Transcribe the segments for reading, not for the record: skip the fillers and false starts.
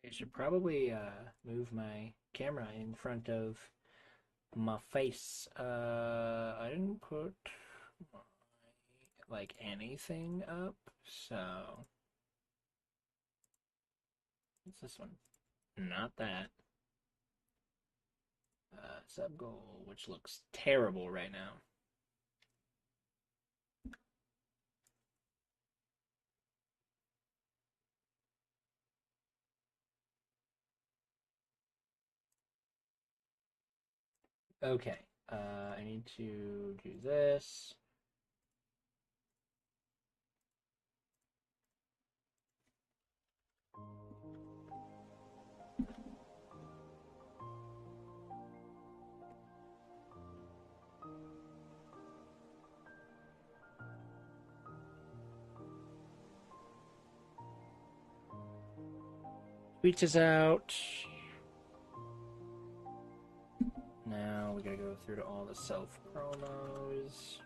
I should probably move my camera in front of my face. I didn't put my, like anything up, so what's this one? Not that. Sub goal, which looks terrible right now. Okay, I need to do this. Tweets is out. Now we gotta go through to all the self promos.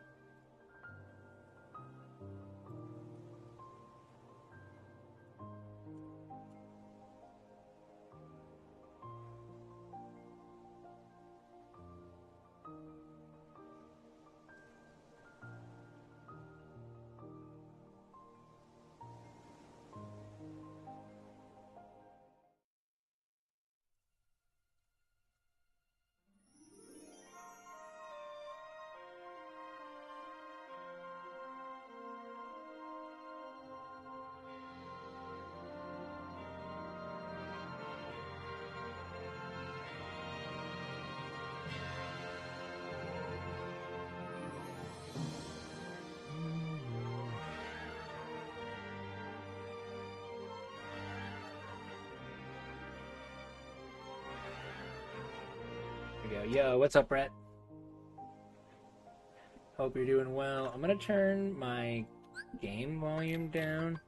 We go. Yo, what's up, Brett? Hope you're doing well. I'm gonna turn my game volume down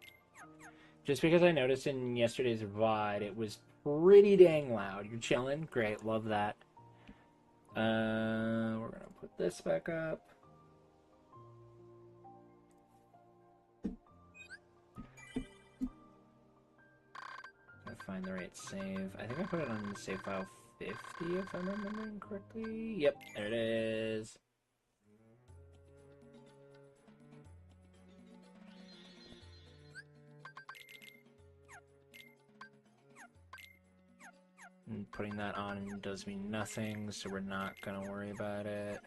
just because I noticed in yesterday's VOD it was pretty dang loud. You're chilling? Great, love that. We're gonna put this back up. Gotta find the right save. I think I put it on save file 50 if I'm remembering correctly. Yep, there it is. And putting that on does me nothing, so we're not gonna worry about it.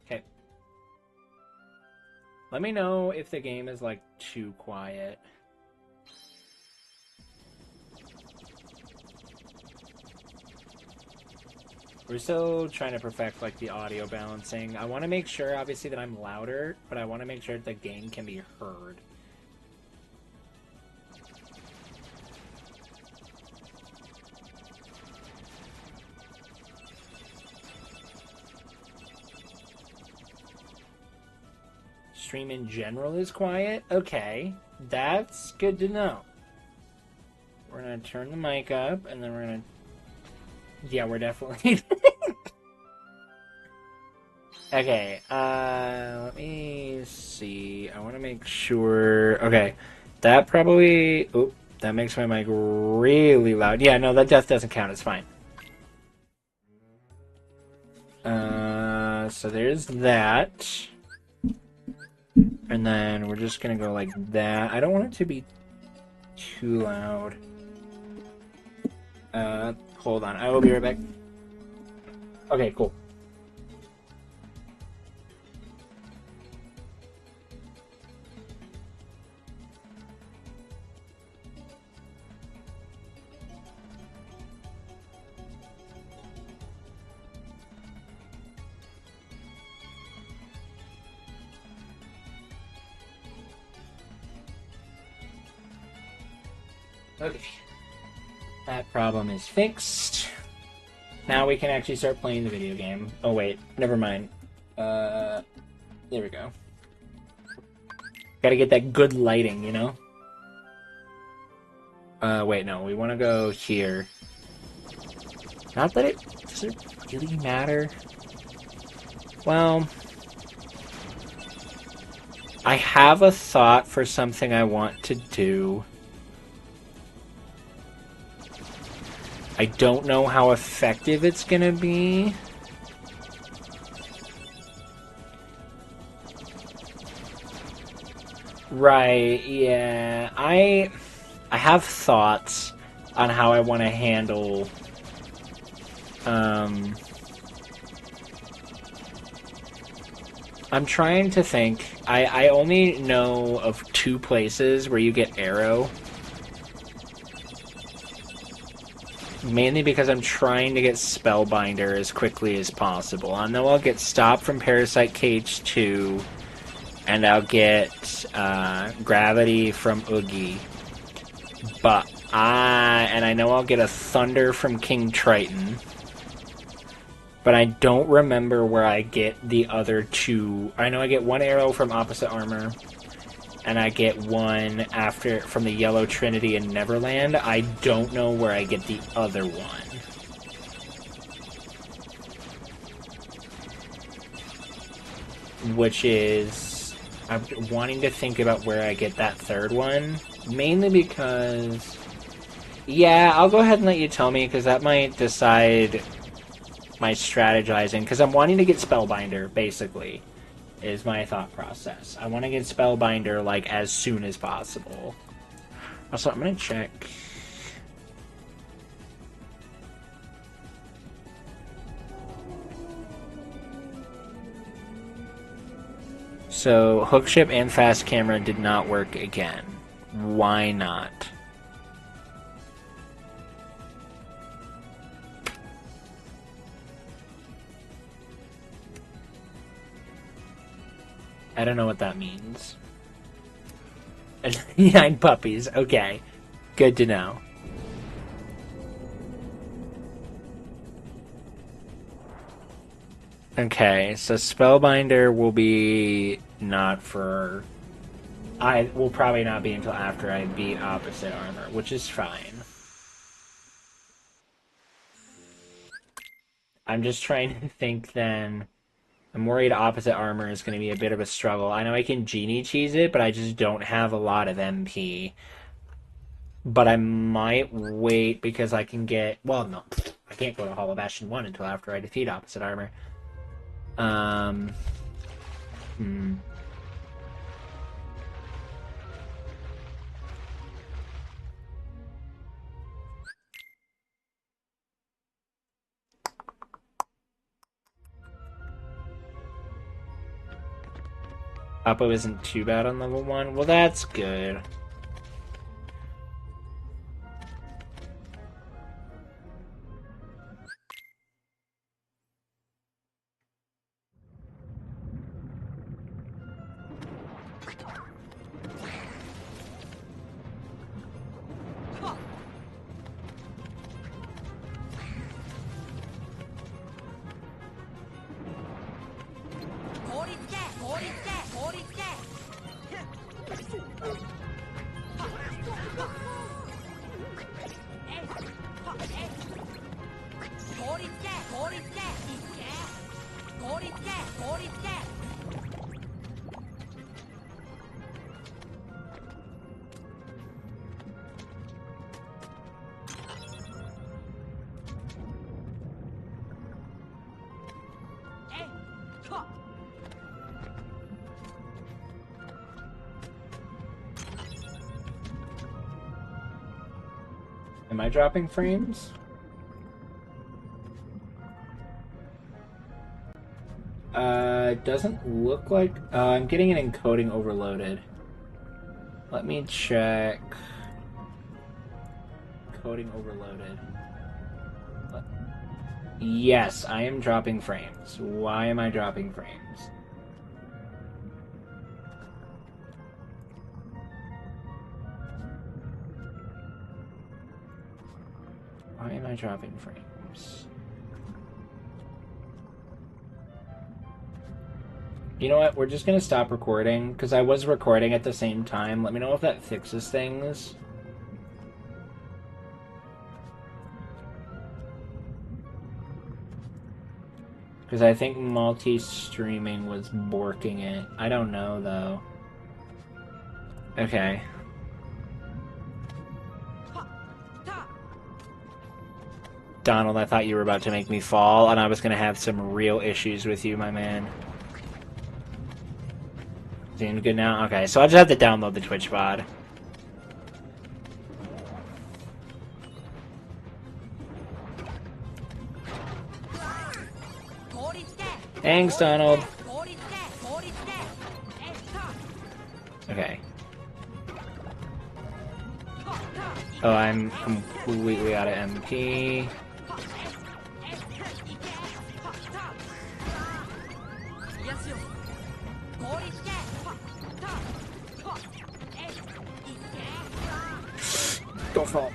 Okay. Let me know if the game is like too quiet. We're still trying to perfect like the audio balancing. I want to make sure obviously that I'm louder, but I want to make sure that the game can be heard. Stream in general is quiet? Okay, that's good to know. We're gonna turn the mic up and then we're gonna... Yeah, we're definitely... Okay, let me see. I want to make sure... Okay, that probably... Oop, that makes my mic really loud. Yeah, no, that death doesn't count. It's fine. So there's that. And then we're just gonna go like that. I don't want it to be too loud. Hold on. I will be right back. Okay, cool. Okay. That problem is fixed. Now we can actually start playing the video game. Oh wait, never mind. There we go. Gotta get that good lighting, you know? Wait, no, we want to go here. Not that it... Does it really matter? Well... I have a thought for something I want to do. I don't know how effective it's gonna be. Right, yeah. I have thoughts on how I want to handle I'm trying to think. I only know of 2 places where you get arrow. Mainly because I'm trying to get Spellbinder as quickly as possible. I know I'll get stopped from Parasite Cage 2, and I'll get Gravity from Oogie. But I know I'll get a Thunder from King Triton. But I don't remember where I get the other 2. I know I get 1 arrow from Opposite Armor, and I get 1 after from the Yellow Trinity in Neverland. I don't know where I get the other 1. Which is... I'm wanting to think about where I get that 3rd one. Mainly because... Yeah, I'll go ahead and let you tell me, because that might decide my strategizing. Because I'm wanting to get Spellbinder, basically, is my thought process. I want to get Spellbinder, like, as soon as possible. Also, I'm going to check... So, Hookship and Fast Camera did not work again. Why not? I don't know what that means. 9 puppies, okay. Good to know. Okay, so Spellbinder will be not for... I will probably not be until after I beat Opposite Armor, which is fine. I'm just trying to think then... I'm worried Opposite Armor is going to be a bit of a struggle. I know I can Genie Cheese it, but I just don't have a lot of MP. But I might wait because I can get... Well, no. I can't go to Hollow Bastion 1 until after I defeat Opposite Armor. Oppo isn't too bad on level 1. Well, that's good. Am I dropping frames? Doesn't look like... I'm getting an encoding overloaded. Let me check. Encoding overloaded. Yes, I am dropping frames. Why am I dropping frames? Why am I dropping frames? You know what? We're just gonna stop recording, because I was recording at the same time. Let me know if that fixes things. Because I think multi-streaming was borking it. I don't know, though. Okay. Donald, I thought you were about to make me fall, and I was gonna have some real issues with you, my man. Doing good now? Okay, so I just have to download the Twitch VOD. Thanks, Donald. Okay. Oh, I'm completely out of MP. Don't fall.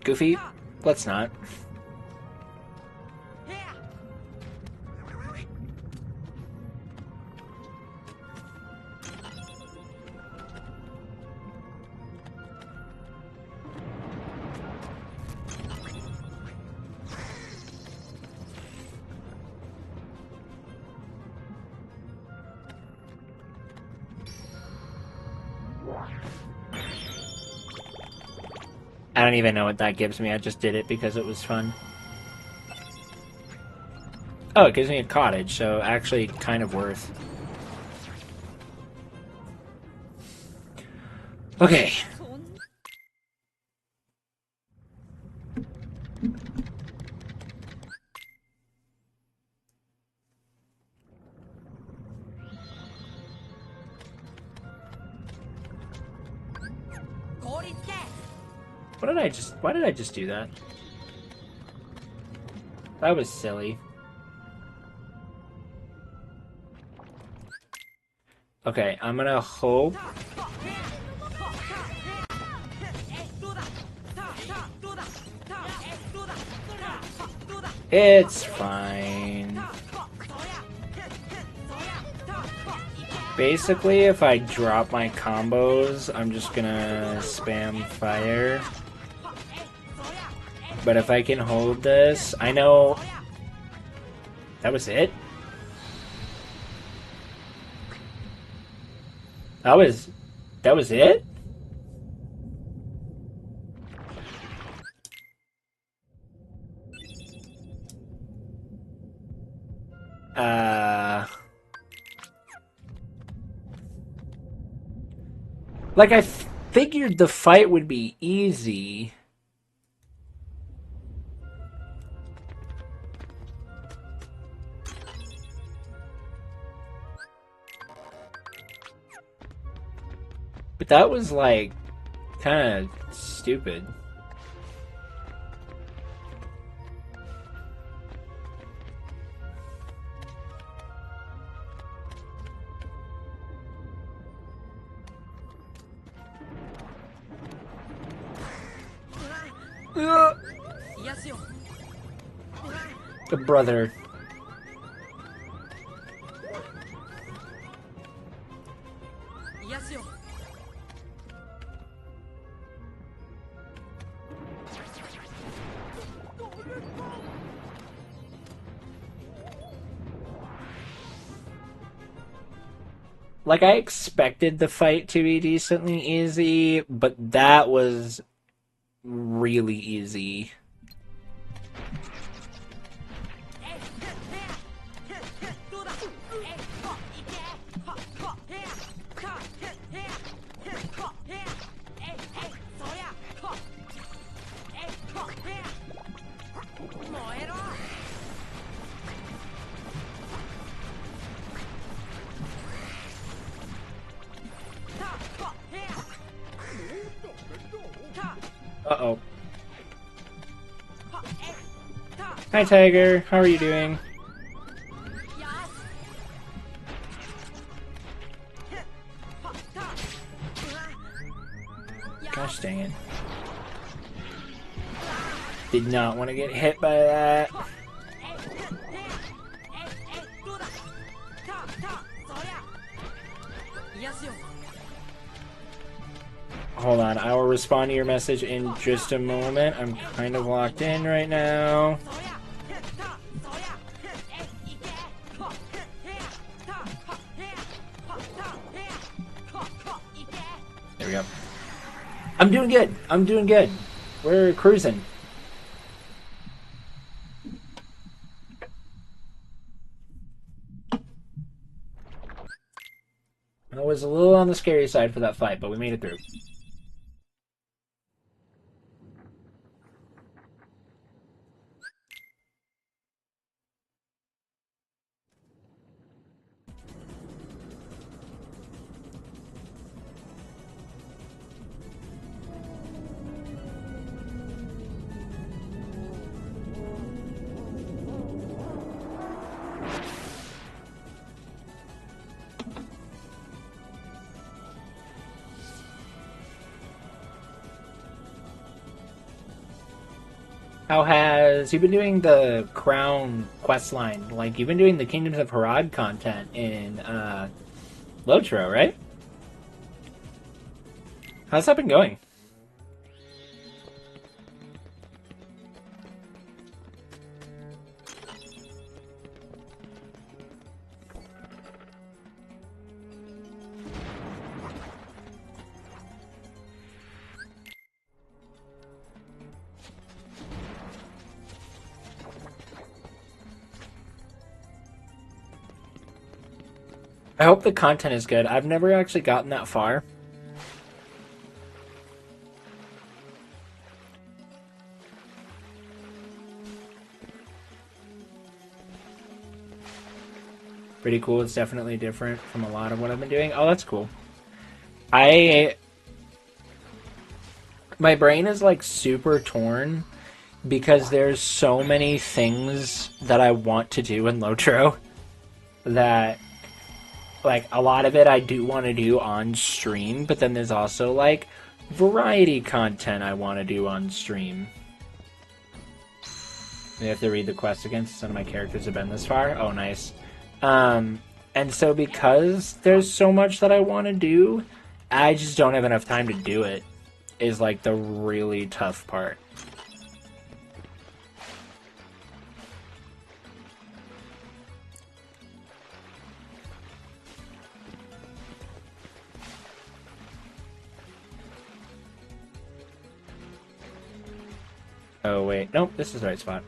Goofy, let's not. I don't even know what that gives me, I just did it because it was fun. Oh, it gives me a cottage, so actually kind of worth. Okay. Why did I just do that? That was silly. Okay, I'm gonna hope. It's fine. Basically, if I drop my combos, I'm just gonna spam fire. But if I can hold this, I know... That was it? That was it? Like, I figured the fight would be easy. But that was, like, kind of stupid. The brother. Like, I expected the fight to be decently easy, but that was really easy. Uh-oh. Hi, Tiger. How are you doing? Gosh dang it. Did not want to get hit by that. Hold on, I will respond to your message in just a moment. I'm kind of locked in right now. There we go. I'm doing good. I'm doing good. We're cruising. I was a little on the scary side for that fight, but we made it through. How has you been doing the Crown quest line? Like you've been doing the Kingdoms of Harad content in Lotro, right? How's that been going? I hope the content is good. I've never actually gotten that far. Pretty cool. It's definitely different from a lot of what I've been doing. Oh, that's cool. My brain is like super torn because there's so many things that I want to do in Lotro that like a lot of it I do want to do on stream, but then there's also like variety content I want to do on stream. I have to read the quest again since none of my characters have been this far. Oh, nice. And so because there's so much that I want to do, I just don't have enough time to do it, is like the really tough part. Oh, wait. Nope, this is the right spot.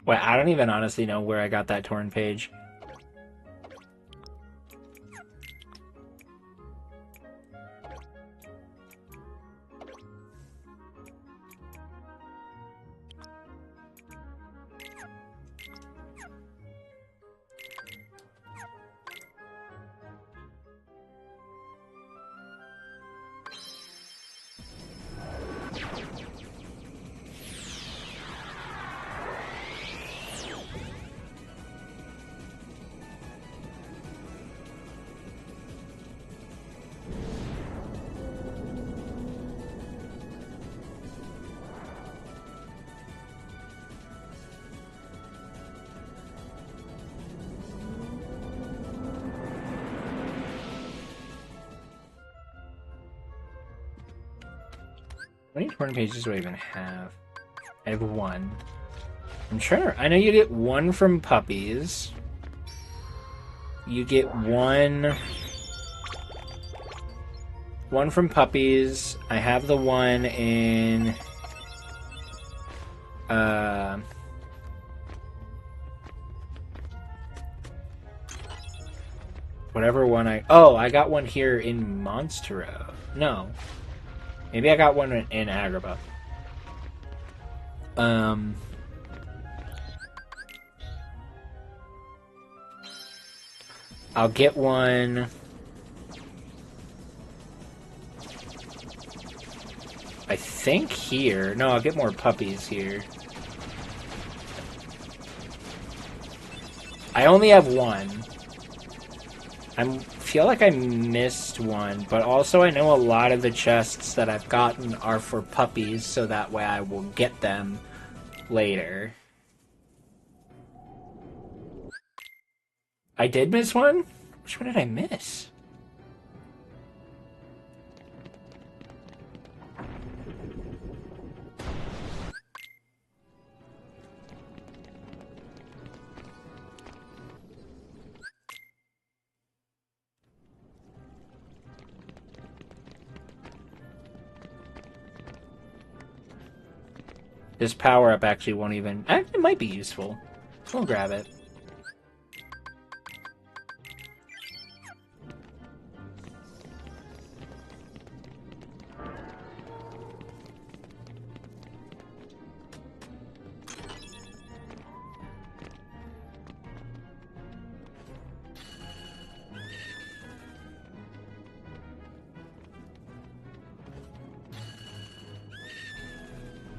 Wait, I don't even honestly know where I got that torn page. How many torn pages do I even have? I have one. I'm sure. I know you get one from puppies. You get one from puppies. I have the one in whatever one I got one here in Monstero. No. Maybe I got one in Agrabah. I'll get one. I think here. No, I'll get more puppies here. I only have one. I feel like I missed one, but also I know a lot of the chests that I've gotten are for puppies, so that way I will get them later. I did miss one? Which one did I miss? This power-up actually won't even... Actually, it might be useful. We'll grab it.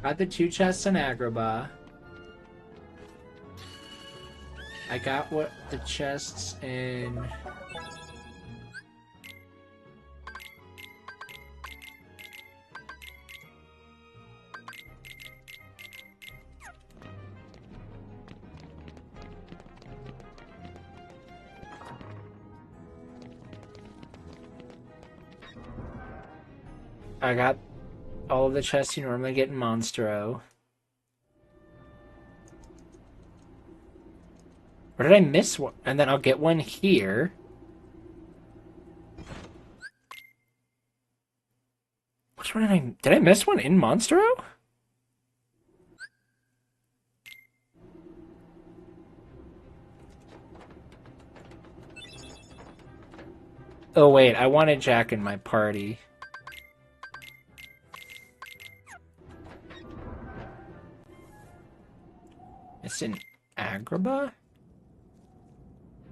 Got the 2 chests in Agrabah. I got what the chests in... I got all of the chests you normally get in Monstro. Or did I miss one? And then I'll get one here. Which one did I miss one in Monstro? Oh wait, I wanted Jack in my party. It's in Agrabah?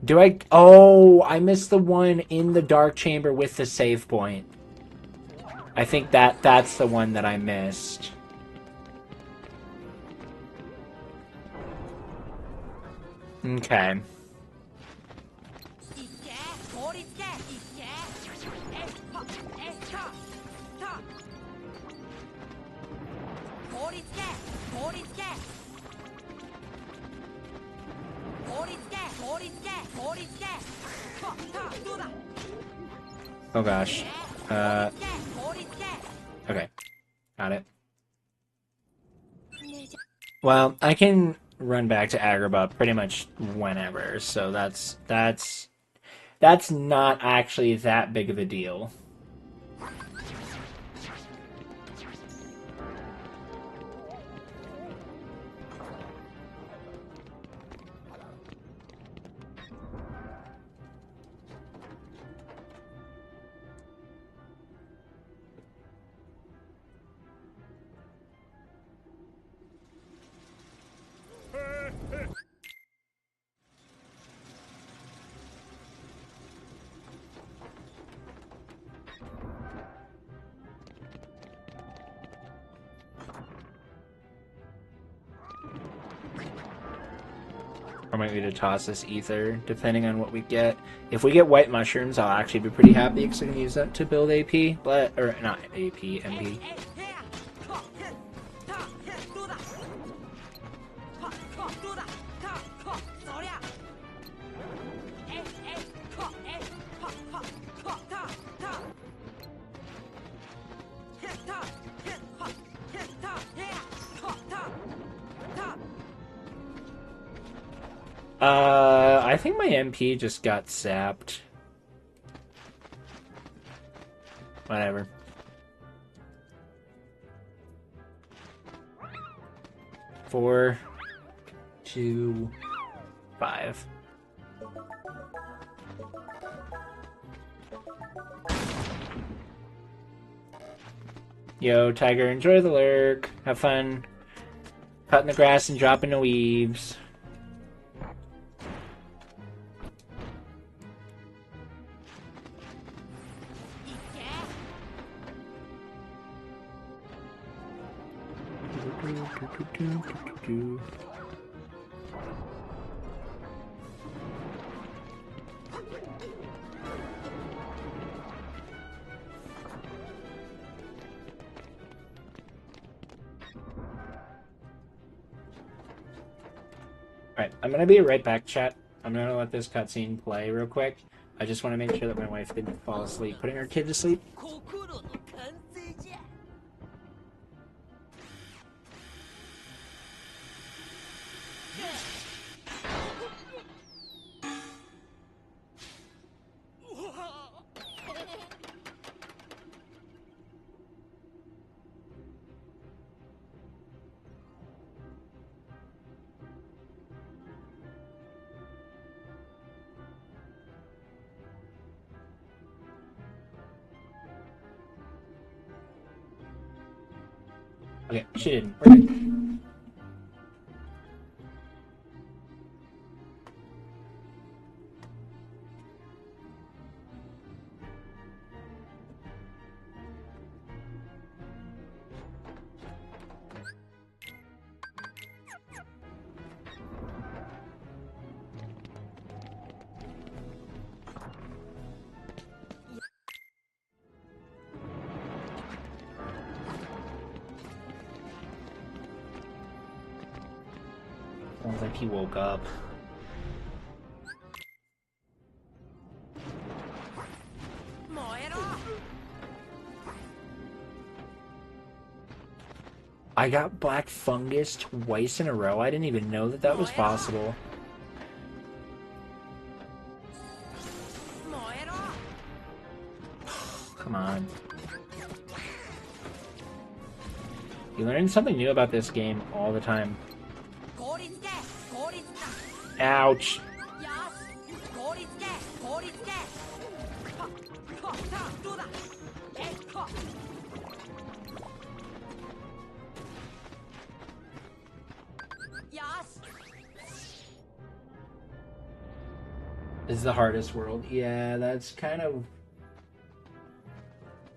Do I... Oh, I missed the one in the Dark Chamber with the save point. I think that's the one that I missed. Okay. Oh gosh. Okay. Got it. Well, I can run back to Agrabah pretty much whenever, so that's not actually that big of a deal. Or might we to toss this ether, depending on what we get. If we get white mushrooms, I'll actually be pretty happy because I can use that to build AP, or not AP, MP. I think my MP just got sapped. Whatever. Four, 2, 5. Yo, Tiger, enjoy the lurk. Have fun cutting the grass and dropping the weaves. Alright, I'm gonna be right back, chat. I'm gonna let this cutscene play real quick. I just want to make sure that my wife didn't fall asleep putting her kid to sleep. Okay, she didn't. We're good. Sounds like he woke up. I got black fungus twice in a row. I didn't even know that that was possible. Come on. You learn something new about this game all the time. Ouch. This is the hardest world. Yeah, that's kind of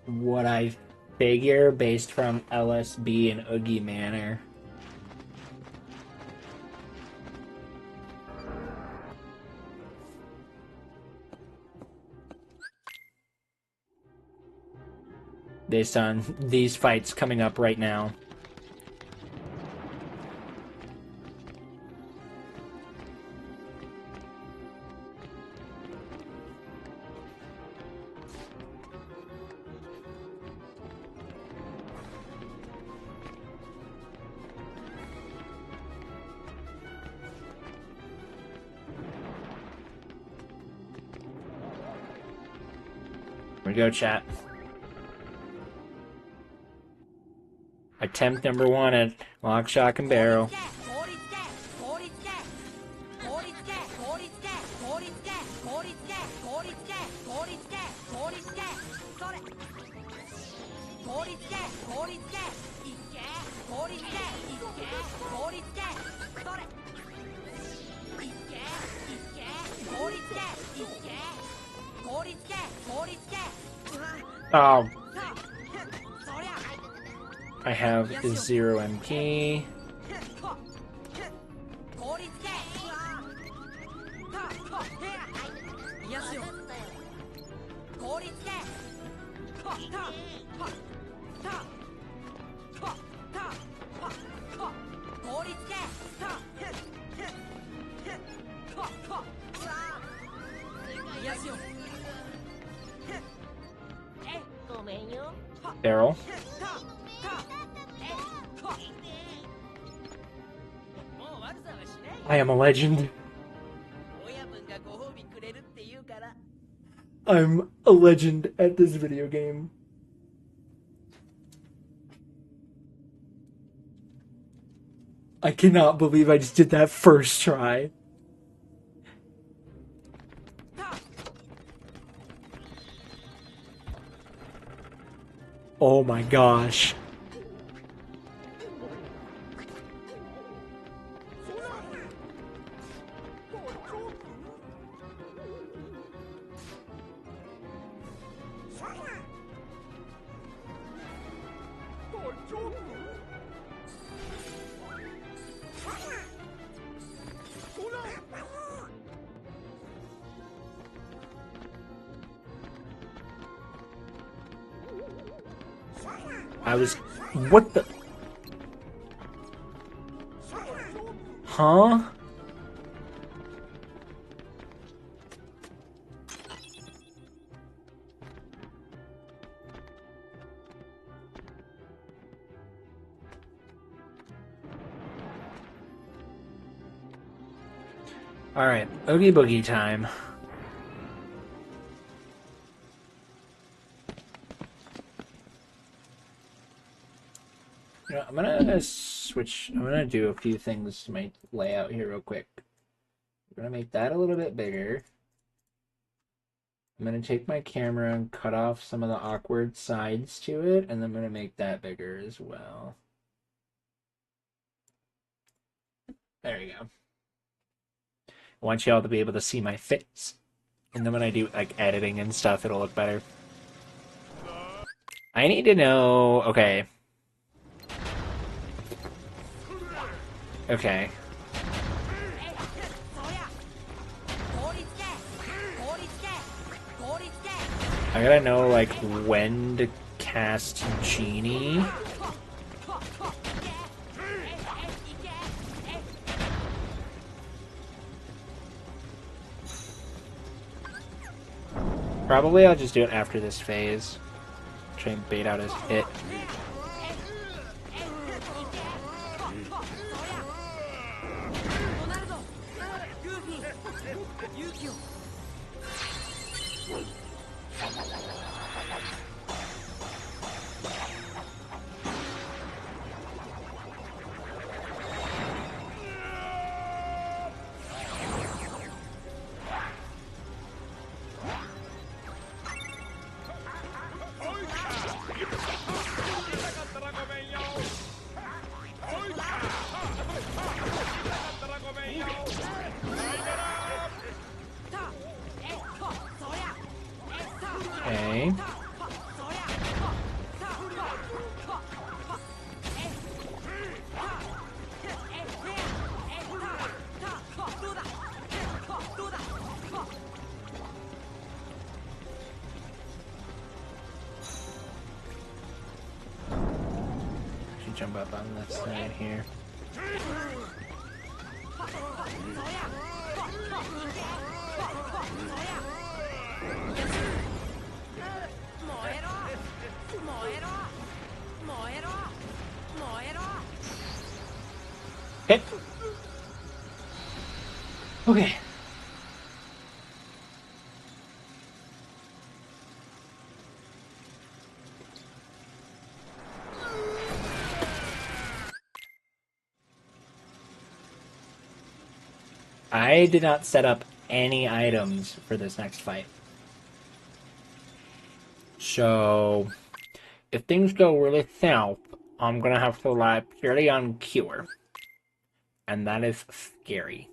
what I figure based from LSB and Oogie Manor. Based on these fights coming up right now. Here we go, chat. Attempt number 1 at Lock, Shock, and Barrel. Oh. I have 0 MP. Barrel. I am a legend. I'm a legend at this video game. I cannot believe I just did that first try. Oh my gosh. I was... What the... Huh? Alright, Oogie Boogie time. You know, I'm gonna switch. I'm gonna do a few things to my layout here real quick. I'm gonna make that a little bit bigger. I'm gonna take my camera and cut off some of the awkward sides to it, and I'm gonna make that bigger as well. There you go. I want you all to be able to see my face. And then when I do like editing and stuff, it'll look better. I need to know... Okay. Okay. I gotta know, like, when to cast Genie. Probably I'll just do it after this phase. Try and bait out his hit. Okay. Should jump up on this side here. Hit. Okay. I did not set up any items for this next fight. So, if things go really south, I'm gonna have to rely purely on Cure. And that is scary.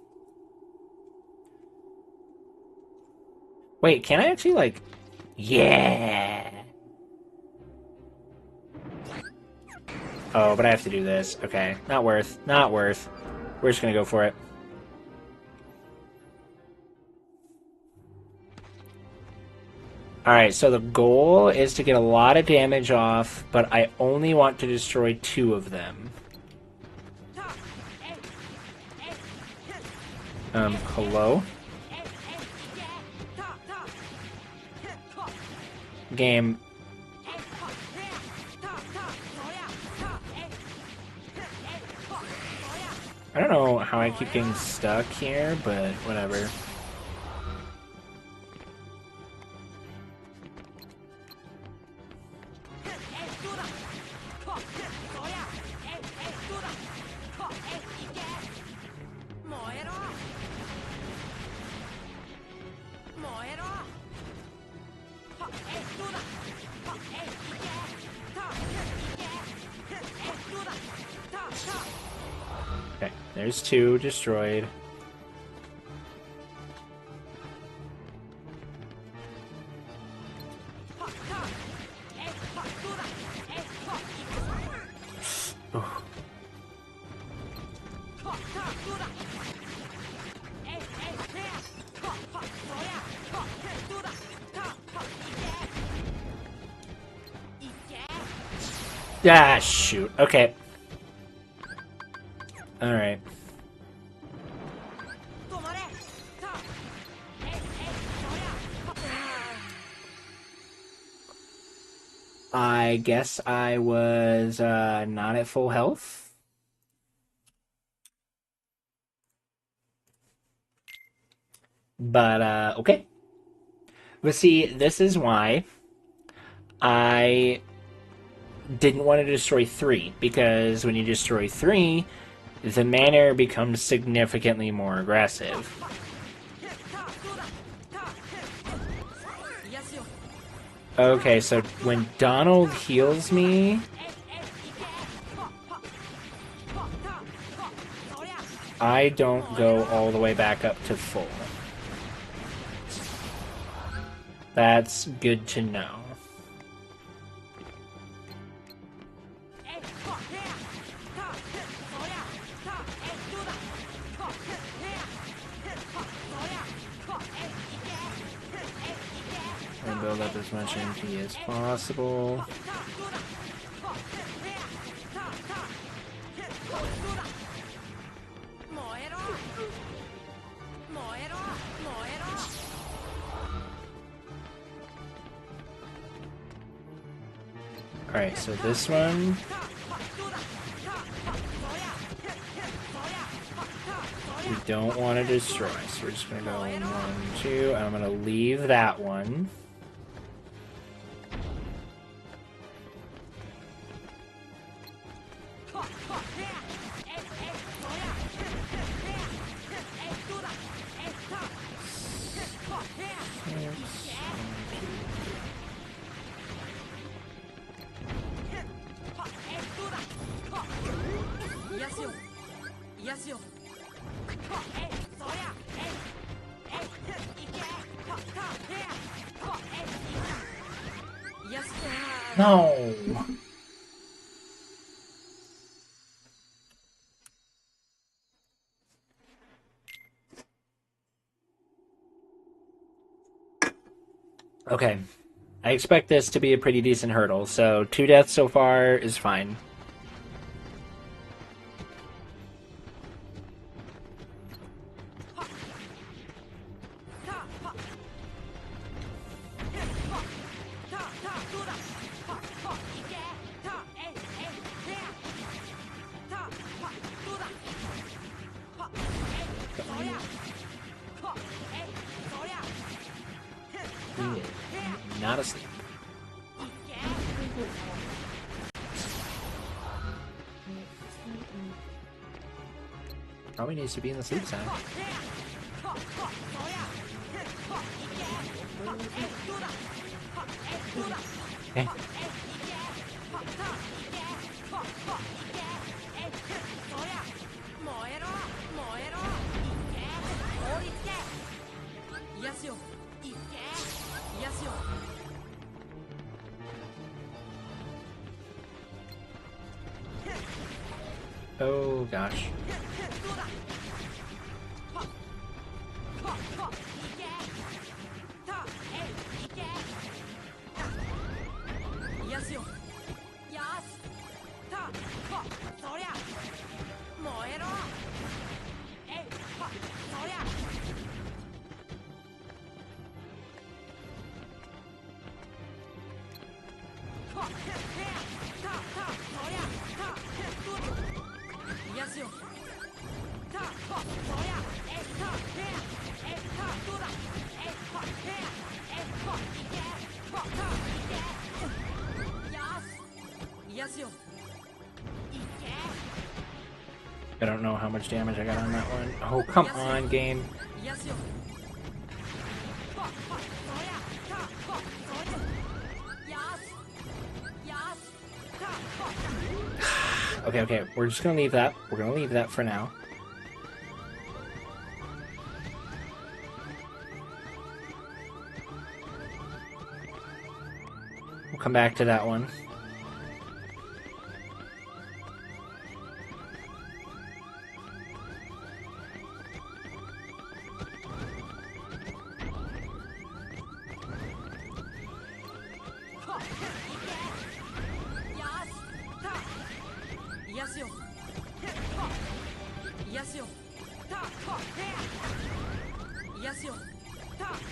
Wait, can I actually, like... Yeah! Oh, but I have to do this. Okay, not worth. Not worth. We're just gonna go for it. Alright, so the goal is to get a lot of damage off, but I only want to destroy 2 of them. Hello? Game. I don't know how I keep getting stuck here, but whatever. Okay, there's 2 destroyed. Ah, shoot. Okay. Alright. I guess I was not at full health. But, okay. But see, this is why I didn't want to destroy 3, because when you destroy 3, the manner becomes significantly more aggressive. Okay, so when Donald heals me... I don't go all the way back up to full. That's good to know. And build up as much MP as possible. Alright, so this one... we don't want to destroy, so we're just going to go 1, 2, and I'm going to leave that one. No! Okay. I expect this to be a pretty decent hurdle, so 2 deaths so far is fine. Not asleep. Probably needs to be in the sleep zone. Okay. Oh gosh. I don't know how much damage I got on that one. Oh, come on, game. Okay, we're just gonna leave that. We're gonna leave that for now. We'll come back to that one.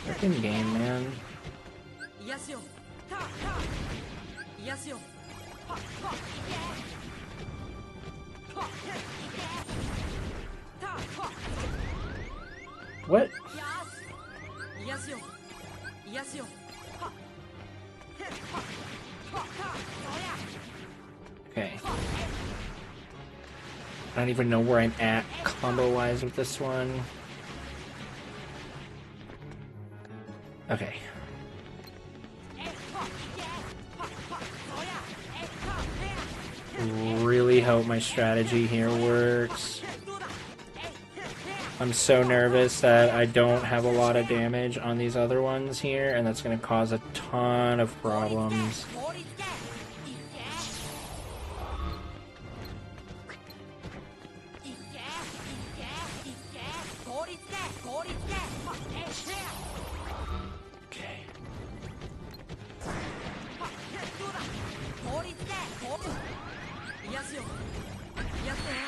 Freaking game, man. What? Okay. I don't even know where I'm at combo-wise with this one. Okay. Really hope my strategy here works. I'm so nervous that I don't have a lot of damage on these other ones here, and that's going to cause a ton of problems.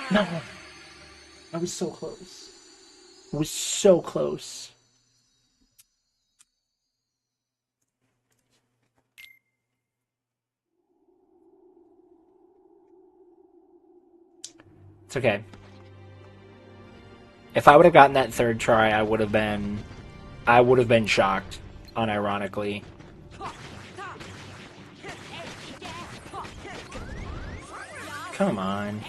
No! I was so close. I was so close. It's okay. If I would have gotten that third try, I would have been shocked, unironically. Come on.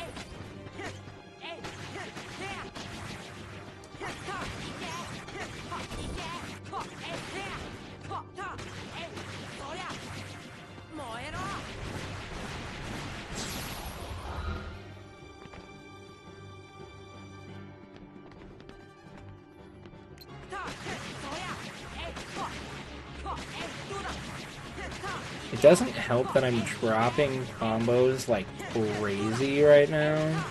It doesn't help that I'm dropping combos like crazy right now.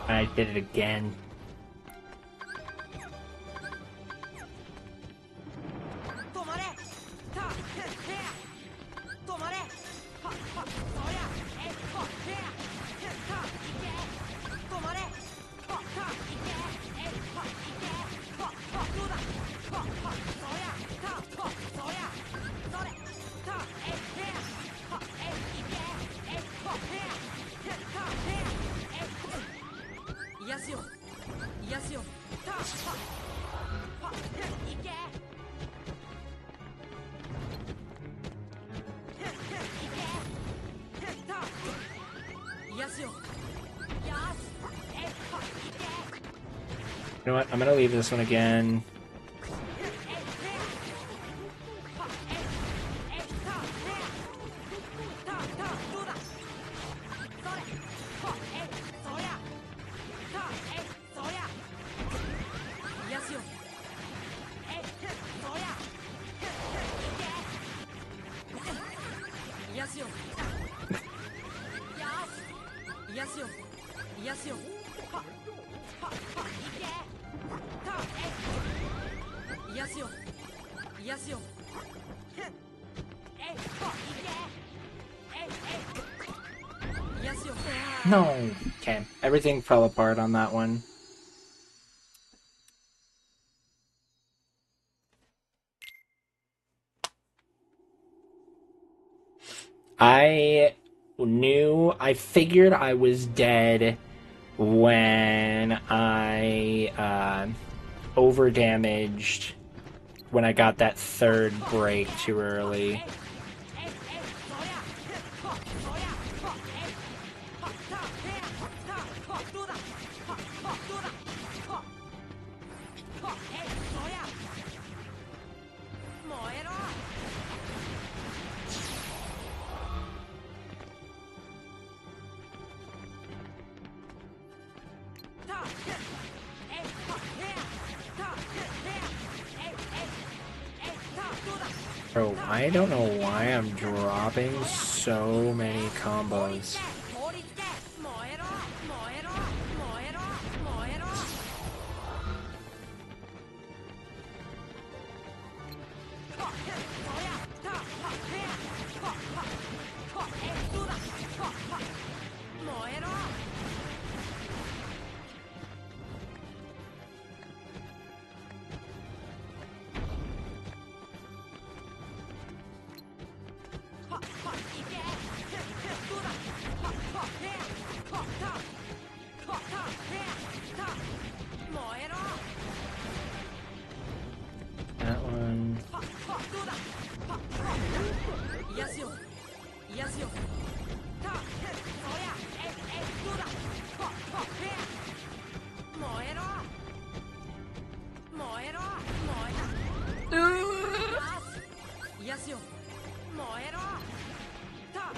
I did it again. You know what? I'm gonna leave this one again. No. Okay. Everything fell apart on that one. I figured I was dead when I overdamaged when I got that third break too early. Bro, I don't know why I'm dropping so many combos.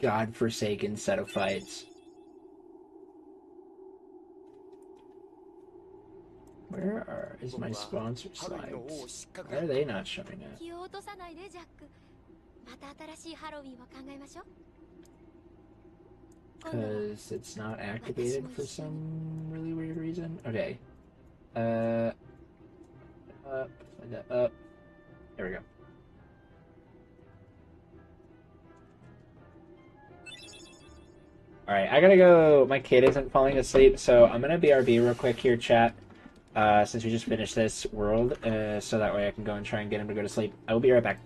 godforsaken set of fights. Is my sponsor slides? Why are they not showing it? 気を落とさないでジャック。また新しいハロウィンを考えましょう。 Because it's not activated for some really weird reason. Okay. Up, slide that up. There we go. Alright, I gotta go. My kid isn't falling asleep, so I'm gonna BRB real quick here, chat. Since we just finished this world, so that way I can go and try and get him to go to sleep. I will be right back.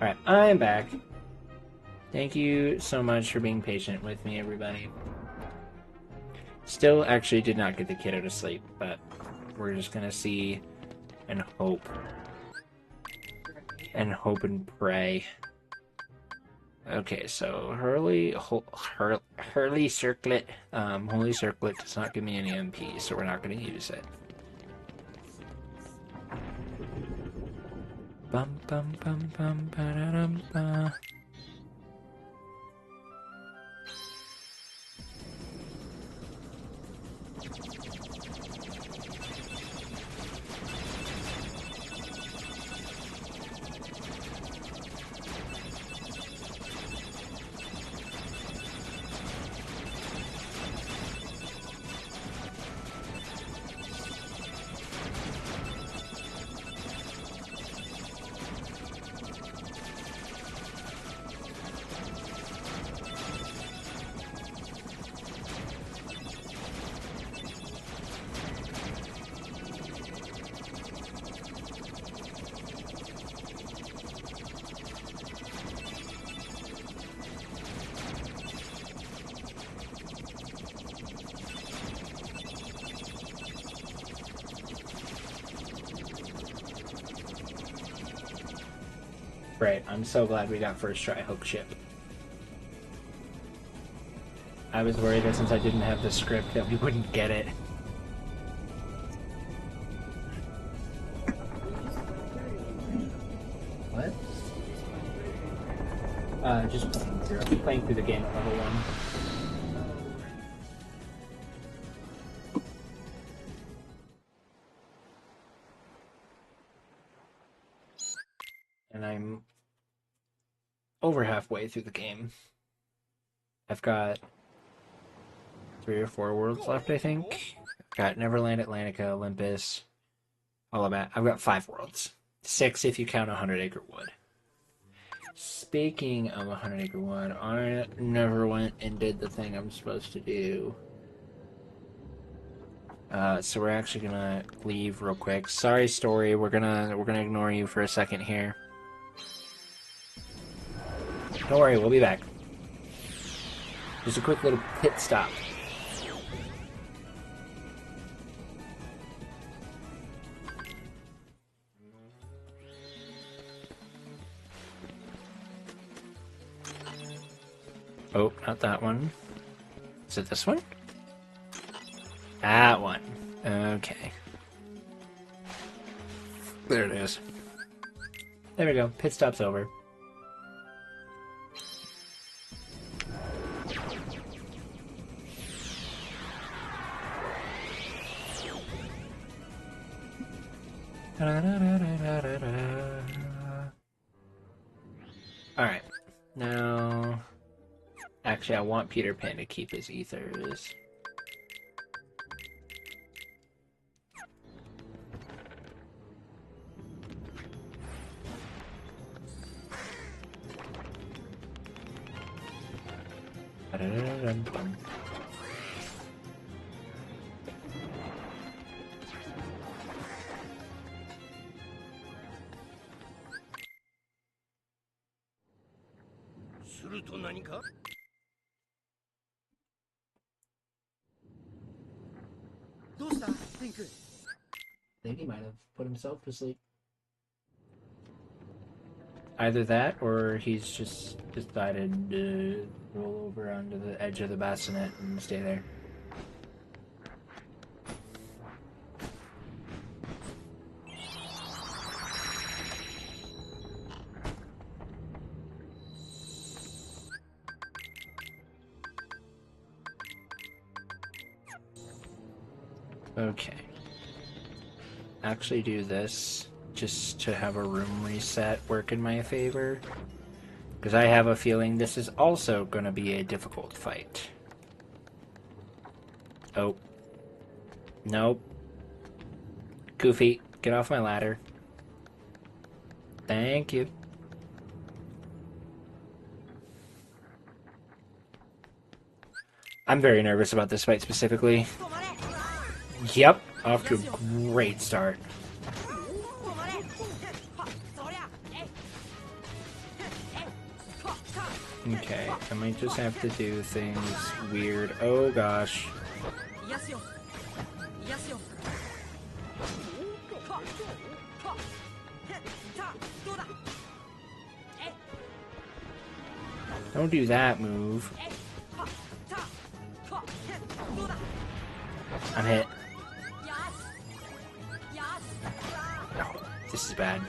Alright, I'm back. Thank you so much for being patient with me, everybody. Still actually did not get the kiddo to sleep, but we're just gonna see and hope. And hope and pray. Okay, so Hurley Circlet, Holy Circlet does not give me any MP, so we're not going to use it. Bum bum bum bum ba da dum ba. Right, I'm so glad we got first try hook ship. I was worried that since I didn't have the script that we wouldn't get it. What? Just playing through the game at level 1. And I'm over halfway through the game. I've got 3 or 4 worlds left, I think. I've got Neverland, Atlantica, Olympus, all of that. I've got 5 worlds. 6 if you count 100 Acre Wood. Speaking of 100 Acre Wood, I never went and did the thing I'm supposed to do. So we're actually gonna leave real quick. Sorry, story. We're gonna ignore you for a second here. Don't worry, we'll be back. Just a quick little pit stop. Oh, not that one. Is it this one? That one. Okay. There it is. There we go. Pit stop's over. Alright. Now... Actually, I want Peter Pan to keep his ethers. I think he might have put himself to sleep. Either that, or he's just decided to roll over onto the edge of the bassinet and stay there. Okay. Actually do this just to have a room reset work in my favor. Because I have a feeling this is also going to be a difficult fight. Oh. Nope. Goofy, get off my ladder. Thank you. I'm very nervous about this fight specifically. Yep, off to a great start. Okay, I might just have to do things weird. Oh gosh. Don't do that move. I'm hit. Oh, this is bad.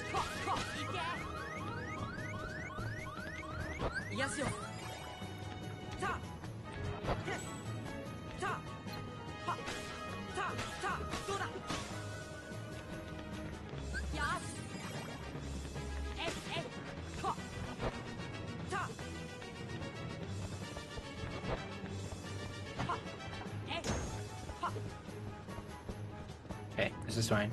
Okay, this is fine.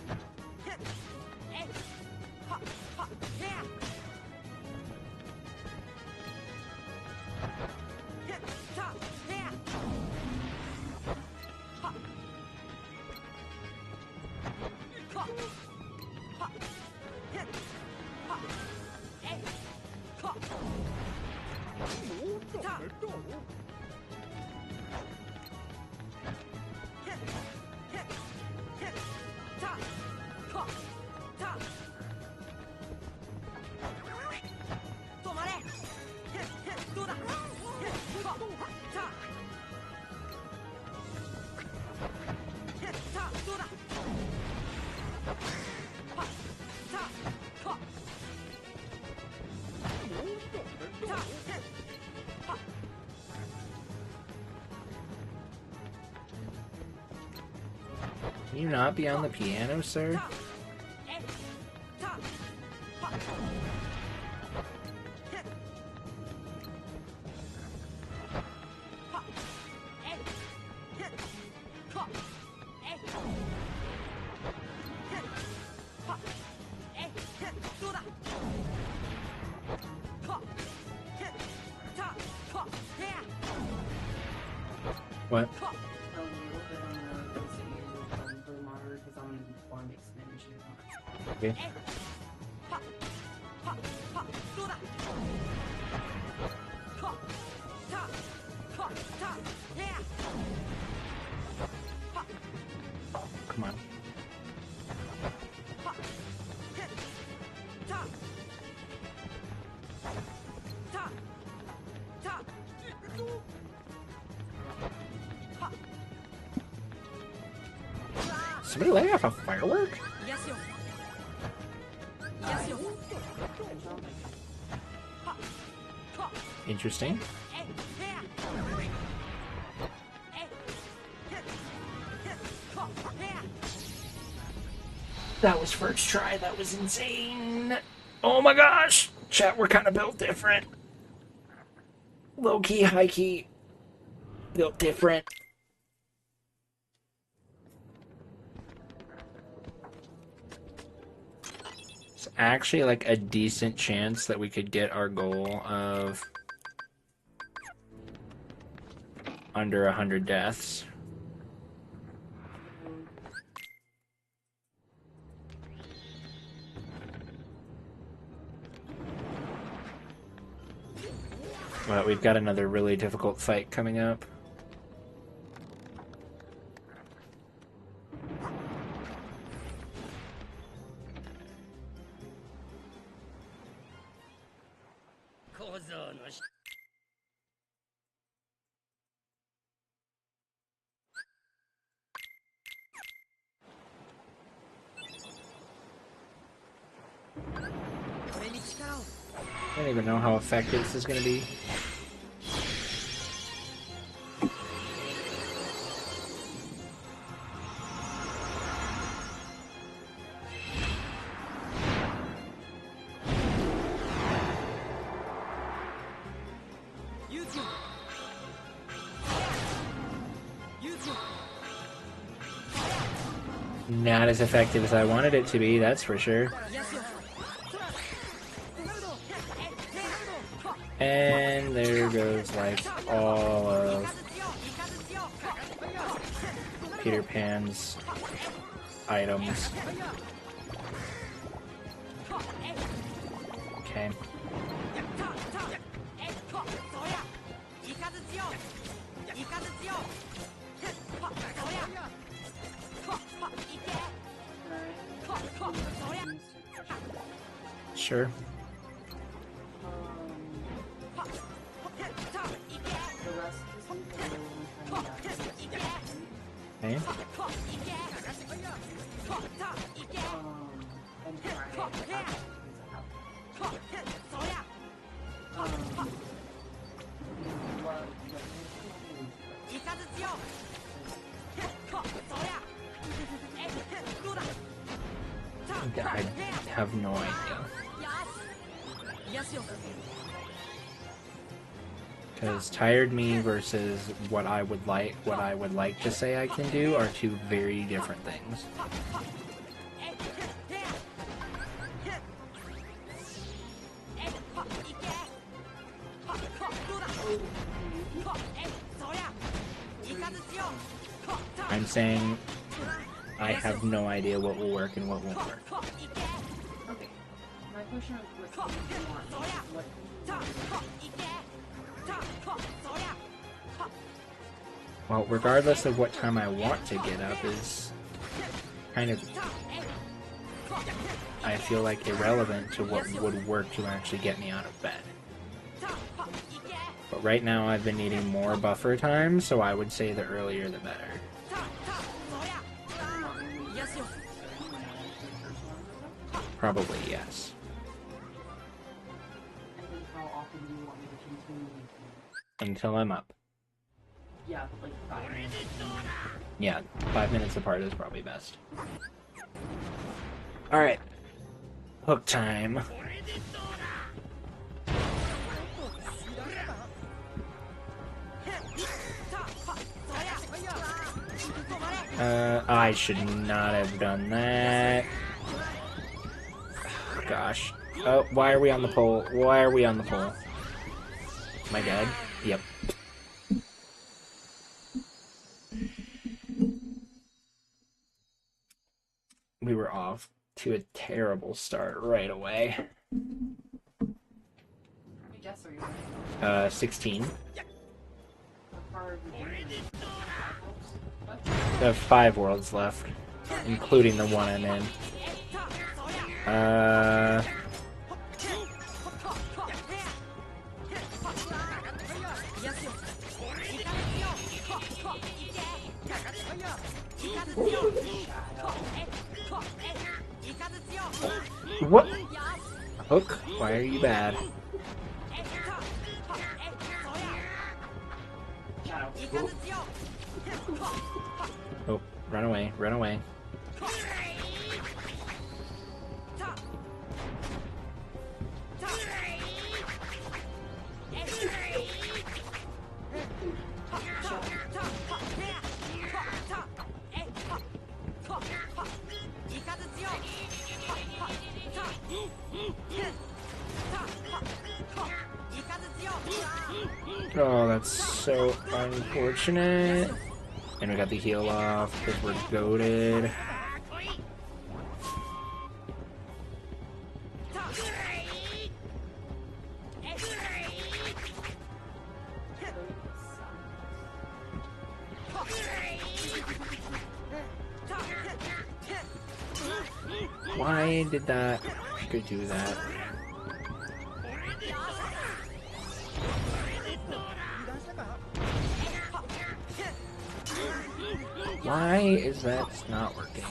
Can you not be on the piano, sir? What? Okay. Come on. Somebody let off a firework? Interesting. That was first try. That was insane. Oh my gosh. Chat, we're kind of built different. Low key, high key. Built different. It's actually like a decent chance that we could get our goal of under 100 deaths. But we've got another really difficult fight coming up. I don't even know how effective this is going to be. Not as effective as I wanted it to be, that's for sure. And there goes like all of Peter Pan's items. Okay. Sure. The rest is Okay. and Friday. I have no idea. Because tired me versus what I would like to say I can do are two very different things. I'm saying I have no idea what will work and what won't work. Okay. My question is what do you want? What Well, regardless of what time I want to get up is kind of, I feel like, irrelevant to what would work to actually get me out of bed. But right now I've been needing more buffer time, so I would say the earlier the better. Probably yes. and then how often do you want me to continue? Until I'm up. Yeah, like 5 minutes. Yeah, 5 minutes apart is probably best. Alright. Hook time. I should not have done that. Gosh. Oh, why are we on the pole? Why are we on the pole? Am I dead? Yep. We were off to a terrible start right away. Let me guess, are you 16. the card with We have 5 worlds left, including the one I'm in. What? Hook? Why are you bad? Oh, run away, run away. Oh, that's so unfortunate. And we got the heal off because we're goated. Why did that could do that? Why is that not working?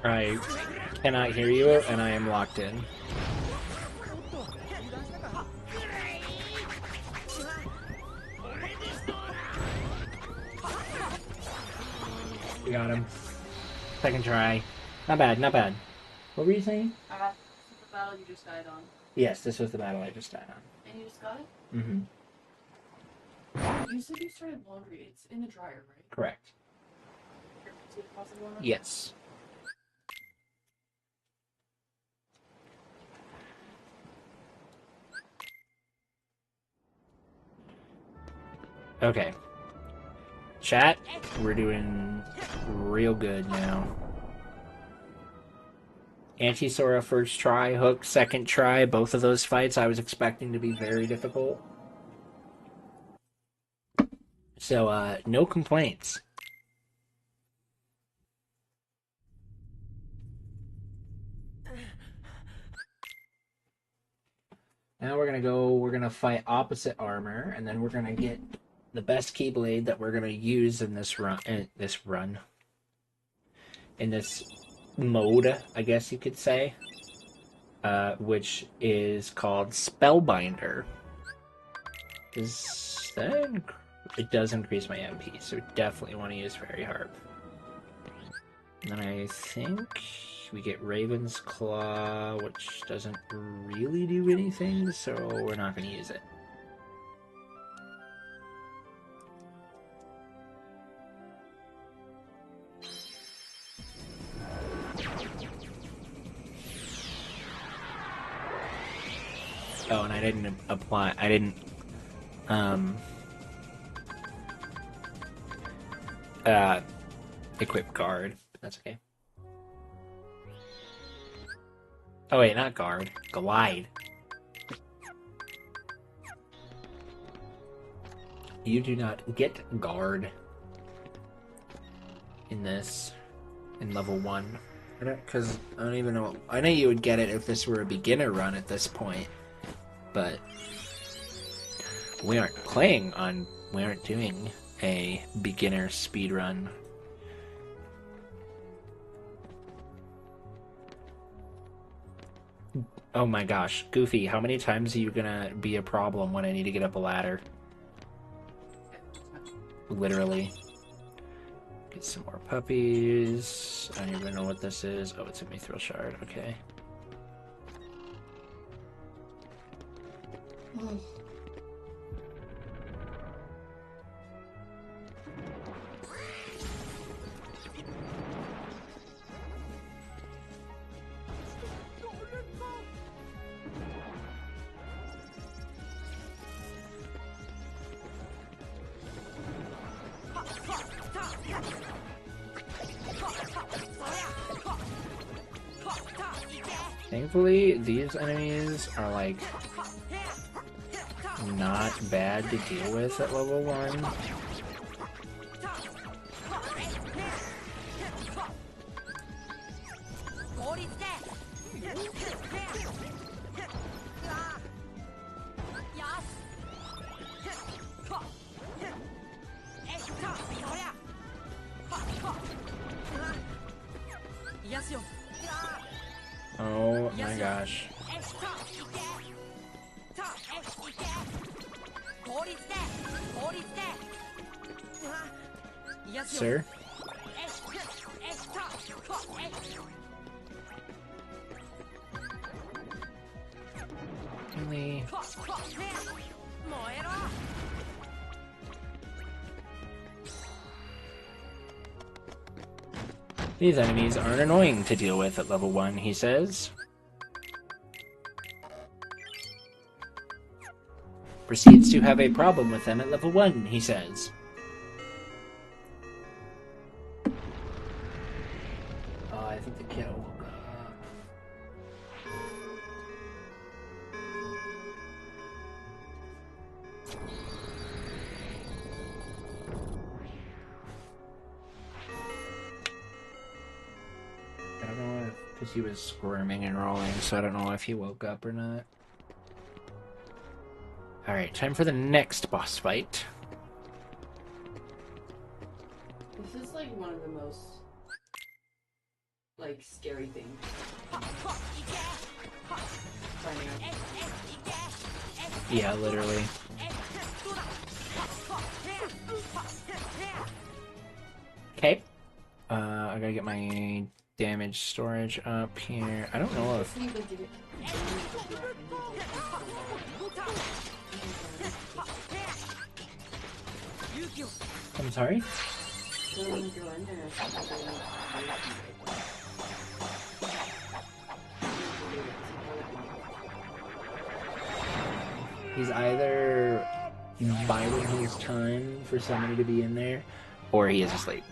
I cannot hear you, and I am locked in. We got him. Second try. Not bad, not bad. What were you saying? This is the battle you just died on. Yes, this was the battle I just died on. And you just got it? Mm-hmm. You said you started laundry. It's in the dryer, right? Correct. See the faucet going on? Yes. Okay. Chat, we're doing real good now. Anti-Sora first try, Hook second try. Both of those fights I was expecting to be very difficult. So, no complaints. Now we're gonna fight opposite armor, and then we're gonna get the best Keyblade that we're gonna use in this run. In this mode, I guess you could say, which is called Spellbinder. It does increase my MP, so definitely want to use Fairy Harp. And then I think we get Raven's Claw, which doesn't really do anything, so we're not going to use it. Oh, and I didn't equip Guard, but that's okay. Oh wait, not Guard, Glide. You do not get Guard in this, in level 1. Because I don't even know. I know you would get it if this were a beginner run at this point, but we aren't doing a beginner speed run. Oh my gosh, Goofy, how many times are you gonna be a problem when I need to get up a ladder? Literally. Get some more puppies. I don't even know what this is. Oh, it's a Mithril Shard. Okay. Thankfully, these enemies are, like, not bad to deal with at level 1. Oh my gosh. Sir? Really? These enemies aren't annoying to deal with at level 1, he says. Proceeds to have a problem with them at level 1, he says. Oh, I think the kiddo woke up. I don't know if, because he was squirming and rolling, so I don't know if he woke up or not. Alright, time for the next boss fight. This is like one of the most like scary thing. Finding out. Yeah, literally. Okay. I gotta get my damage storage up here. I don't know if... See, but did it? I'm sorry? Going to go in there or something. He's either biding his time for somebody to be in there, or he is asleep.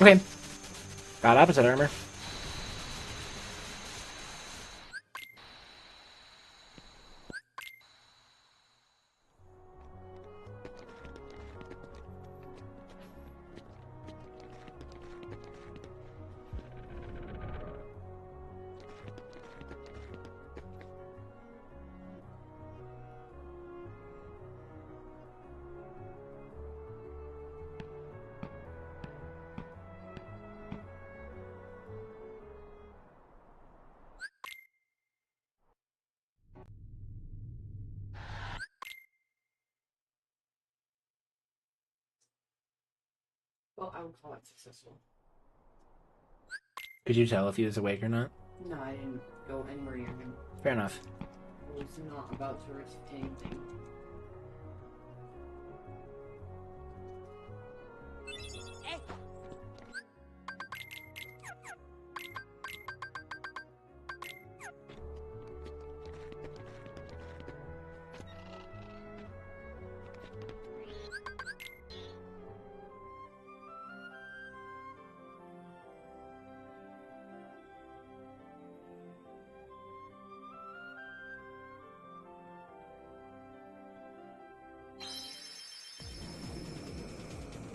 Okay. Got opposite armor. Well, I would call it successful. Could you tell if he was awake or not? No, I didn't go anywhere near him. Fair enough. I was not about to risk anything.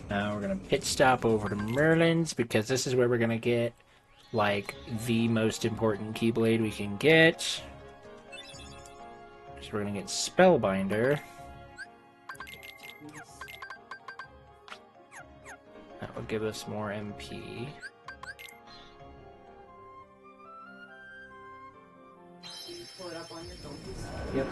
Now we're gonna pit stop over to Merlin's because this is where we're gonna get like the most important Keyblade we can get. So we're gonna get Spellbinder. That will give us more MP. You pull it up on your phone, please. Yep.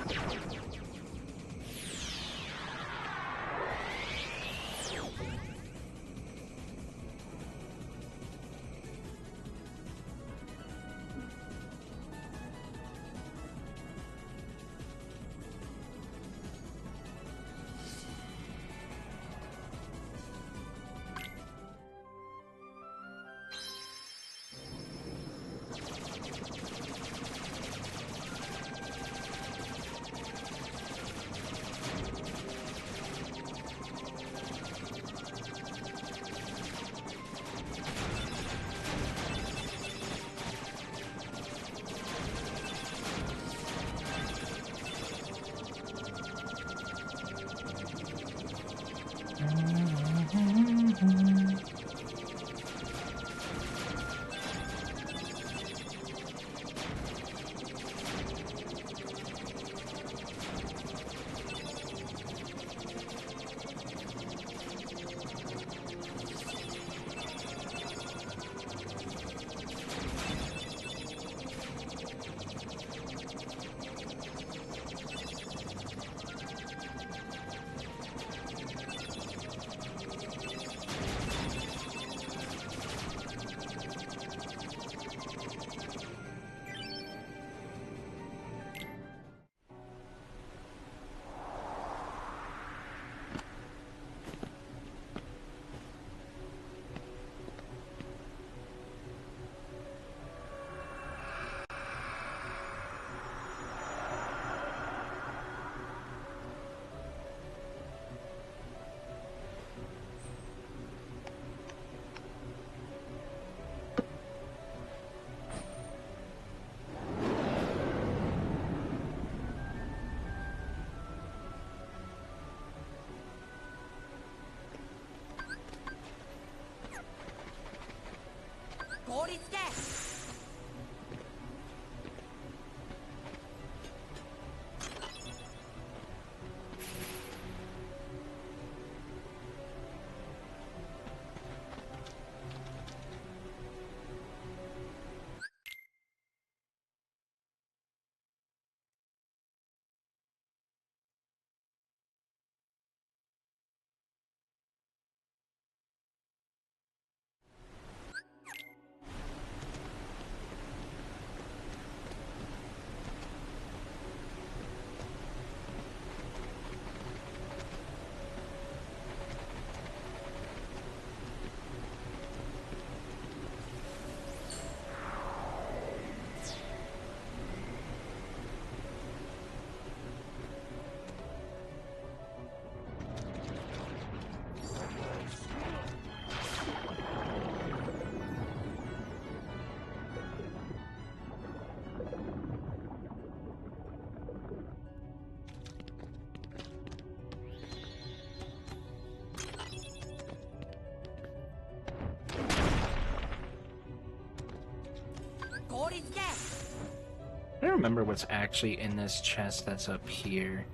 I don't remember what's actually in this chest that's up here.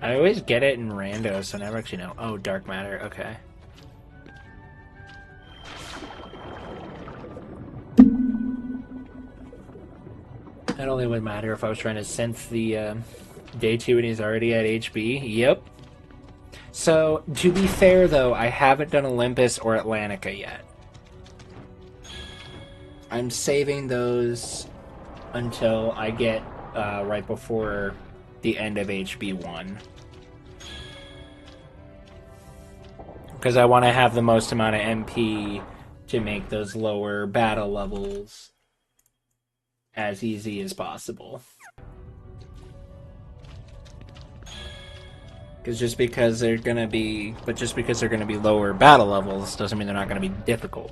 I always get it in rando, so I never actually know. Oh, dark matter, okay. That only would matter if I was trying to synth the day 2 and he's already at HB. Yep. So, to be fair though, I haven't done Olympus or Atlantica yet. I'm saving those until I get right before the end of HB1. Because I want to have the most amount of MP to make those lower battle levels as easy as possible. Because just because they're gonna be lower battle levels doesn't mean they're not gonna be difficult.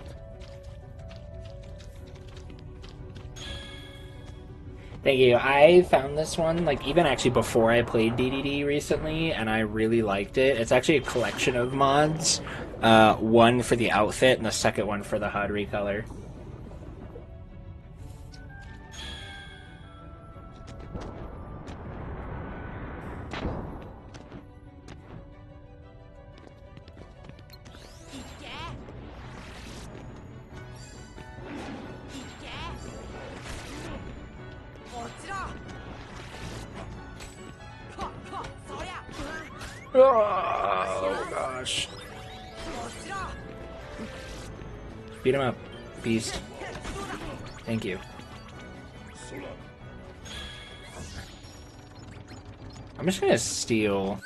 Thank you. I found this one, like, even actually before I played DDD recently, and I really liked it. It's actually a collection of mods. One for the outfit, and the second one for the HUD recolor. Oh gosh. Beat him up, Beast. Thank you. I'm just gonna steal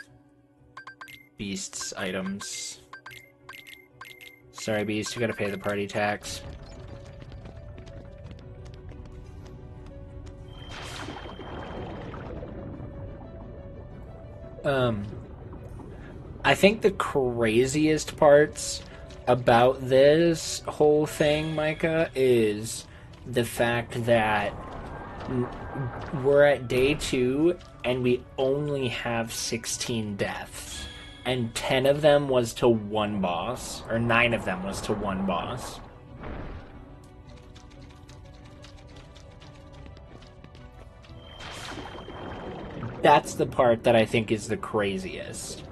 Beast's items. Sorry, Beast, you gotta pay the party tax. I think the craziest parts about this whole thing, Micah, is the fact that we're at day 2 and we only have 16 deaths. And 10 of them was to one boss, or 9 of them was to one boss. That's the part that I think is the craziest.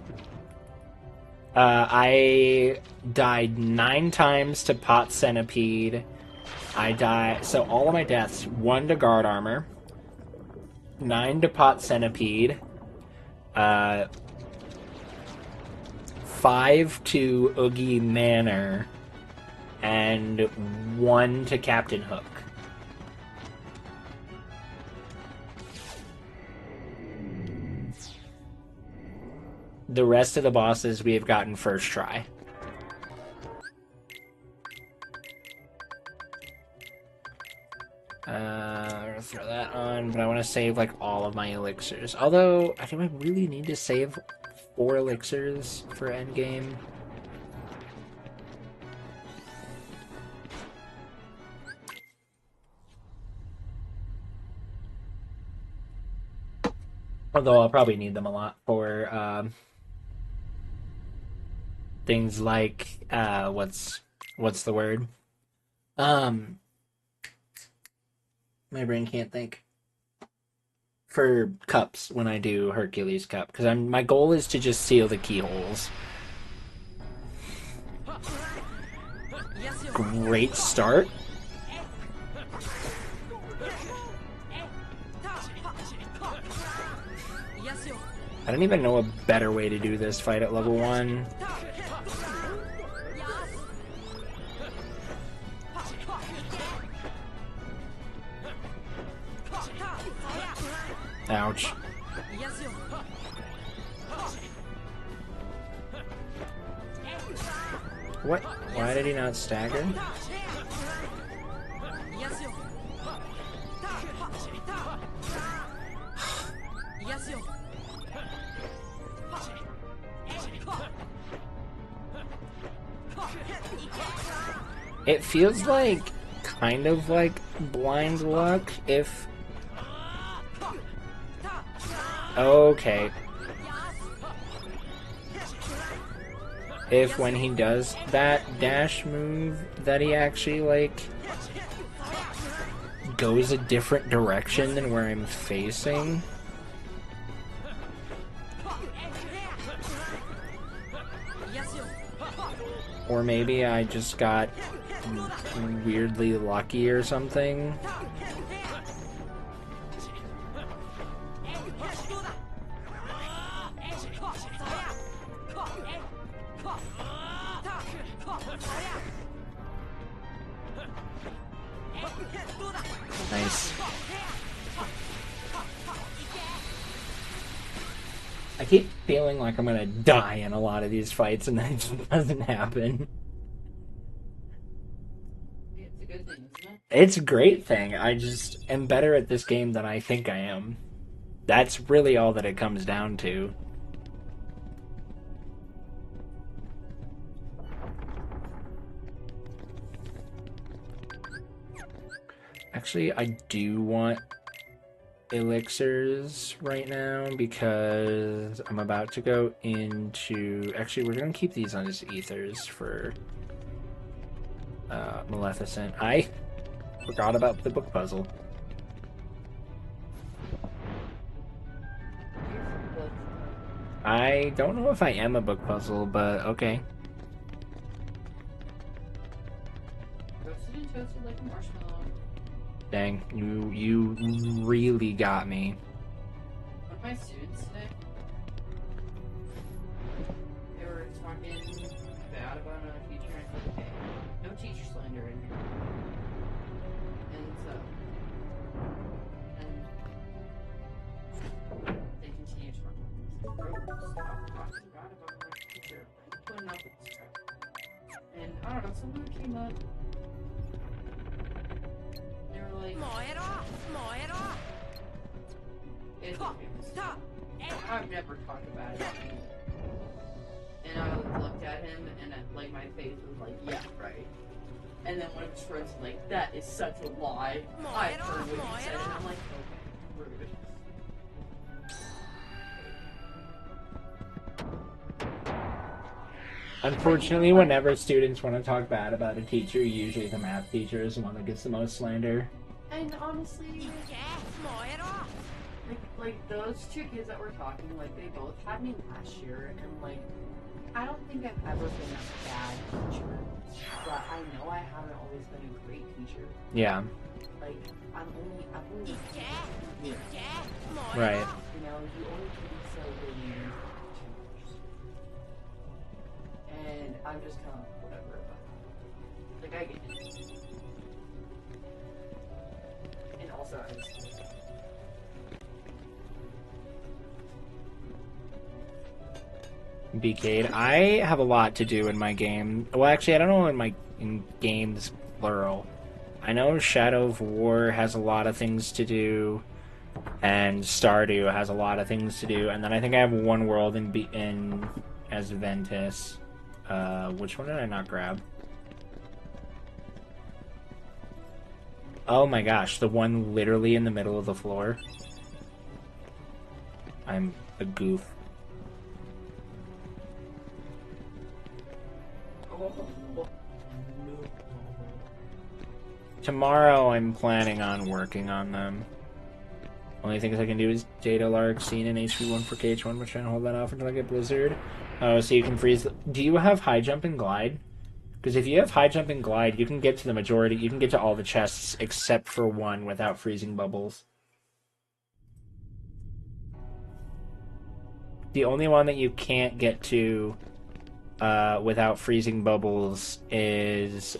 I died 9 times to Pot Centipede. So all of my deaths, 1 to Guard Armor, 9 to Pot Centipede, 5 to Oogie Manor, and 1 to Captain Hook. The rest of the bosses we have gotten first try. I'm gonna throw that on, but I want to save like all of my elixirs. Although, do I really need to save 4 elixirs for endgame? Although I'll probably need them a lot for things like what's the word? Um, my brain can't think. For cups when I do Hercules Cup, because my goal is to just seal the keyholes. Great start. I don't even know a better way to do this fight at level 1. Ouch. What? Why did he not stagger? It feels like kind of like blind luck if... Okay. If when he does that dash move that he actually like goes a different direction than where I'm facing. Or maybe I just got weirdly lucky or something. Nice. I keep feeling like I'm gonna die in a lot of these fights and then it just doesn't happen. It's a good thing, isn't it? It's a great thing. I just am better at this game than I think I am. That's really all that it comes down to. Actually, I do want elixirs right now because I'm about to go into... Actually, we're going to keep these on as ethers for Maleficent. I forgot about the book puzzle. I don't know if I am a book puzzle, but okay. Roasted and toasted like a marshmallow. Dang, you really got me. One of my students today, they were talking bad about another teacher, and I said, okay, no teacher slander in here. And they continued talking. Bro, stop talking bad about my teacher. I'm putting up with this crap. And I don't know, someone came up. They were like, it's okay. I've never talked about it. And I looked at him, and like my face was like, yeah, right. And then one of his friends was like, that is such a lie. I heard what you said, and I'm like, okay, rude. Unfortunately, whenever students want to talk bad about a teacher, usually the math teacher is the one that gets the most slander. And honestly, like those two kids that were talking, like they both had me last year, and like I don't think I've ever been a bad teacher, but I know I haven't always been a great teacher. Yeah. Like I've only Right. You know, you only can be so good in your teachers. And I'm just kind of whatever about it. Like I get it. And also I just BK'd. I have a lot to do in my game. Well, actually, I don't know in games plural. I know Shadow of War has a lot of things to do, and Stardew has a lot of things to do, and then I think I have one world in as Ventus. Which one did I not grab? Oh my gosh, the one literally in the middle of the floor. I'm a goof. Tomorrow I'm planning on working on them. Only things I can do is Data Lark, Scene, and HP1 for KH1. We're trying to hold that off until I get Blizzard. Oh, so you can freeze... Do you have High Jump and Glide? Because if you have High Jump and Glide, you can get to the majority... You can get to all the chests except for one without freezing bubbles. The only one that you can't get to without freezing bubbles is...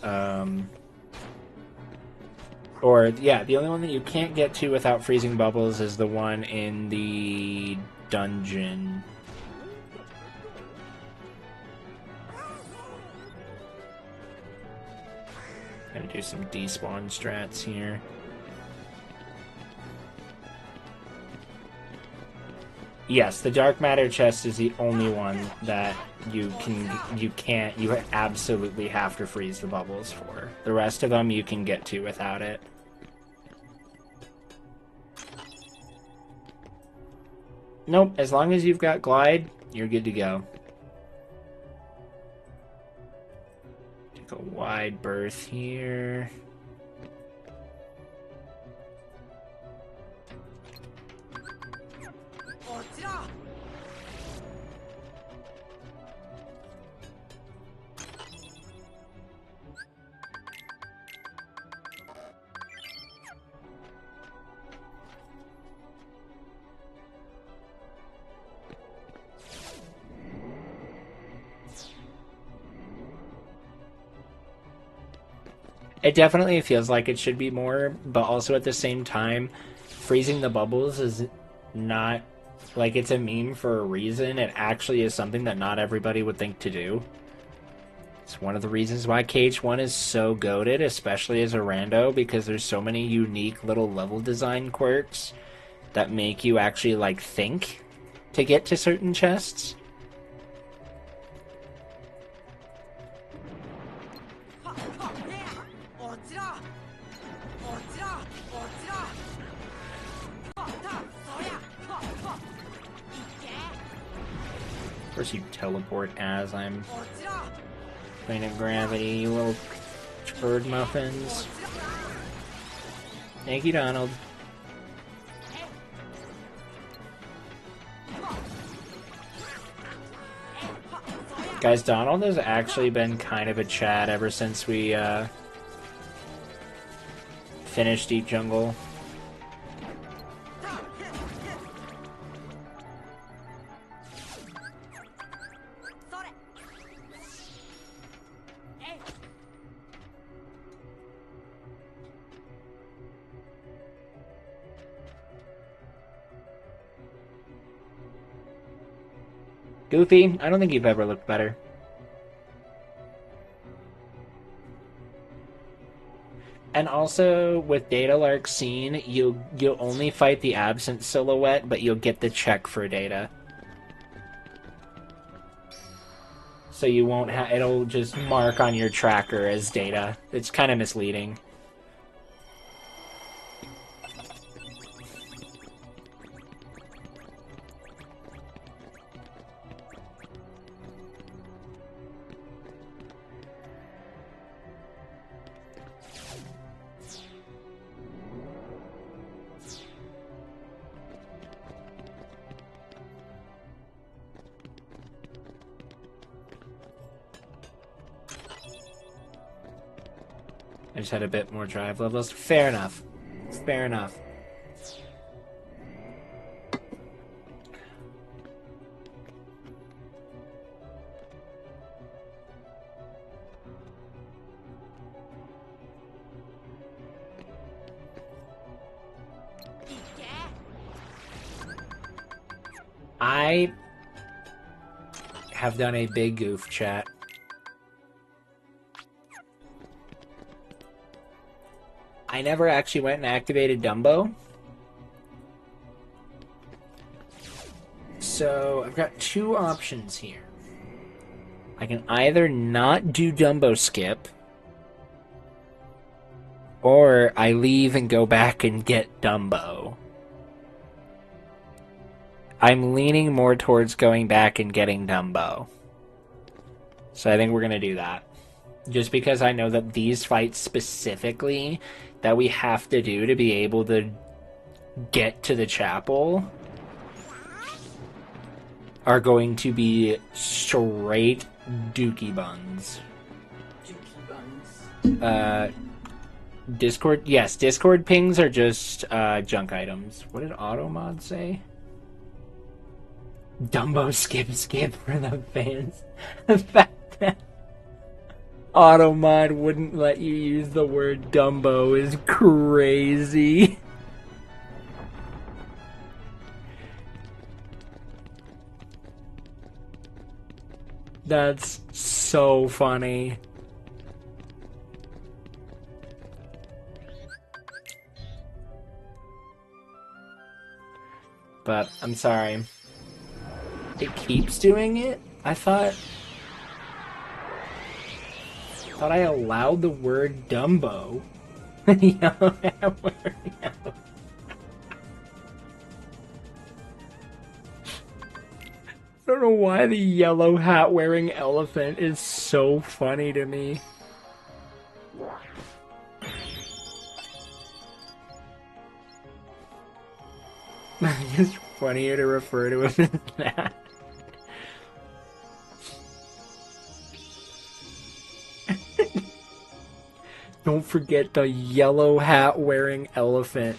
the only one that you can't get to without freezing bubbles is the one in the dungeon. Gonna do some despawn strats here. Yes, the dark matter chest is the only one that you absolutely have to freeze the bubbles for. The rest of them you can get to without it. Nope, as long as you've got Glide, you're good to go. Take a wide berth here. It definitely feels like it should be more, but also at the same time, freezing the bubbles is not, like, it's a meme for a reason. It actually is something that not everybody would think to do. It's one of the reasons why KH1 is so goated, especially as a rando, because there's so many unique little level design quirks that make you actually, like, think to get to certain chests. Of course you teleport as I'm playing at gravity, you little turd muffins. Thank you, Donald. Guys, Donald has actually been kind of a Chad ever since we finished Deep Jungle. Goofy, I don't think you've ever looked better. And also, with Data Lark Scene, you'll only fight the absent silhouette, but you'll get the check for Data. So you won't it'll just mark on your tracker as Data. It's kind of misleading. I just had a bit more drive levels. Fair enough. Fair enough. I have done a big goof, chat. I never actually went and activated Dumbo. So I've got two options here. I can either not do Dumbo skip, or I leave and go back and get Dumbo. I'm leaning more towards going back and getting Dumbo. So I think we're going to do that. Just because I know that these fights specifically that we have to do to be able to get to the chapel are going to be straight dookie buns. Dookie buns. Discord, yes, Discord pings are just junk items. What did Automod say? Dumbo skip for the fans. The fact that Automod wouldn't let you use the word Dumbo is crazy. That's so funny. But I'm sorry. It keeps doing it? I thought I allowed the word Dumbo. Yellow hat wearing elephant. I don't know why the yellow hat wearing elephant is so funny to me. It's funnier to refer to him as that. Don't forget the yellow hat wearing elephant.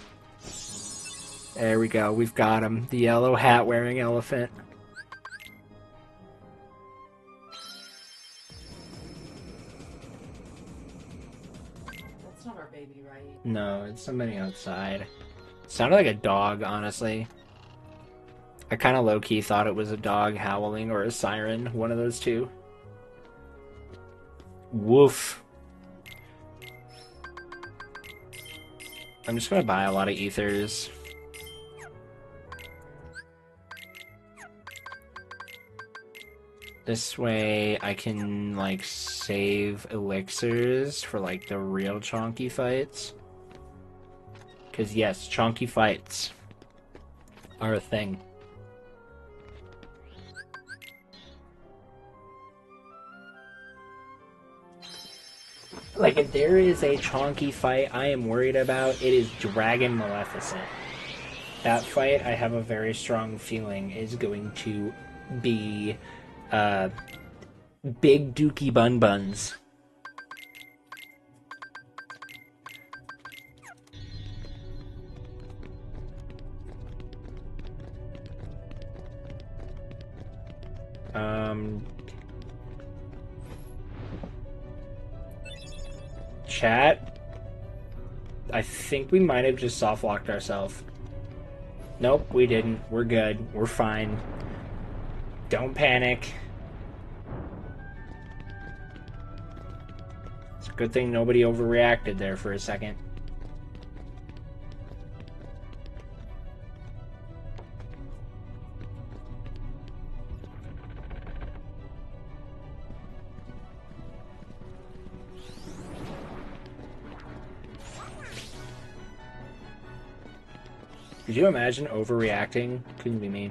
There we go, we've got him. The yellow hat wearing elephant. That's not our baby, right? No, it's somebody outside. Sounded like a dog, honestly. I kind of low-key thought it was a dog howling or a siren, one of those two. Woof. I'm just gonna buy a lot of ethers. This way I can, like, save elixirs for, like, the real chonky fights. Because, yes, chonky fights are a thing. Like, if there is a chonky fight I am worried about, it is Dragon Maleficent. That fight, I have a very strong feeling, is going to be big dookie bun buns. Chat, I think we might have just soft-locked ourselves. Nope, we didn't. We're good. We're fine. Don't panic. It's a good thing nobody overreacted there for a second. Could you imagine overreacting? Couldn't be me.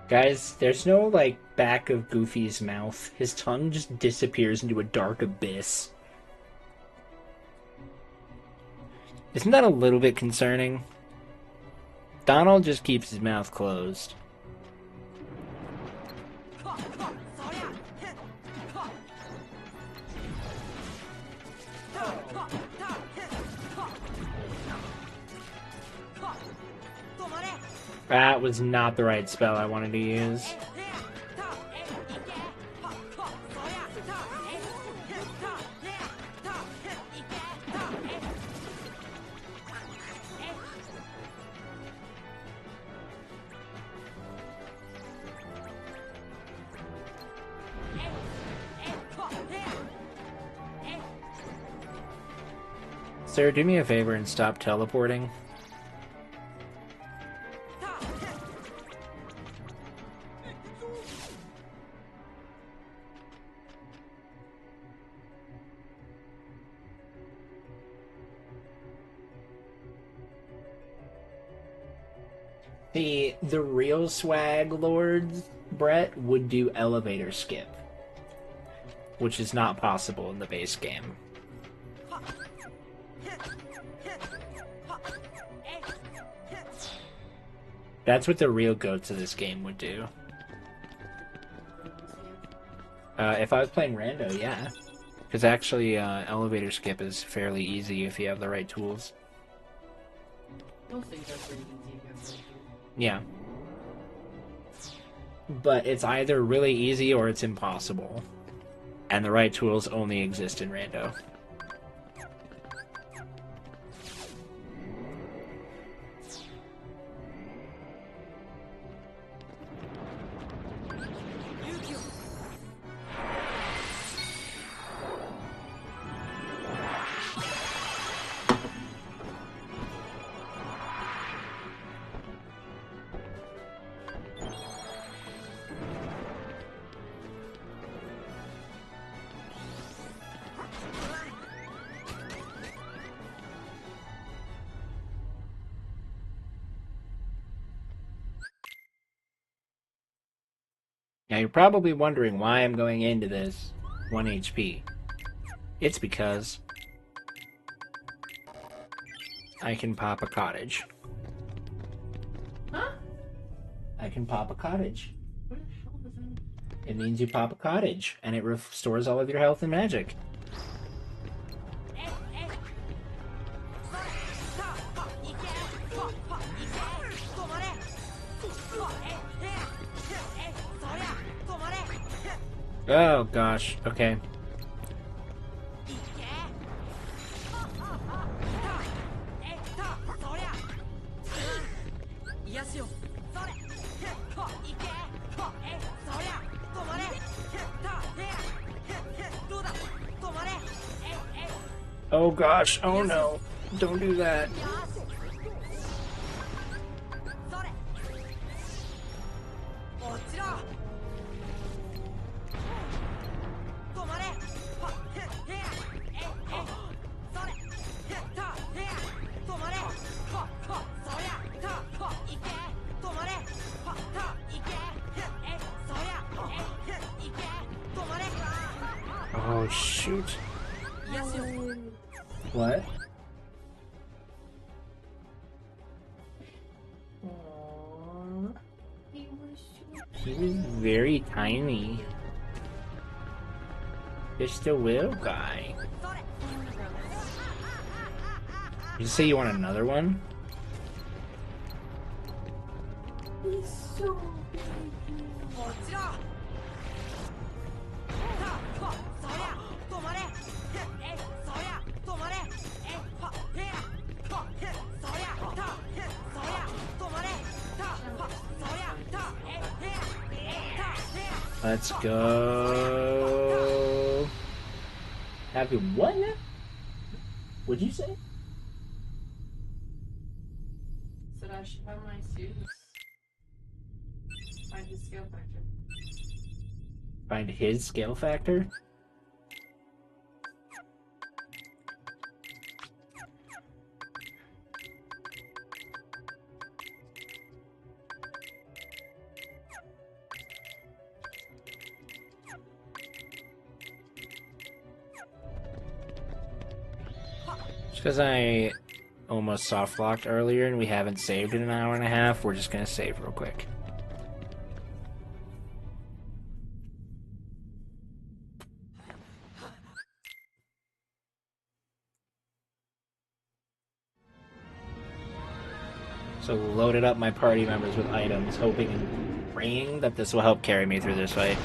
Guys, there's no, like, back of Goofy's mouth. His tongue just disappears into a dark abyss. Isn't that a little bit concerning? Donald just keeps his mouth closed. That was not the right spell I wanted to use. Sir, do me a favor and stop teleporting. The real swag lords, Brett, would do elevator skip, which is not possible in the base game. That's what the real goats of this game would do. If I was playing rando, yeah. Because actually, elevator skip is fairly easy if you have the right tools. Most things are pretty easy if you have to. Yeah. But it's either really easy or it's impossible. And the right tools only exist in rando. Now you're probably wondering why I'm going into this 1 HP. It's because I can pop a cottage. Huh? I can pop a cottage. What the hell is that? It means you pop a cottage, and it restores all of your health and magic. Oh gosh, okay. Oh gosh, oh no. Don't do that. Oh shoot. What? Aww. He was very tiny. Just a little guy. You say you want another one? He's so Let's go. Have you what now? What'd you say? Said I should have my students find his skill factor. Find his skill factor? Because I almost soft locked earlier and we haven't saved in an hour and a half, we're just gonna save real quick. So loaded up my party members with items, hoping and praying that this will help carry me through this fight.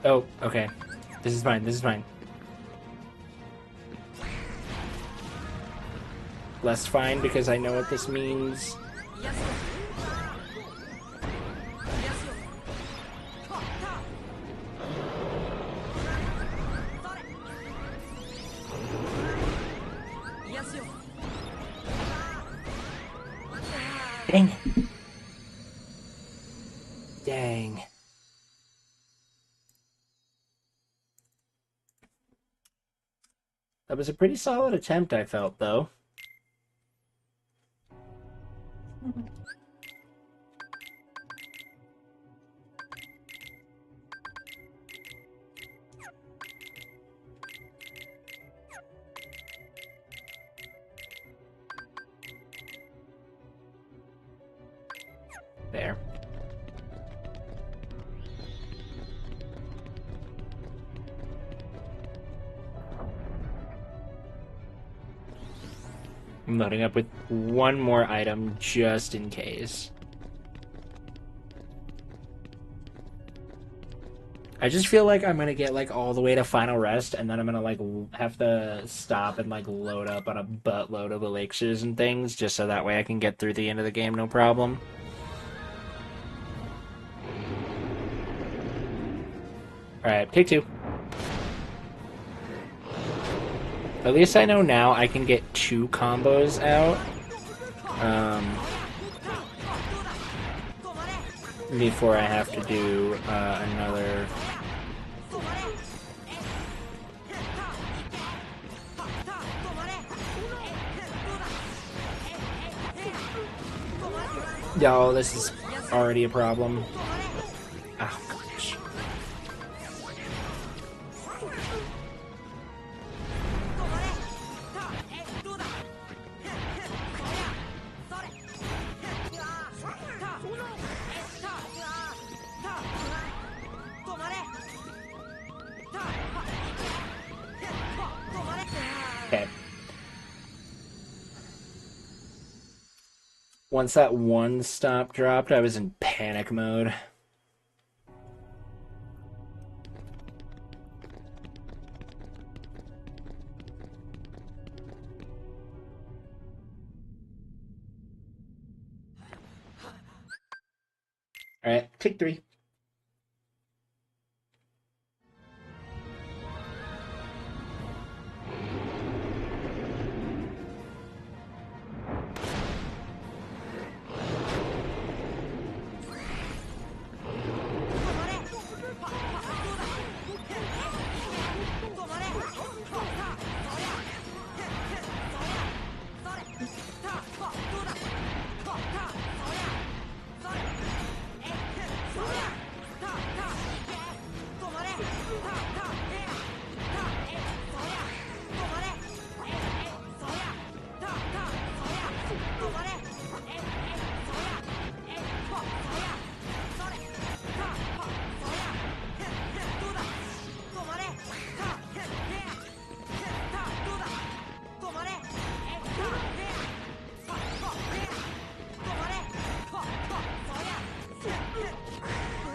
Oh, okay. This is fine, this is fine. Less fine because I know what this means. Dang it. Dang. That was a pretty solid attempt, I felt, though. There. I'm loading up with one more item just in case. I just feel like I'm gonna get like all the way to final rest and then I'm gonna like have to stop and like load up on a buttload of elixirs and things just so that way I can get through the end of the game no problem. Alright, take two. At least I know now I can get 2 combos out. Before I have to do another... Oh, this is already a problem. Oh, gosh. Okay. Once that one stop dropped, I was in panic mode. Alright, take 3.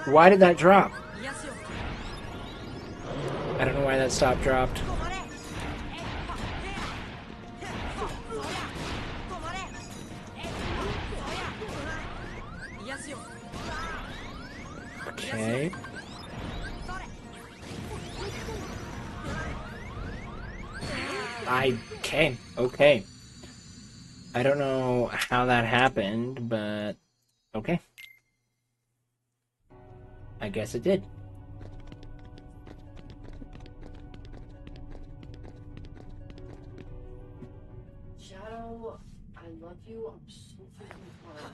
Why did that drop? I don't know why that stop dropped. Okay. Okay. I don't know how that happened, but okay. I guess it did. Shadow, I love you. I'm so freaking hard.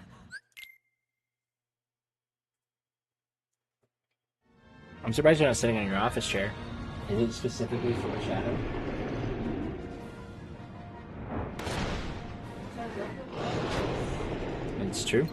I'm surprised you're not sitting in your office chair. Is it specifically for Shadow? It's true.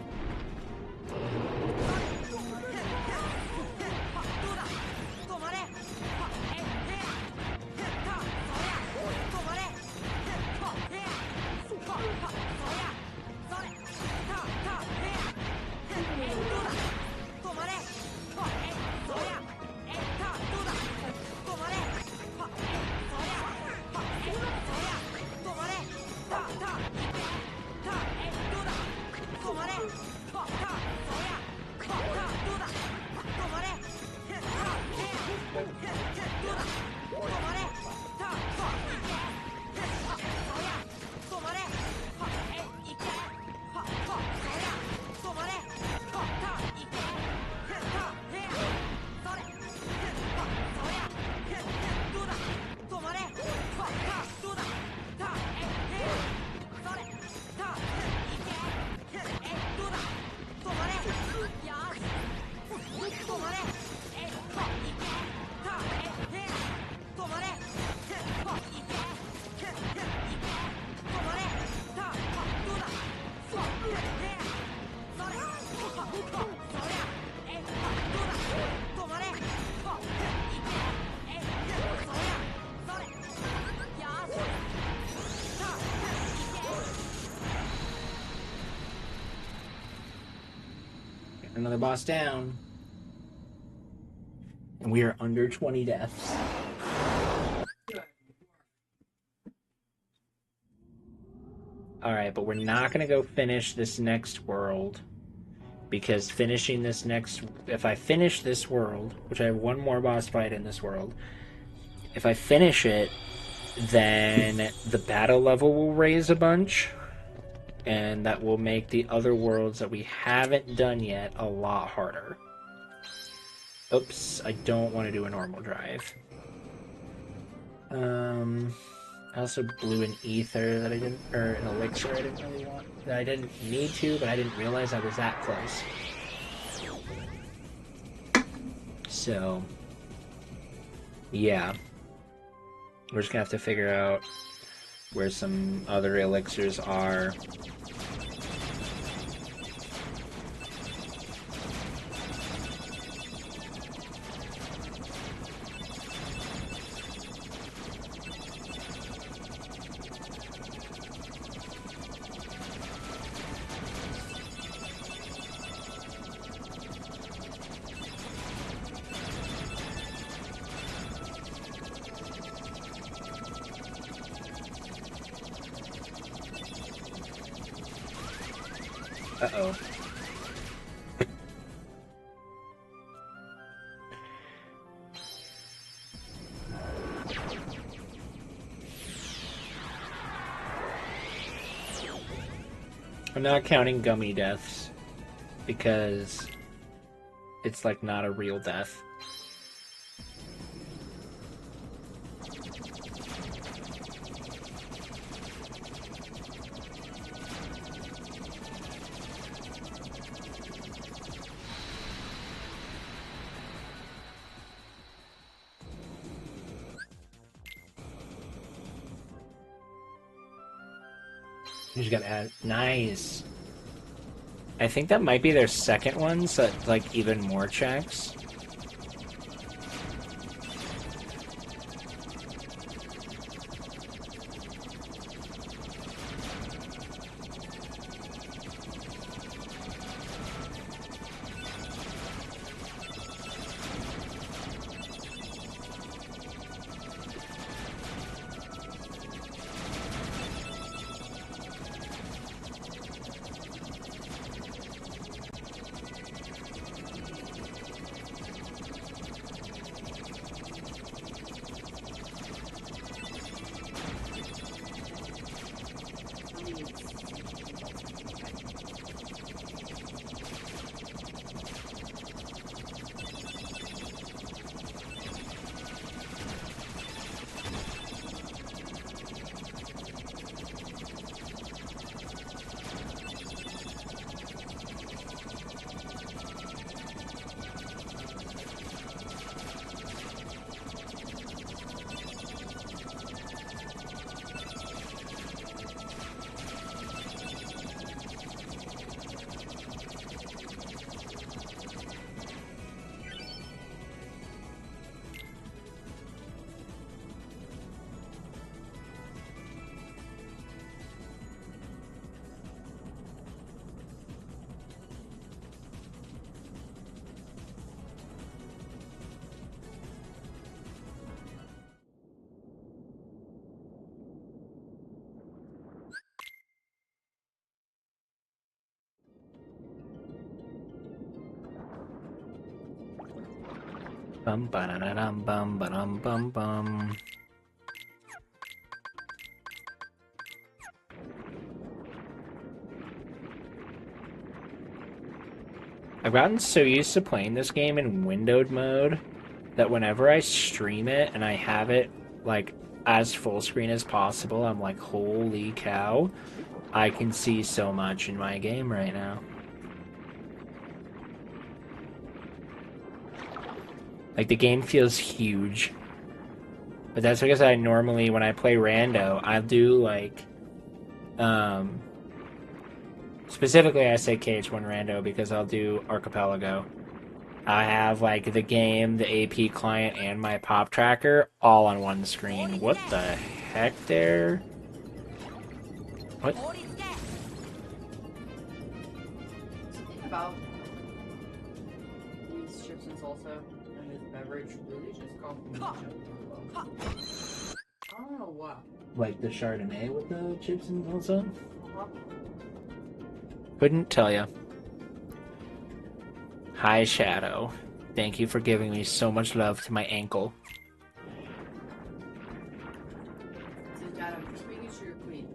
Another boss down. And we are under 20 deaths. Alright, but we're not going to go finish this next world. Because finishing this next... If I finish this world, which I have one more boss fight in this world, if I finish it, then the battle level will raise a bunch. And that will make the other worlds that we haven't done yet a lot harder. Oops, I don't want to do a normal drive. I also blew an ether that I didn't, or an elixir I didn't really want, that I didn't need to, but I didn't realize I was that close. So, yeah. We're just gonna have to figure out where some other elixirs are. Uh-oh. I'm not counting gummy deaths because it's like not a real death. You just gotta add. Nice. I think that might be their second one, so like even more checks. Bum ba da da dum bum ba dum bum bum. I've gotten so used to playing this game in windowed mode that whenever I stream it and I have it like as full screen as possible, I'm like, holy cow, I can see so much in my game right now. Like, the game feels huge. But that's because I normally, when I play rando, I'll do, like, specifically I say KH1 rando because I'll do Archipelago. I have, like, the game, the AP client, and my pop tracker all on one screen. What the heck there? What? Something about these chips and salsa and this beverage really just compliments each other. I don't know why. Like the Chardonnay with the chips and salsa? Uh-huh. Couldn't tell ya. Hi, Shadow. Thank you for giving me so much love to my ankle. So, Dad, I'm just making sure you're clean.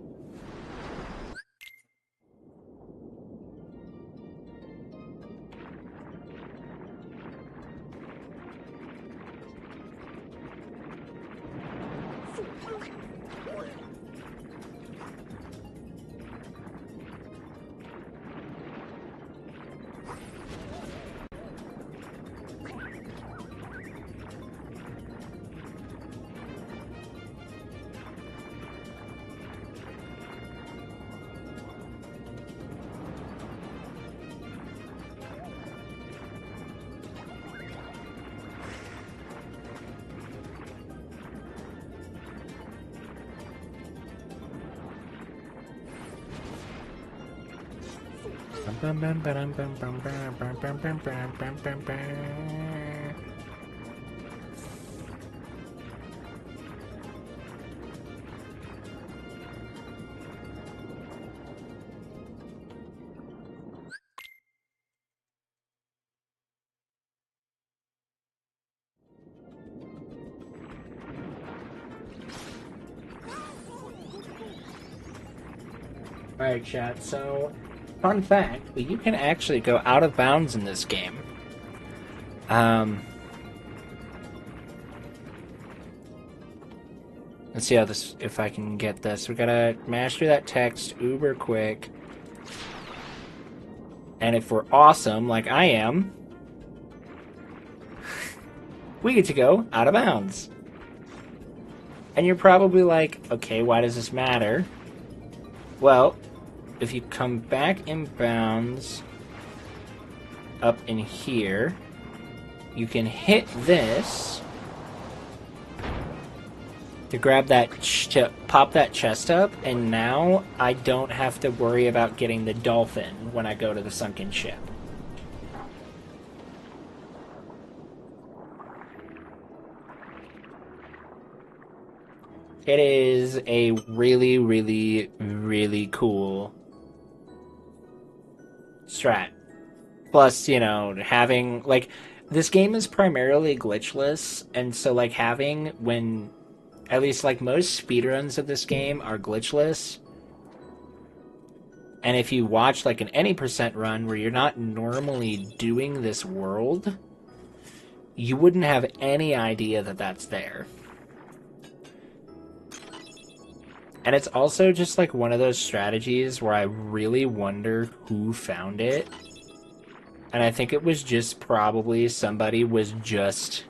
Alright, chat, so, fun fact, you can actually go out of bounds in this game. Let's see how this, if I can get this. We gotta mash through that text uber quick. And if we're awesome, like I am, we get to go out of bounds. And you're probably like, okay, why does this matter? Well, if you come back in bounds up in here, you can hit this to grab that, to pop that chest up, and now I don't have to worry about getting the dolphin when I go to the sunken ship. It is a really, really, really cool strat. Plus, you know, having, like, this game is primarily glitchless, and so, like, having, when, at least, like, most speedruns of this game are glitchless, and if you watch, like, an any percent run where you're not normally doing this world, you wouldn't have any idea that that's there. And it's also just, like, one of those strategies where I really wonder who found it. And I think it was just probably somebody was just,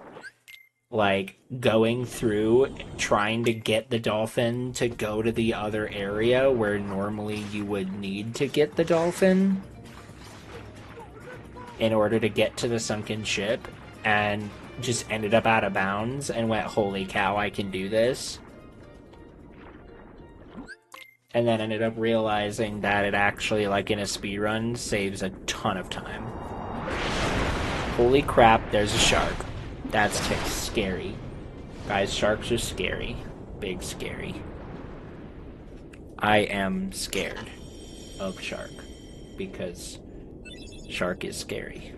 like, going through trying to get the dolphin to go to the other area where normally you would need to get the dolphin in order to get to the sunken ship, and just ended up out of bounds and went, holy cow, I can do this. And then ended up realizing that it actually, like in a speedrun, saves a ton of time. Holy crap, there's a shark. That's scary. Guys, sharks are scary. Big scary. I am scared of shark. Because shark is scary.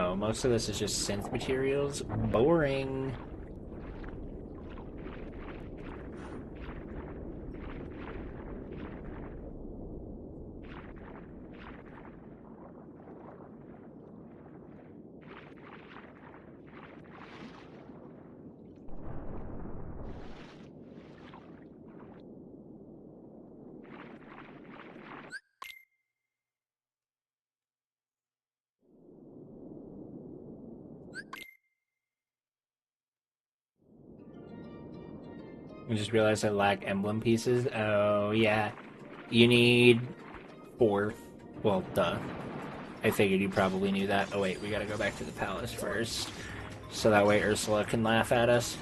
Oh, most of this is just synth materials. Boring. I just realized I lack emblem pieces. Oh, yeah. You need 4. Well, duh. I figured you probably knew that. Oh, wait, we gotta go back to the palace first. So that way Ursula can laugh at us.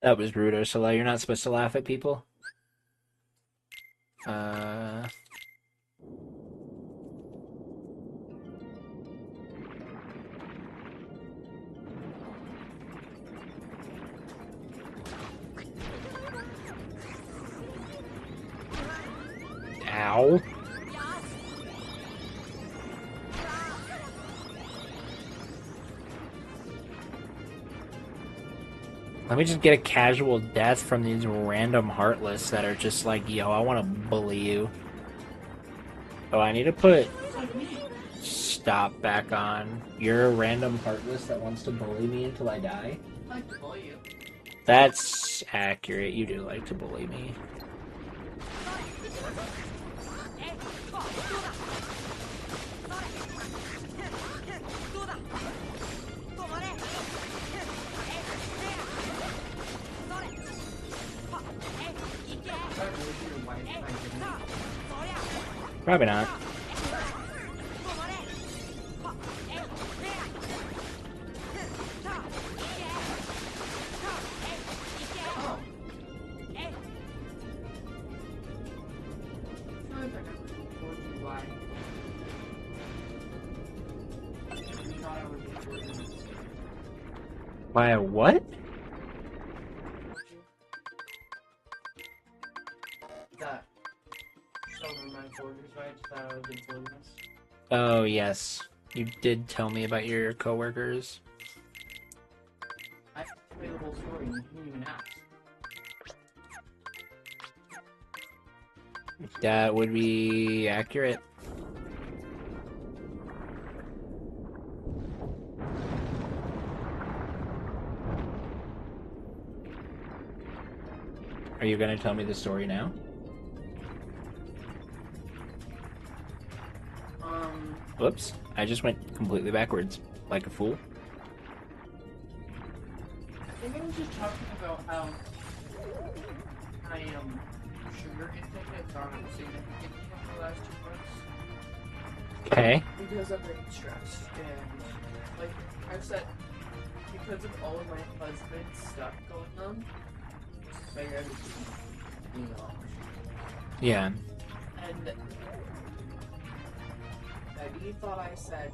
That was rude, Ursula. You're not supposed to laugh at people. Ow. Let me just get a casual death from these random Heartless that are just like, yo, I want to bully you. Oh, I need to put stop back on. You're a random Heartless that wants to bully me until I die? I like to bully you. That's accurate. You do like to bully me. Probably not. Why a what? That over my quarters, right? That I was doing this. Oh, yes. You did tell me about your coworkers. I told you the whole story and you didn't even ask. That would be accurate. Are you going to tell me the story now? Whoops. I just went completely backwards. Like a fool. I think I was just talking about how I am sugar intake has gone up significantly over the last 2 months. Okay. Because I've been stressed and, like I've said, because of all of my husband's stuff going on, like everything being off. Yeah. And he thought I said,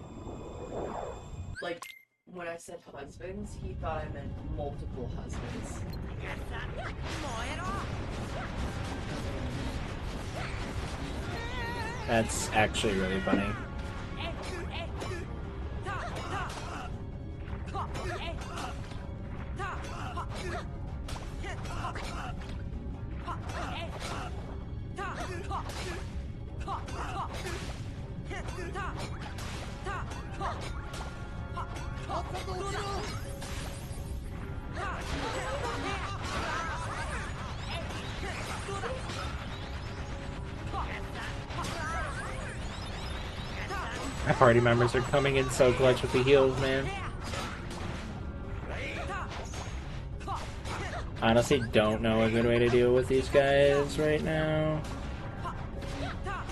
like, when I said husbands, he thought I meant multiple husbands. That's actually really funny. My party members are coming in so clutch with the heals, man. Honestly, don't know a good way to deal with these guys right now.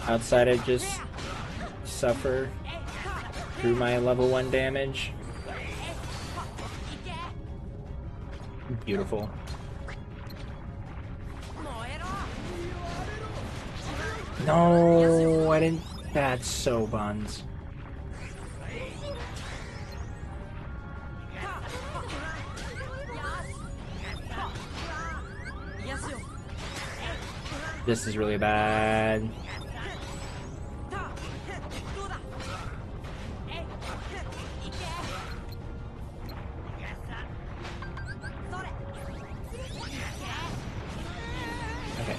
Outside of just suffer through my level 1 damage. Beautiful. No, I didn't. That's so buns. This is really bad. Okay.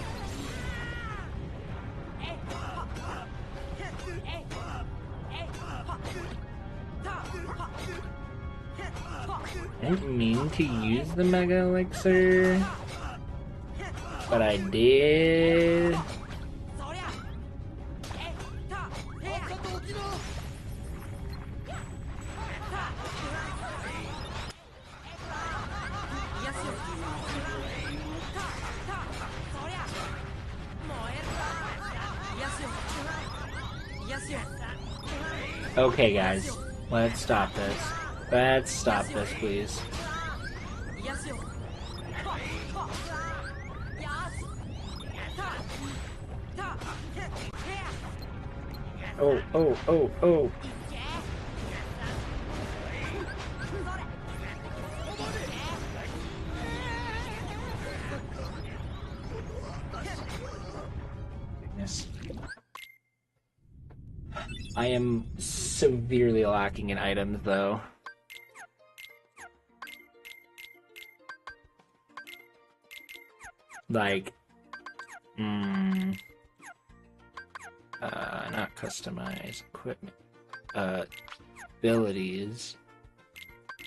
I didn't mean to use the Mega Elixir, but I did. Okay, guys, let's stop this. Let's stop this, please. Oh, oh, oh, oh. Goodness. I am severely lacking in items, though. Like, not customize equipment, abilities,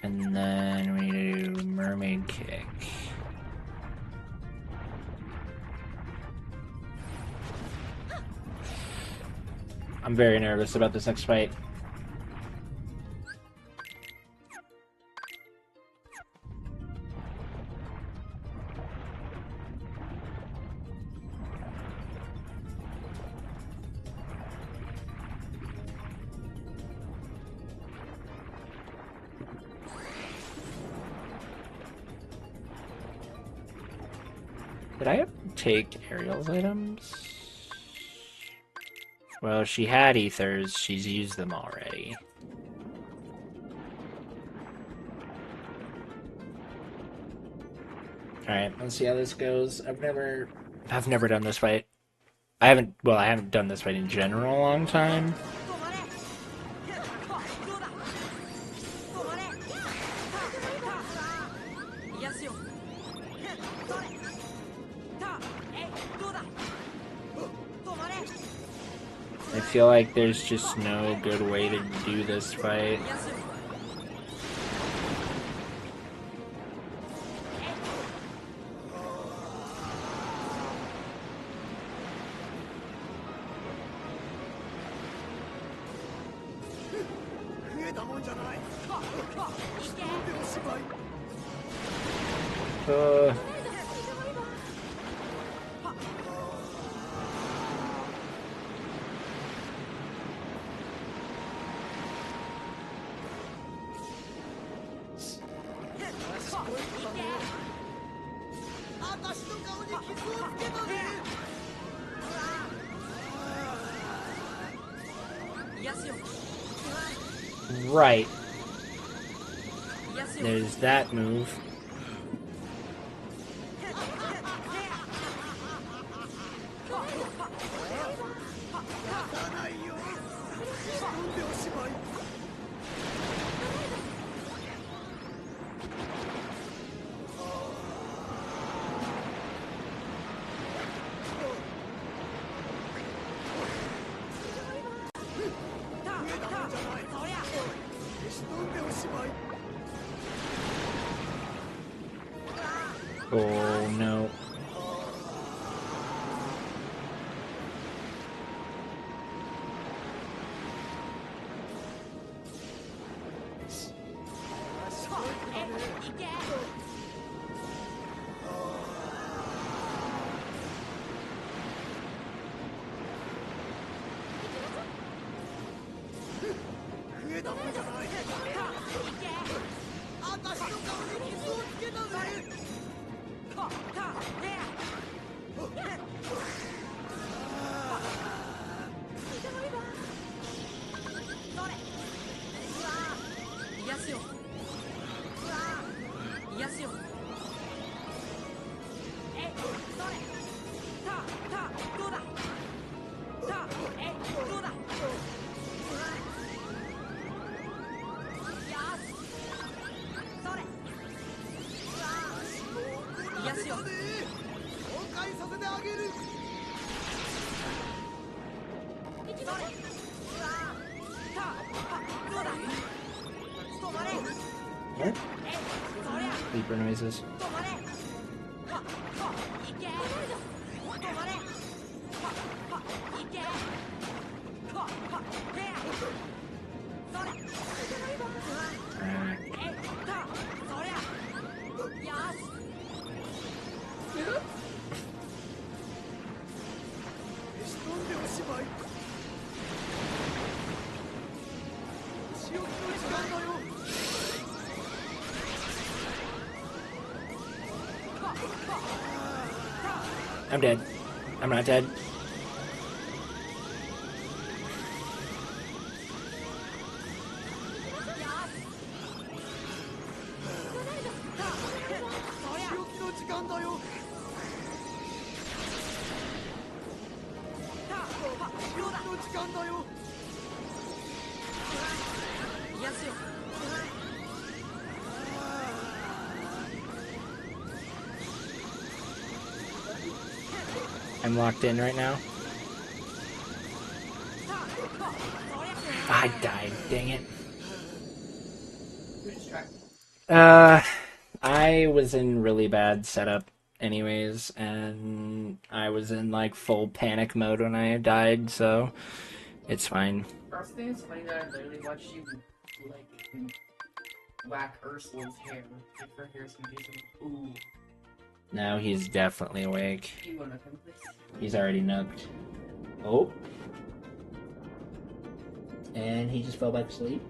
and then we need to do mermaid kick. I'm very nervous about this next fight. Did I take Ariel's items? Well, she had ethers. She's used them already. Alright, let's see how this goes. I've never done this fight. I haven't done this fight in general in a long time. I feel like there's just no good way to do this fight. Right. There's that move. Oh no. What? Beeper noises. I'm dead. I'm not dead. I'm locked in right now. I died, dang it. I was in really bad setup anyways, and I was in like full panic mode when I died, so it's fine. First thing is funny that I literally watched you like whack Ursula's hair. Like her hair's gonna be some ooh. Now he's definitely awake. You wanna come please? He's already nooked. Oh. And he just fell back to sleep.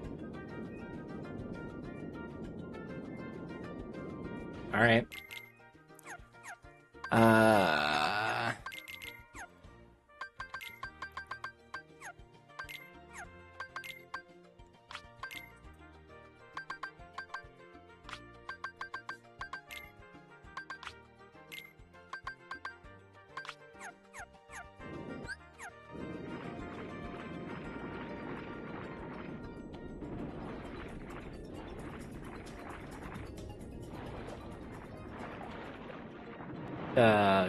Alright.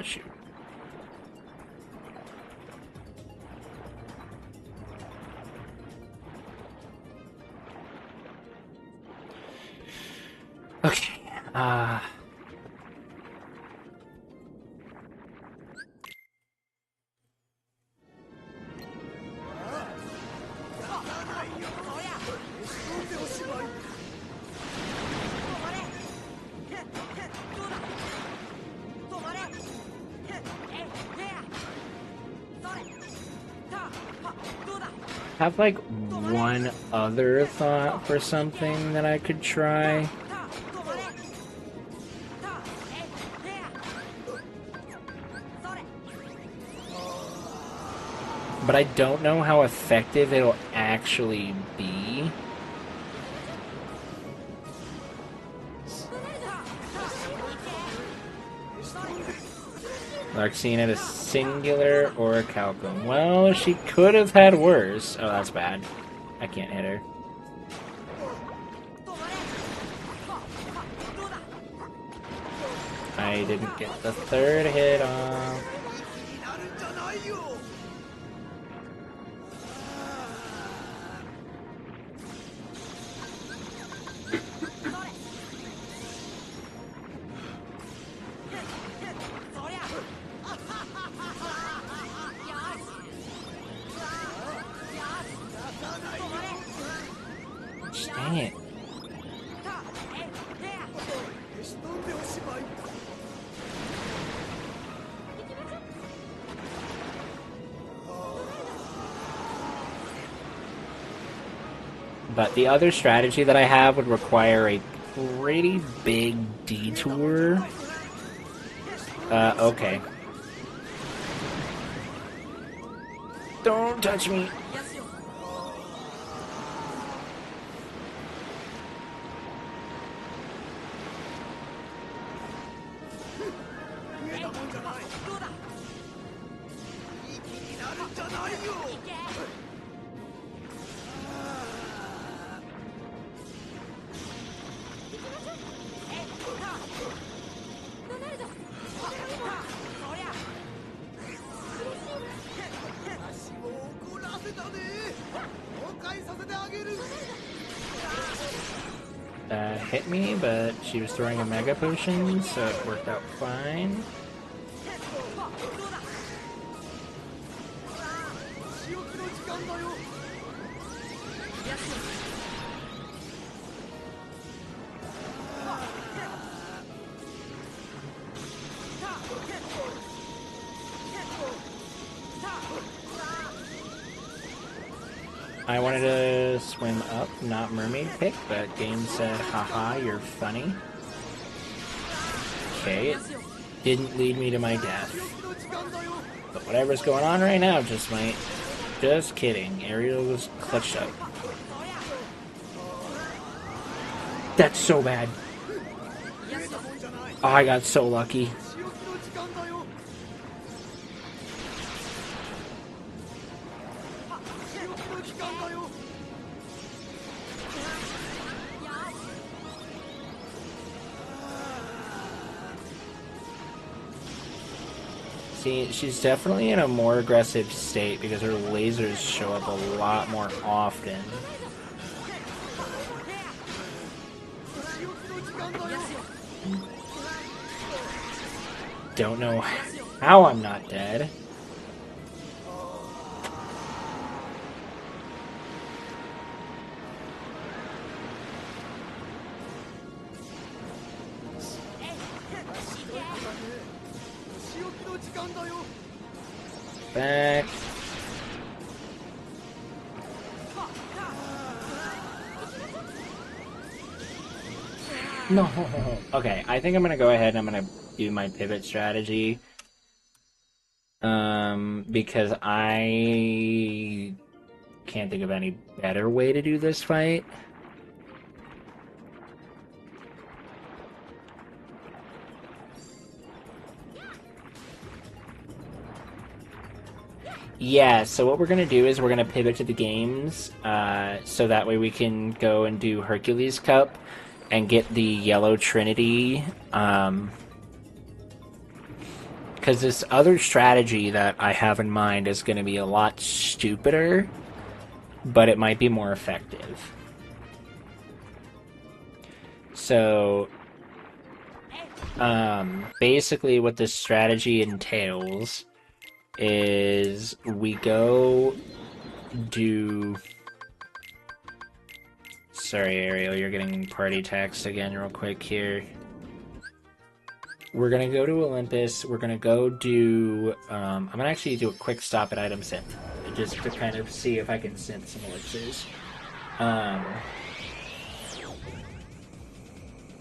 Shoot. Okay, have like one other thought for something that I could try. But I don't know how effective it'll actually be. Larxene at a singular or a Calcum. Well, she could have had worse. Oh, that's bad. I can't hit her. I didn't get the third hit off. Dang it. But the other strategy that I have would require a pretty big detour. Okay. Don't touch me. hit me, but she was throwing a Mega Potion, so it worked out fine. I wanted to swim up, not mermaid pick, but game said, haha, you're funny. Okay, it didn't lead me to my death. But whatever's going on right now just might. Just kidding. Ariel was clutched up. That's so bad. Oh, I got so lucky. See, she's definitely in a more aggressive state because her lasers show up a lot more often. Don't know how I'm not dead. Back. No. Okay, I think I'm gonna go ahead and I'm gonna do my pivot strategy. Because I can't think of any better way to do this fight. Yeah, so what we're going to do is we're going to pivot to the games, so that way we can go and do Hercules Cup and get the Yellow Trinity, because this other strategy that I have in mind is going to be a lot stupider, but it might be more effective. So, basically what this strategy entails is we go do... Sorry, Ariel, you're getting party text again real quick here. We're gonna go to Olympus, we're gonna go do... I'm gonna actually do a quick stop at Item Synth, just to kind of see if I can synth some elixirs.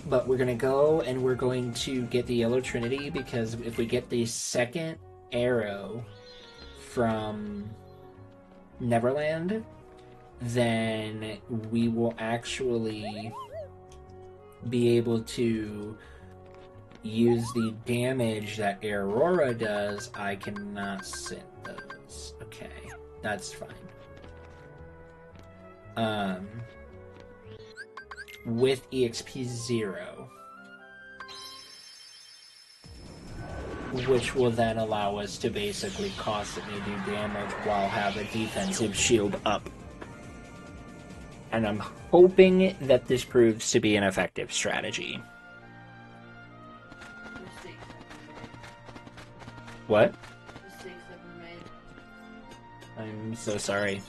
But we're gonna go and we're going to get the Yellow Trinity, because if we get the second arrow from Neverland, then we will actually be able to use the damage that Aurora does. I cannot synth those. Okay, that's fine. With EXP 0. Which will then allow us to basically constantly do damage while have a defensive shield up. And I'm hoping that this proves to be an effective strategy. What? Mistakes have been made. I'm so sorry.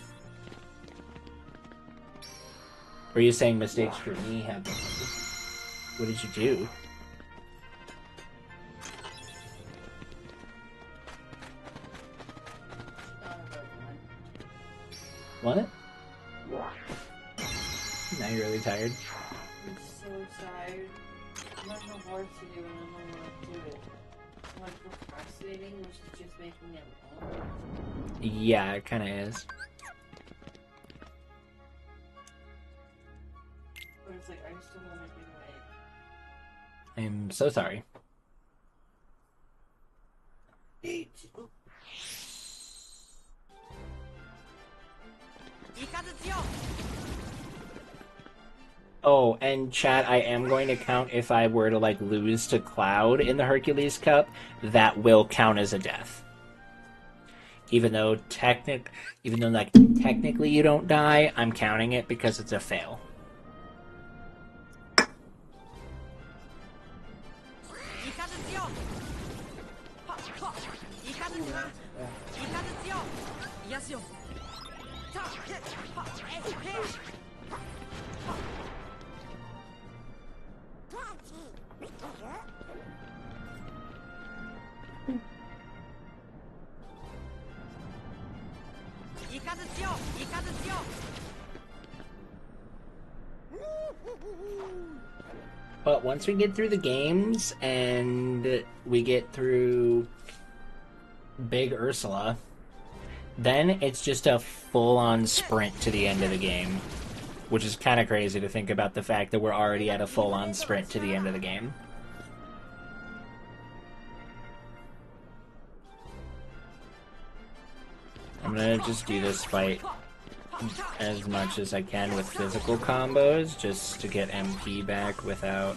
Were you saying mistakes for me have been made? What did you do? What? Now you're really tired? I'm so tired. I'm not know hard to do and I'm not gonna do it. I'm like procrastinating, which is just making it long. Yeah, it kinda is. But it's like, I just don't want to do it. I'm so sorry. Oh, and chat, I am going to count if I were to, like, lose to Cloud in the Hercules Cup, that will count as a death. Even though, technically you don't die, I'm counting it because it's a fail. But once we get through the games and we get through Big Ursula, then it's just a full-on sprint to the end of the game. Which is kind of crazy to think about the fact that we're already at a full-on sprint to the end of the game. I'm gonna just do this fight as much as I can with physical combos, just to get MP back without...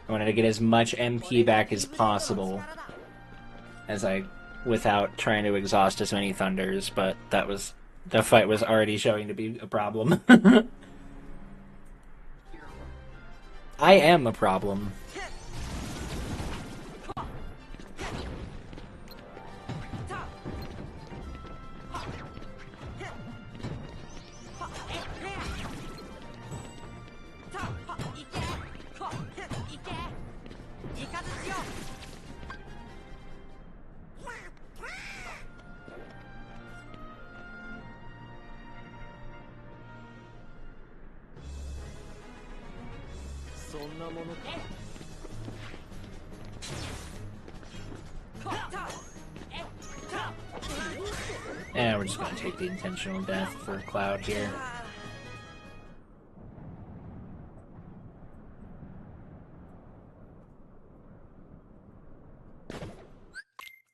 I wanted to get as much MP back as possible without trying to exhaust as many thunders, but the fight was already showing to be a problem. I am a problem. And we're just gonna take the intentional death for Cloud here.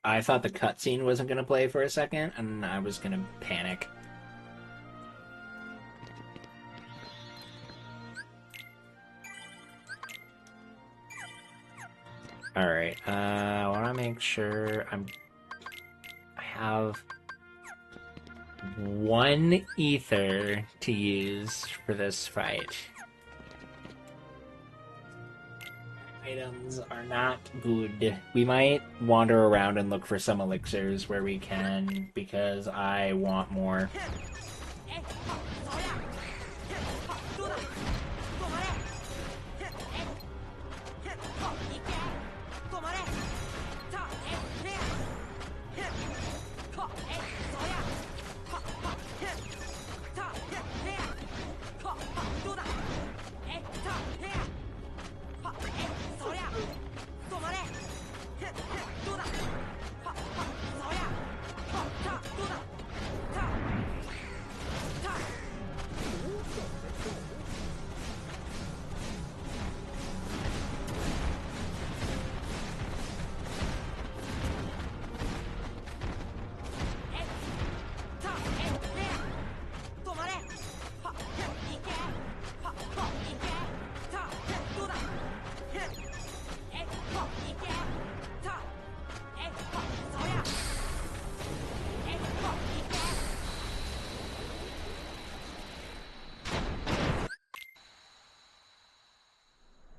I thought the cutscene wasn't gonna play for a second, and I was gonna panic. Alright, I wanna make sure I have one ether to use for this fight. Items are not good. We might wander around and look for some elixirs where we can, because I want more.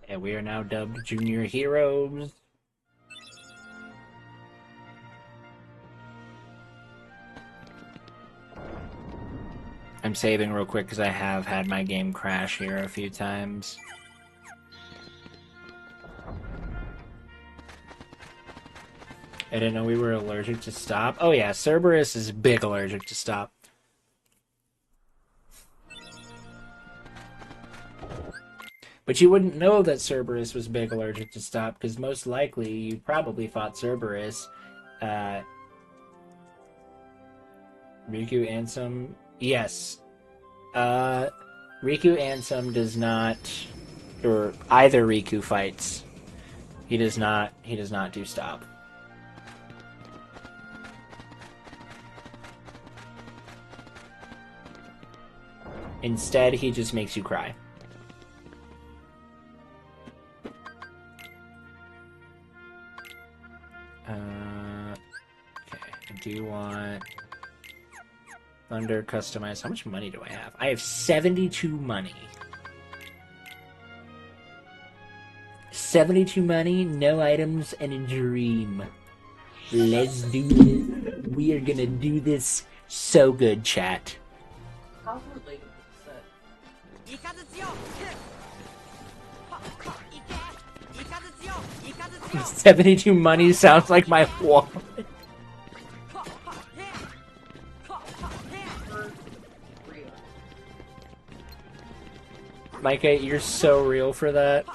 And we are now dubbed Junior Heroes. I'm saving real quick because I have had my game crash here a few times. I didn't know we were allergic to stop. Oh yeah, Cerberus is big allergic to stop. But you wouldn't know that Cerberus was big allergic to stop, because most likely you probably fought Cerberus. Riku Ansem? Yes. Riku Ansem does not, or either Riku fights. He does not do stop. Instead, he just makes you cry. Okay, I do want Under customize. How much money do I have? I have 72 money. 72 money, no items, and a dream. Let's do this. We are gonna do this so good, chat. How relatable is that? 72 money sounds like my wallet. Real. Micah, you're so real for that.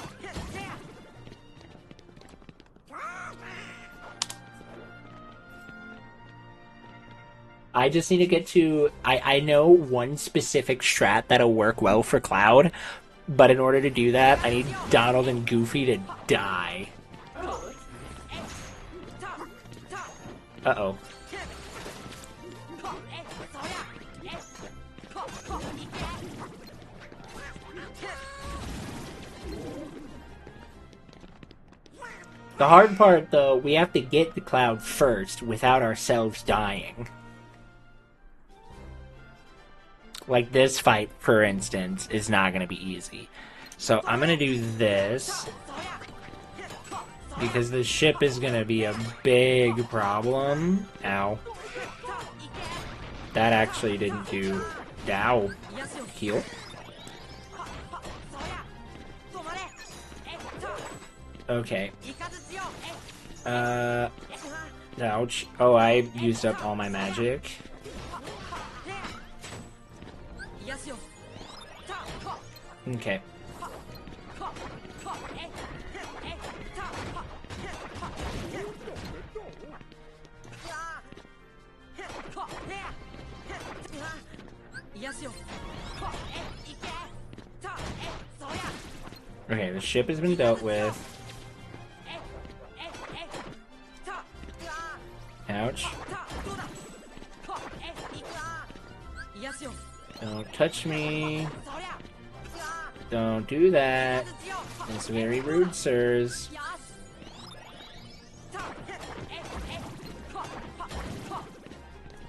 I just need to get to... I know one specific strat that'll work well for Cloud, but in order to do that, I need Donald and Goofy to die. Uh-oh. The hard part, though, we have to get the Cloud first without ourselves dying. Like this fight, for instance, is not going to be easy. So I'm going to do this, because the ship is going to be a big problem. Ow. That actually didn't do... Ow. Heal. Okay. Ouch. Oh, I used up all my magic. Okay. Okay, the ship has been dealt with. Ouch. Don't touch me. Don't do that. It's very rude, sirs.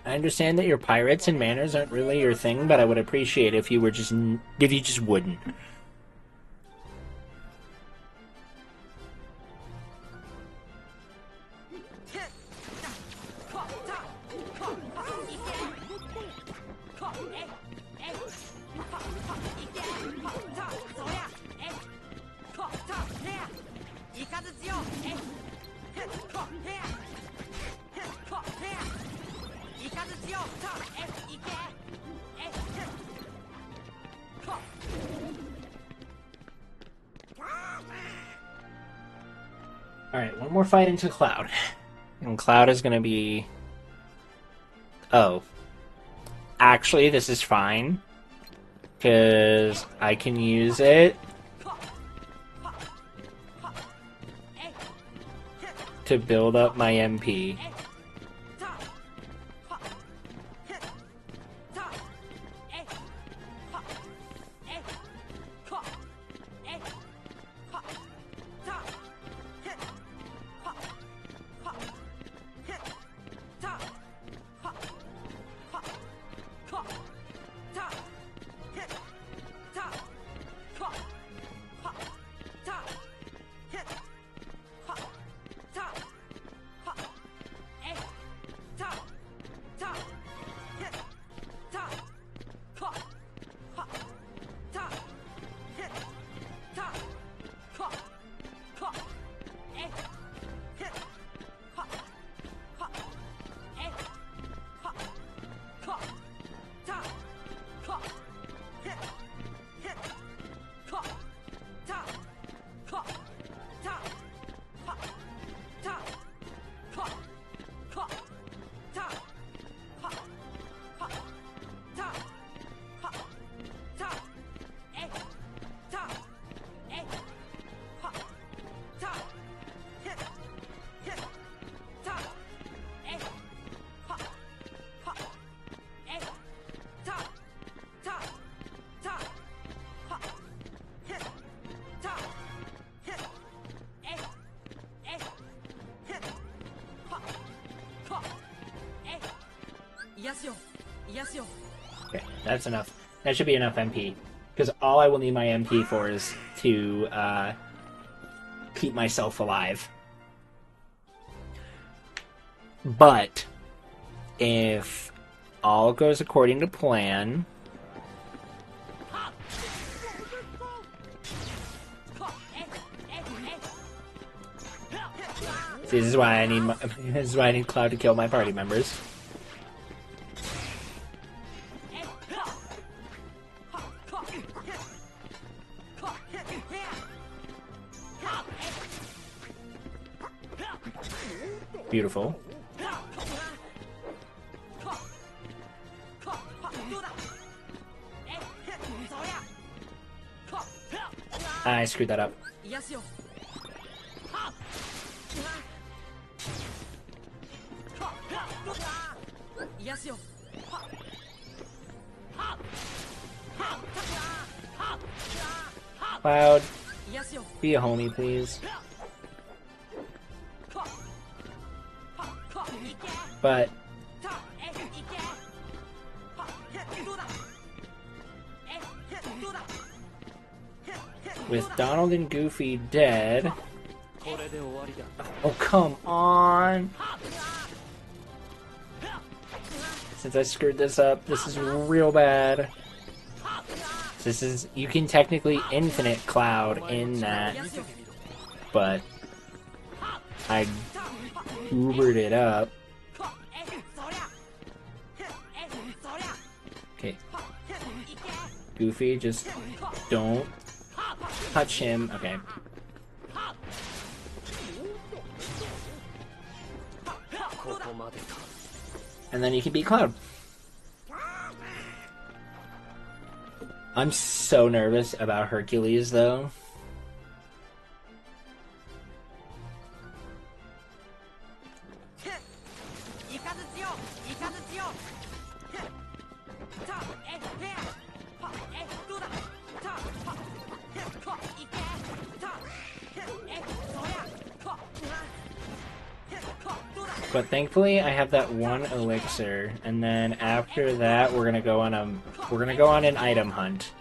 I understand that your pirates and manners aren't really your thing, but I would appreciate if you just wouldn't. Alright, one more fight into Cloud. And Cloud is gonna be... Oh. Actually, this is fine. Because I can use it to build up my MP. Okay, that's enough. That should be enough MP. Because all I will need my MP for is to keep myself alive. But if all goes according to plan, this is why I need this is why I need Cloud to kill my party members. Beautiful. I screwed that up. Cloud, be a homie, please. But with Donald and Goofy dead... Oh, come on! Since I screwed this up, this is real bad. This is... You can technically infinite Cloud in that, but I goobered it up. Okay. Goofy, just don't touch him. Okay. And then you can beat Cloud. I'm so nervous about Hercules, though. But thankfully, I have that one elixir, and then after that, we're gonna go on an item hunt.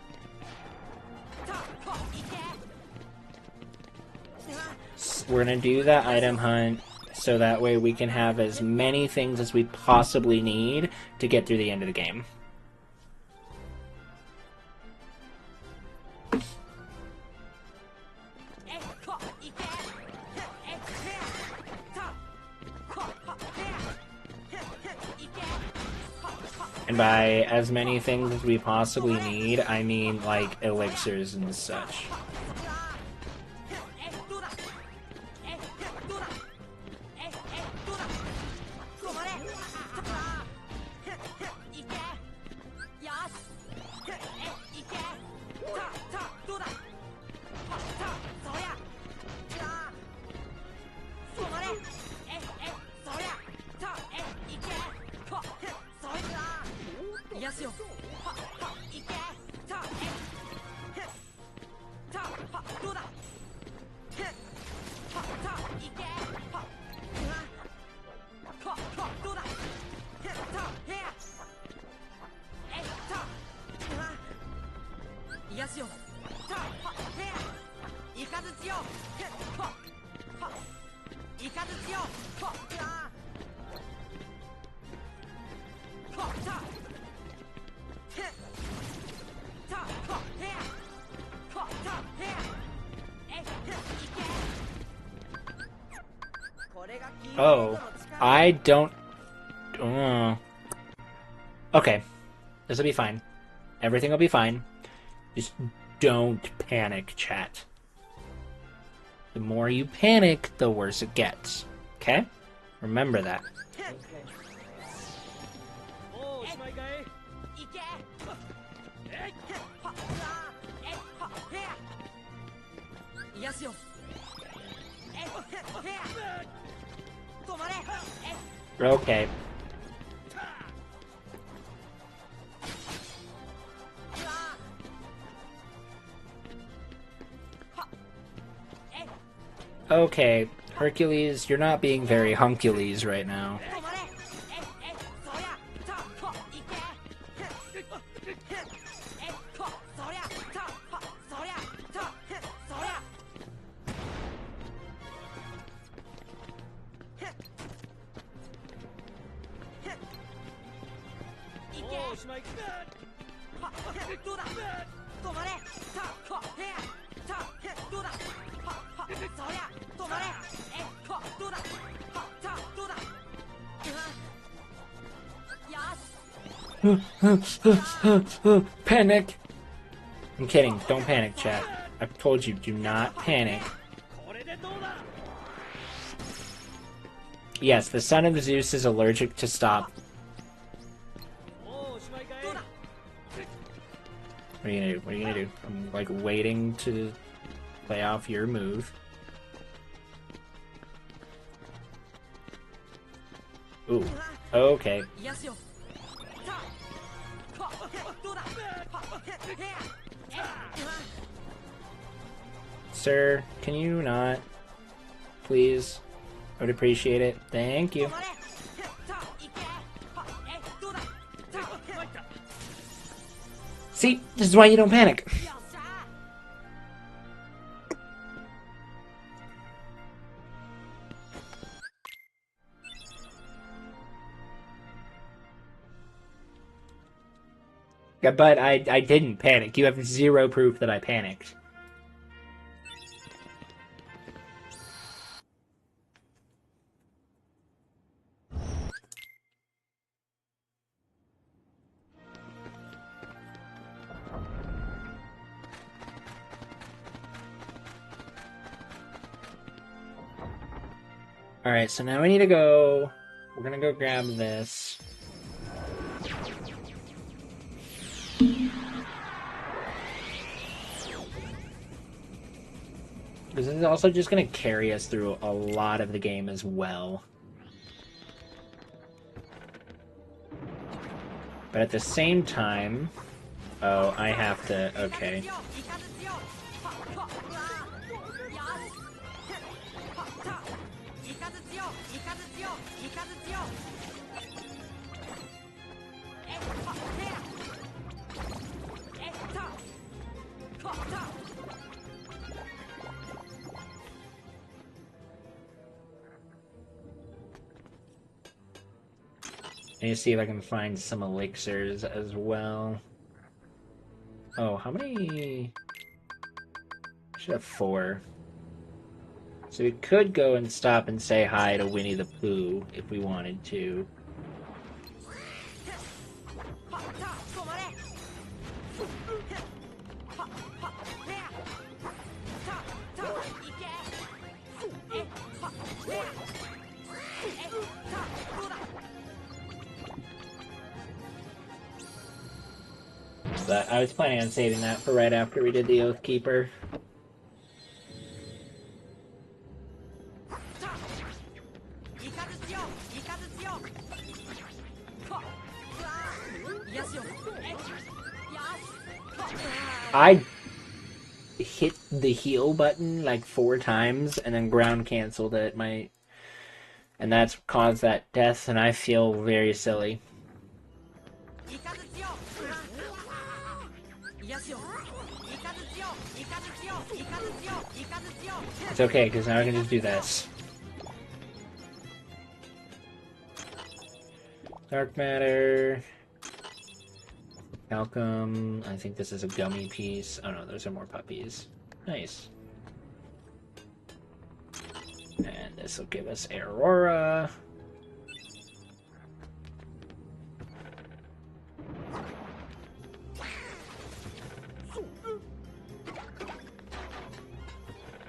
We're gonna do that item hunt so that way we can have as many things as we possibly need to get through the end of the game. And by as many things as we possibly need, I mean like elixirs and such. Oh, I don't... Okay, this will be fine. Everything will be fine. Just don't panic, chat. The more you panic, the worse it gets. Okay? Remember that. Okay. Okay, Hercules, you're not being very Huncules right now. Panic! I'm kidding. Don't panic, chat. I've told you, do not panic. Yes, the son of Zeus is allergic to stop. What are you gonna do? What are you gonna do? I'm like waiting to play off your move. Ooh. Okay. Sir, can you not? Please? I would appreciate it. Thank you. See? This is why you don't panic. Yeah, but I didn't panic. You have zero proof that I panicked. Alright, so now we need to go... We're gonna go grab this. This is also just gonna carry us through a lot of the game as well. But at the same time... Oh, I have to... Okay. I need to see if I can find some elixirs as well. Oh, how many? I should have 4. So we could go and stop and say hi to Winnie the Pooh if we wanted to. But I was planning on saving that for right after we did the Oathkeeper. I hit the heal button like 4 times and then ground canceled it. And that's caused that death, and I feel very silly. It's okay, because now I can just do this. Dark matter. Malcolm. I think this is a gummy piece. Oh no, those are more puppies. Nice. And this will give us Aurora.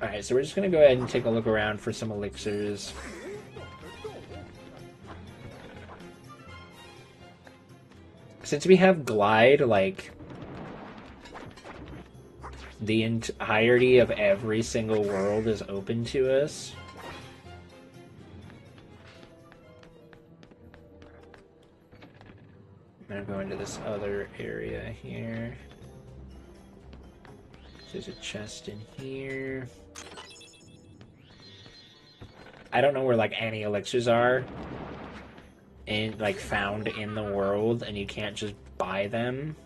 Alright, so we're just going to go ahead and take a look around for some elixirs. Since we have Glide, like, the entirety of every single world is open to us. I'm going to go into this other area here. There's a chest in here. I don't know where like any elixirs are like found in the world, and you can't just buy them.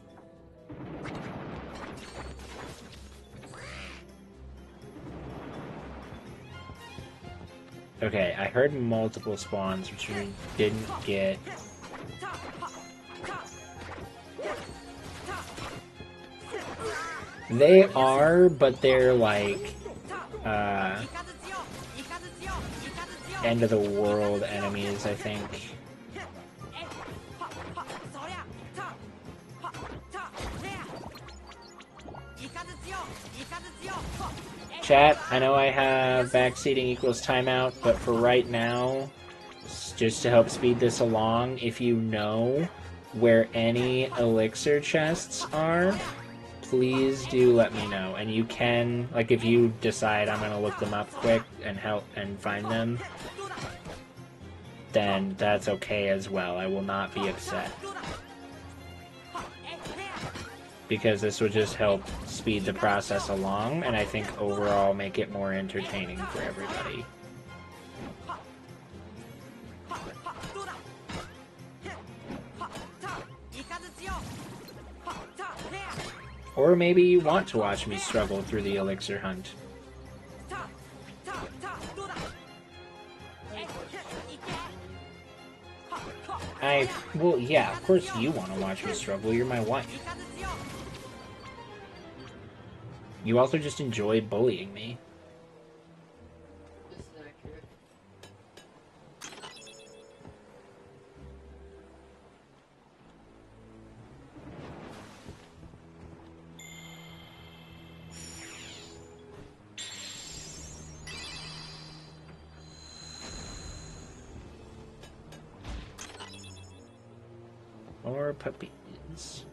Okay, I heard multiple spawns which we didn't get. They are, but they're like end of the world enemies, I think. Chat, I know I have backseating equals timeout, but for right now, just to help speed this along, if you know where any elixir chests are, please do let me know. And you can, like, if you decide I'm gonna look them up quick and help and find them, then that's okay as well. I will not be upset. Because this would just help speed the process along, and I think overall make it more entertaining for everybody. Or maybe you want to watch me struggle through the elixir hunt. Well, yeah, of course you want to watch me struggle. You're my wife. You also just enjoy bullying me. This is accurate. More puppies.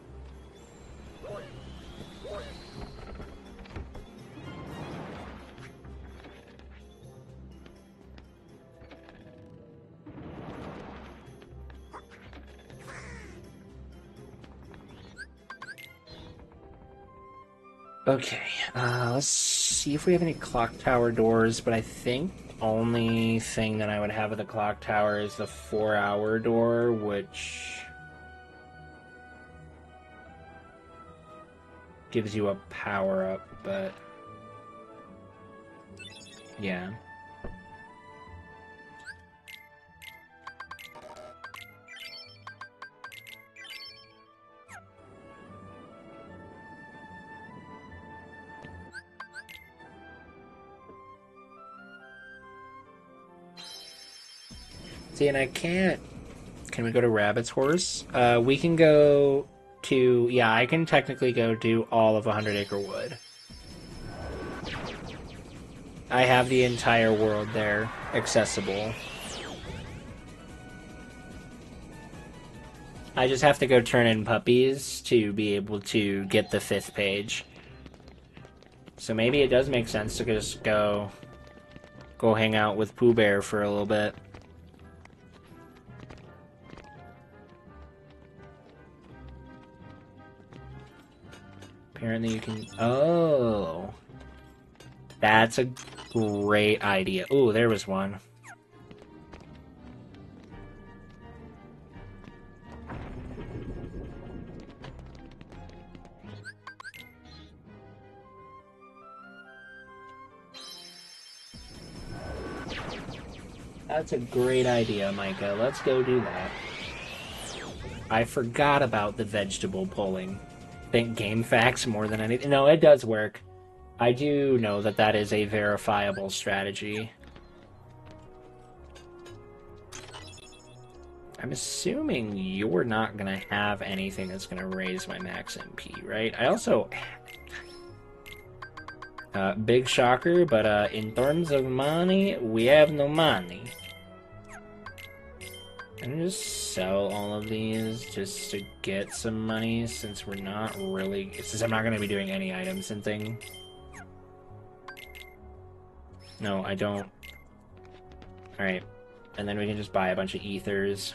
Okay, let's see if we have any clock tower doors, but I think only thing that I would have at the clock tower is the 4-hour door, which gives you a power-up, but yeah. See, and I can't... Can we go to Rabbit's Horse? We can go to... Yeah, I can technically go do all of 100 Acre Wood. I have the entire world there accessible. I just have to go turn in puppies to be able to get the 5th page. So maybe it does make sense to just go hang out with Pooh Bear for a little bit. Apparently you can... Oh! That's a great idea. Ooh, there was one. That's a great idea, Micah. Let's go do that. I forgot about the vegetable pulling. Think game facts more than anything. No, it does work. I do know that that is a verifiable strategy. I'm assuming you're not going to have anything that's going to raise my max MP, right? I also... big shocker, but in terms of money, we have no money. I'm gonna just sell all of these just to get some money since we're not really... Since I'm not going to be doing any item synthing. No, I don't. Alright. And then we can just buy a bunch of ethers.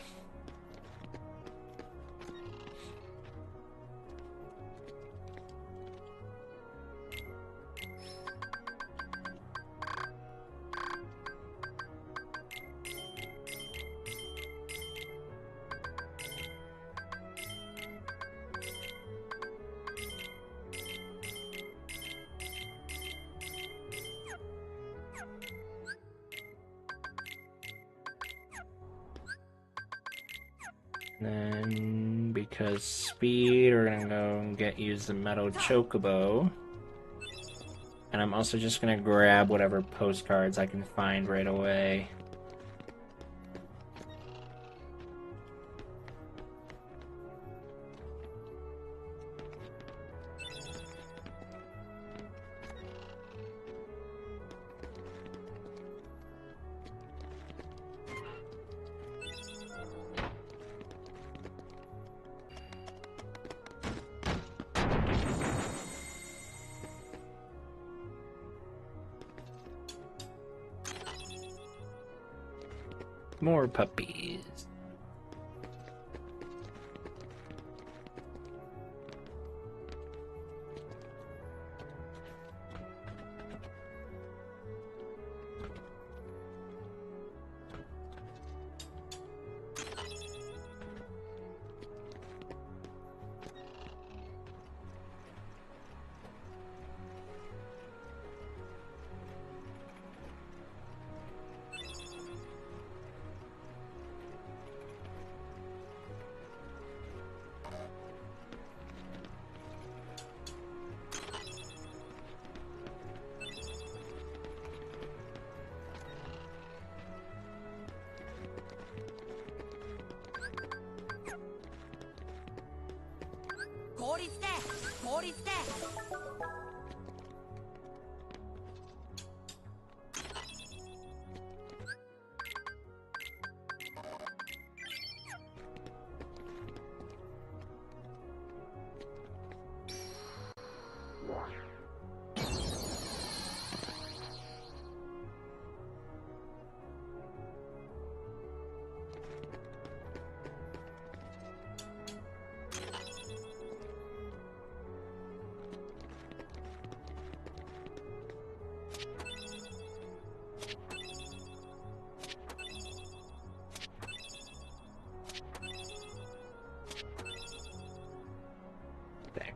Then, because speed, we're gonna go and use the metal chocobo. And I'm also just gonna grab whatever postcards I can find right away. More puppies.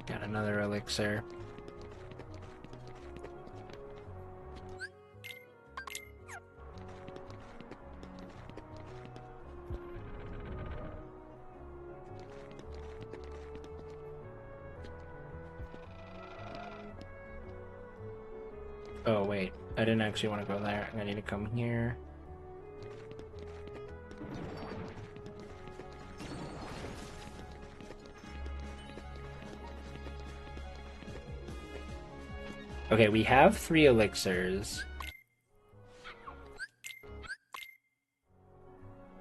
Got another elixir. Oh wait, I didn't actually want to go there. I need to come here. Okay, we have 3 elixirs.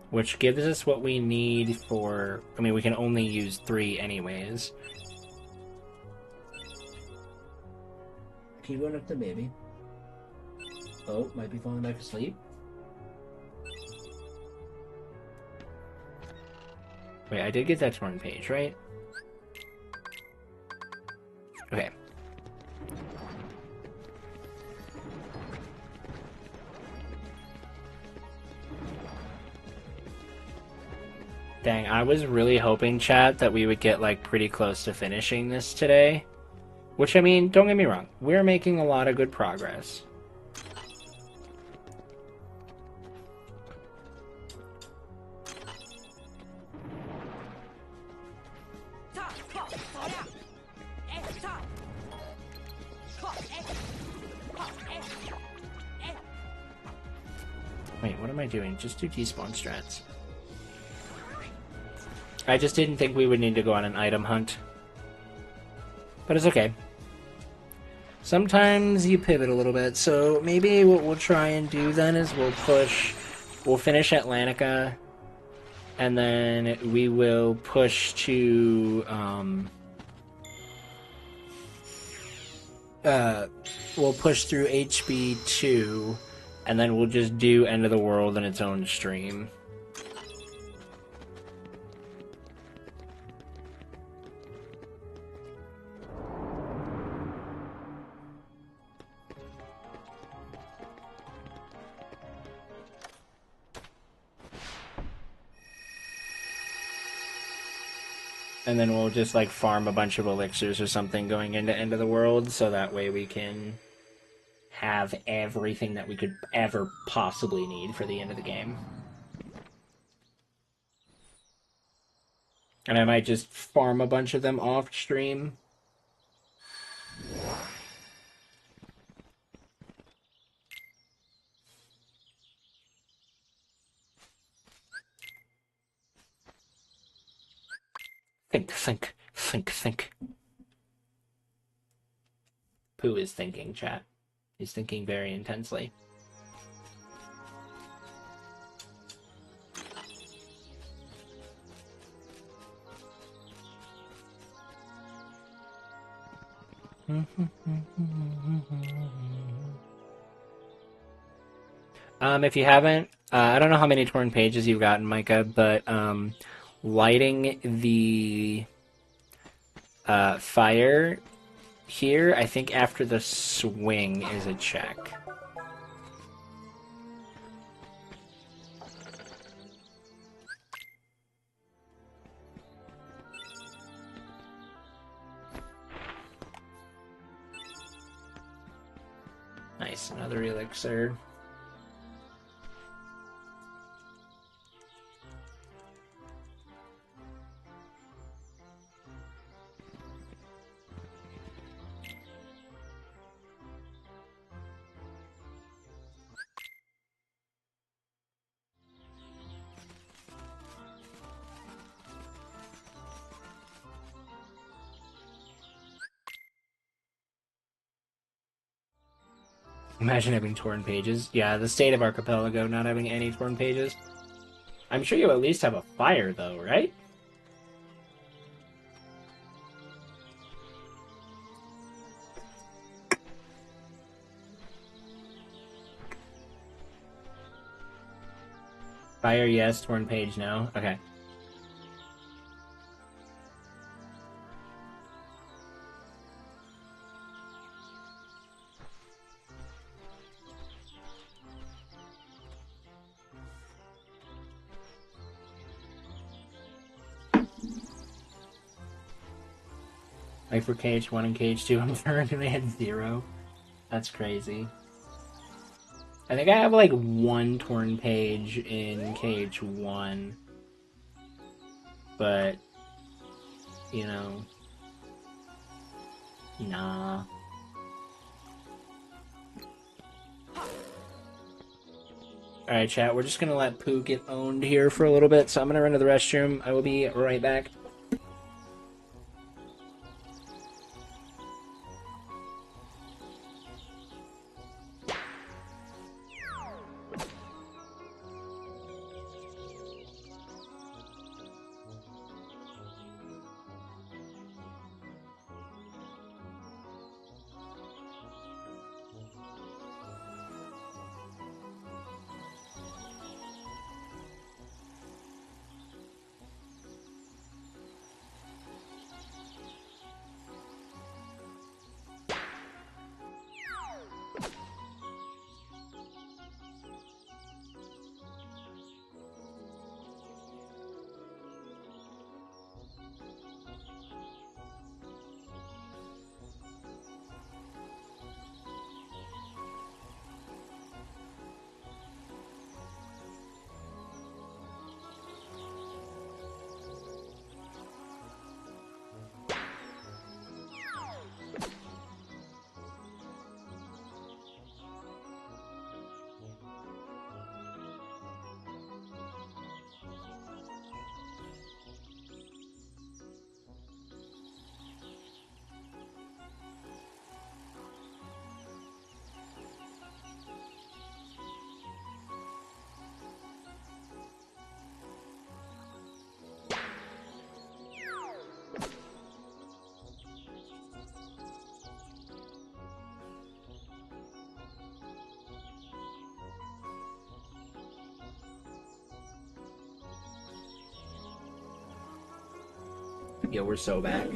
Which gives us what we need for... I mean, we can only use 3 anyways. Keep going up to baby. Oh, might be falling back asleep. Wait, I did get that torn page, right? Okay. Dang, I was really hoping, chat, that we would get, like, pretty close to finishing this today. Which, I mean, don't get me wrong, we're making a lot of good progress. Wait, what am I doing? Just do despawn strats. I just didn't think we would need to go on an item hunt. But it's okay. Sometimes you pivot a little bit, so maybe what we'll try and do then is we'll finish Atlantica, and then we will push to, we'll push through HB2, and then we'll just do End of the World in its own stream. And then we'll just, like, farm a bunch of elixirs or something going into End of the World, so that way we can have everything that we could ever possibly need for the end of the game. And I might just farm a bunch of them off stream. Think. Pooh is thinking, chat. He's thinking very intensely. If you haven't, I don't know how many torn pages you've gotten, Micah, but lighting the fire here, I think after the swing is a check. Nice, another elixir. Imagine having torn pages. Yeah, the state of Archipelago not having any torn pages. I'm sure you at least have a fire, though, right? Fire, yes. Torn page, no. Okay. Like for Cage 1 and Cage 2, I'm currently they had 0. That's crazy. I think I have like 1 torn page in Cage 1. But, you know, nah. Alright, chat, we're just gonna let Pooh get owned here for a little bit, so I'm gonna run to the restroom. I will be right back. Yo, we're so back.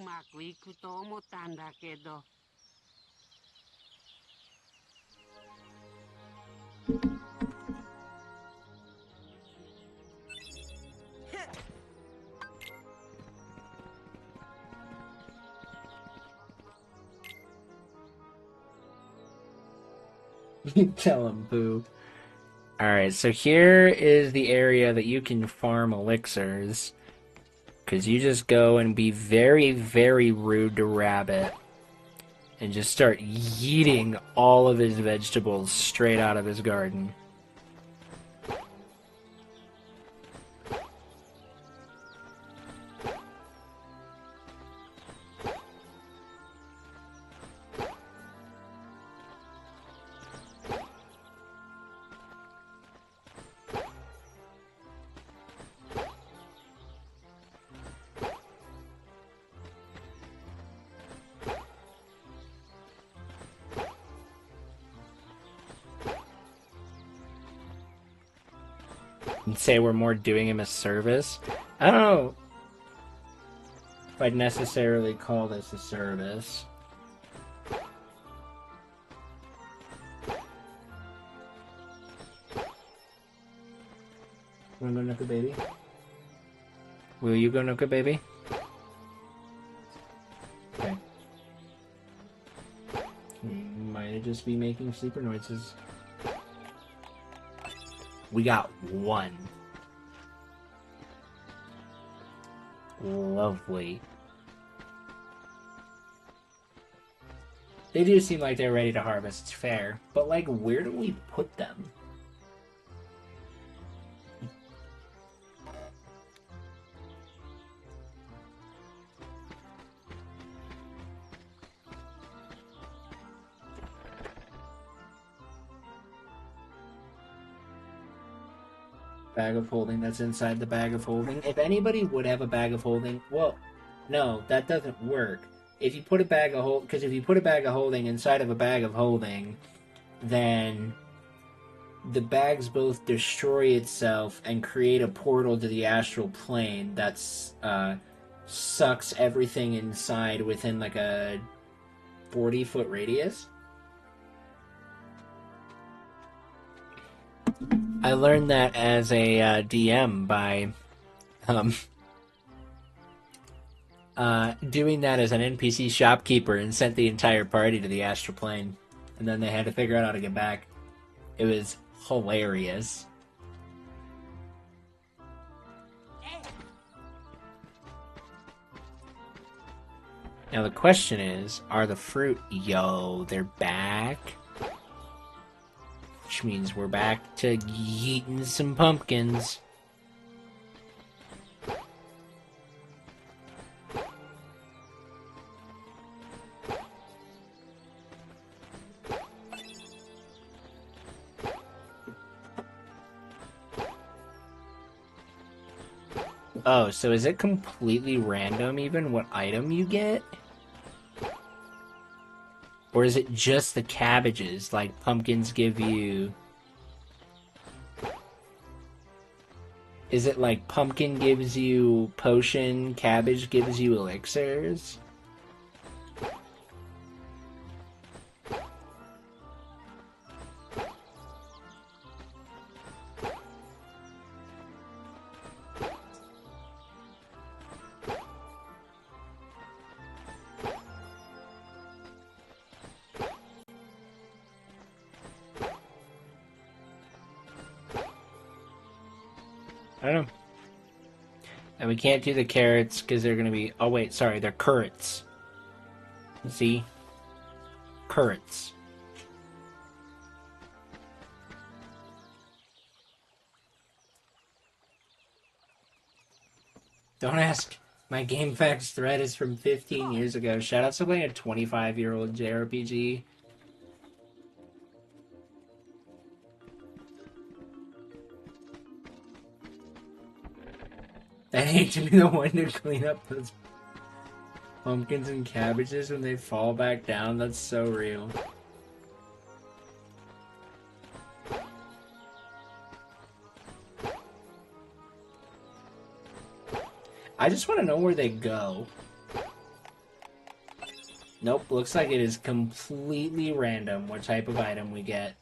まくいくと思ったんだけど。You tell him, boo. Alright, so here is the area that you can farm elixirs. Because you just go and be very, very rude to Rabbit. And just start yeeting all of his vegetables straight out of his garden. And say we're more doing him a service. I don't know if I'd necessarily call this a service. Wanna go Nooka Baby? Will you go Nooka Baby? Okay. Might just be making sleeper noises. We got one. Lovely. They do seem like they're ready to harvest, it's fair. But, like, where do we put them? Bag of holding that's inside the bag of holding. If anybody would have a bag of holding, well, no, that doesn't work. If you put a bag of hold, because if you put a bag of holding inside of a bag of holding, then the bags both destroy itself and create a portal to the astral plane that's sucks everything inside within like a 40-foot radius. I learned that as a DM by doing that as an NPC shopkeeper and sent the entire party to the astral plane. And then they had to figure out how to get back. It was hilarious. Now the question is, are the fruit... Yo, they're back? Which means we're back to yeeting some pumpkins. Oh, so is it completely random even what item you get? Or is it just the cabbages, like pumpkins give you... Is it like pumpkin gives you potion, cabbage gives you elixirs? I don't know. And we can't do the carrots because they're going to be... Oh, wait, sorry. They're currants. See? Currants. Don't ask. My GameFAQs thread is from 15 years ago. Shout out to playing a 25-year-old JRPG. I hate to be the one to clean up those pumpkins and cabbages when they fall back down. That's so real. I just want to know where they go. Nope, looks like it is completely random what type of item we get.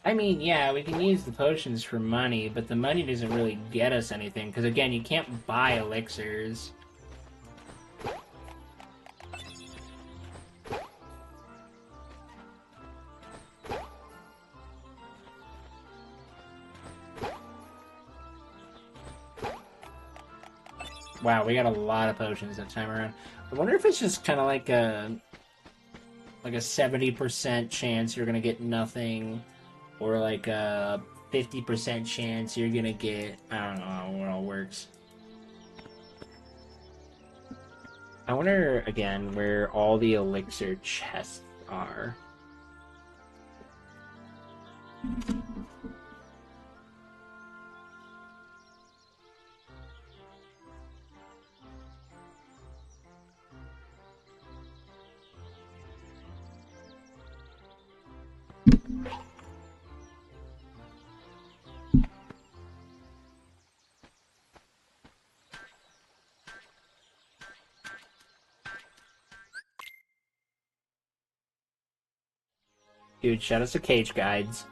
I mean, yeah, we can use the potions for money, but the money doesn't really get us anything, because again, you can't buy elixirs. Wow, we got a lot of potions that time around. I wonder if it's just kind of like a 70% chance you're gonna get nothing, or like a 50% chance you're gonna get, I don't know how it all works. I wonder again where all the elixir chests are. Dude, shout out to Cage Guides.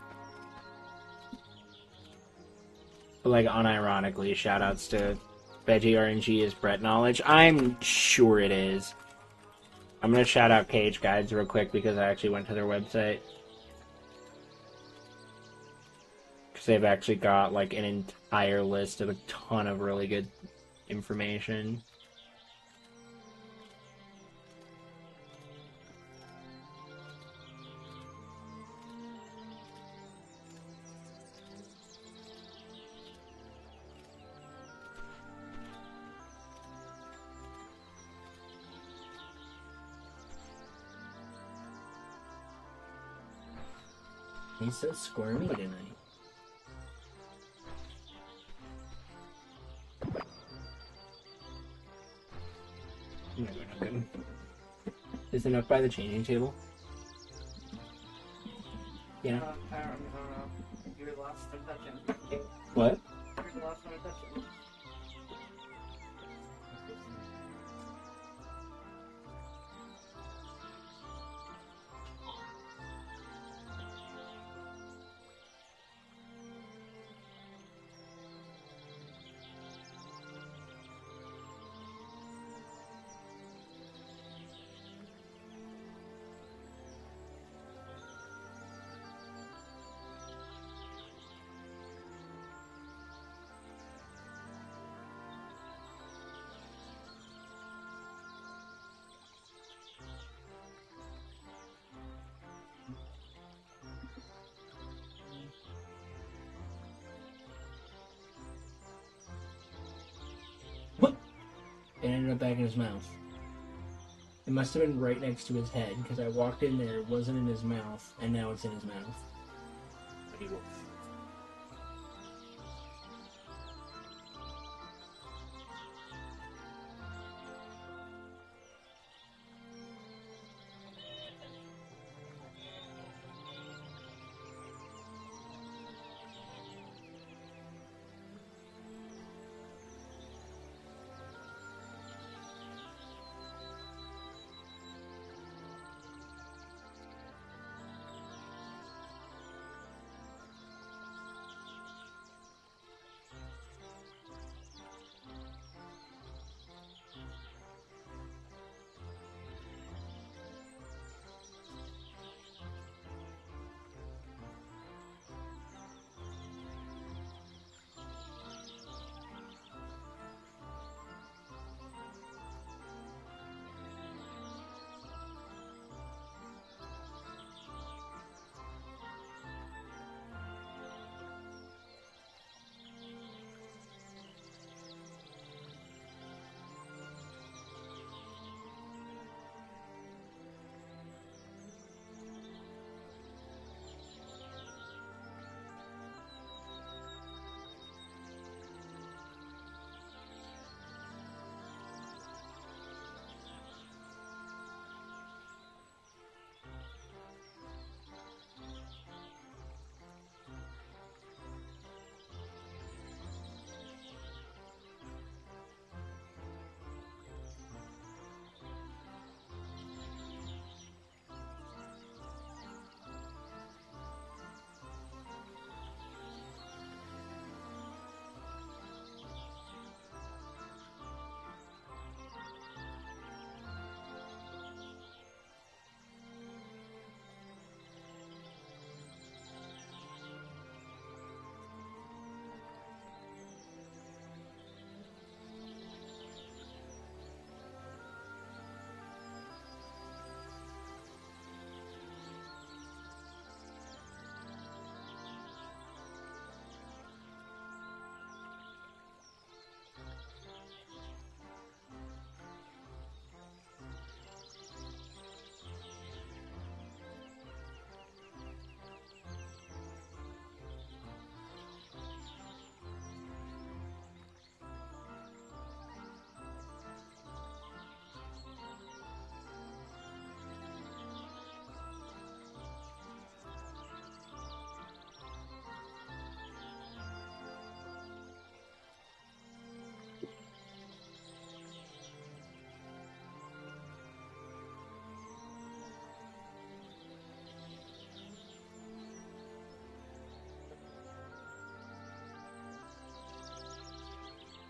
But like unironically, shout outs to Veggie RNG is Brett Knowledge. I'm sure it is. I'm gonna shout out Cage Guides real quick because I actually went to their website. Because they've actually got like an entire list of a ton of really good information. He's so squirmy tonight. Is enough by the changing table? Yeah. I don't know. You're the last one touching. What? You're the last one touching. It ended up back in his mouth. It must have been right next to his head, because I walked in there, it wasn't in his mouth, and now it's in his mouth.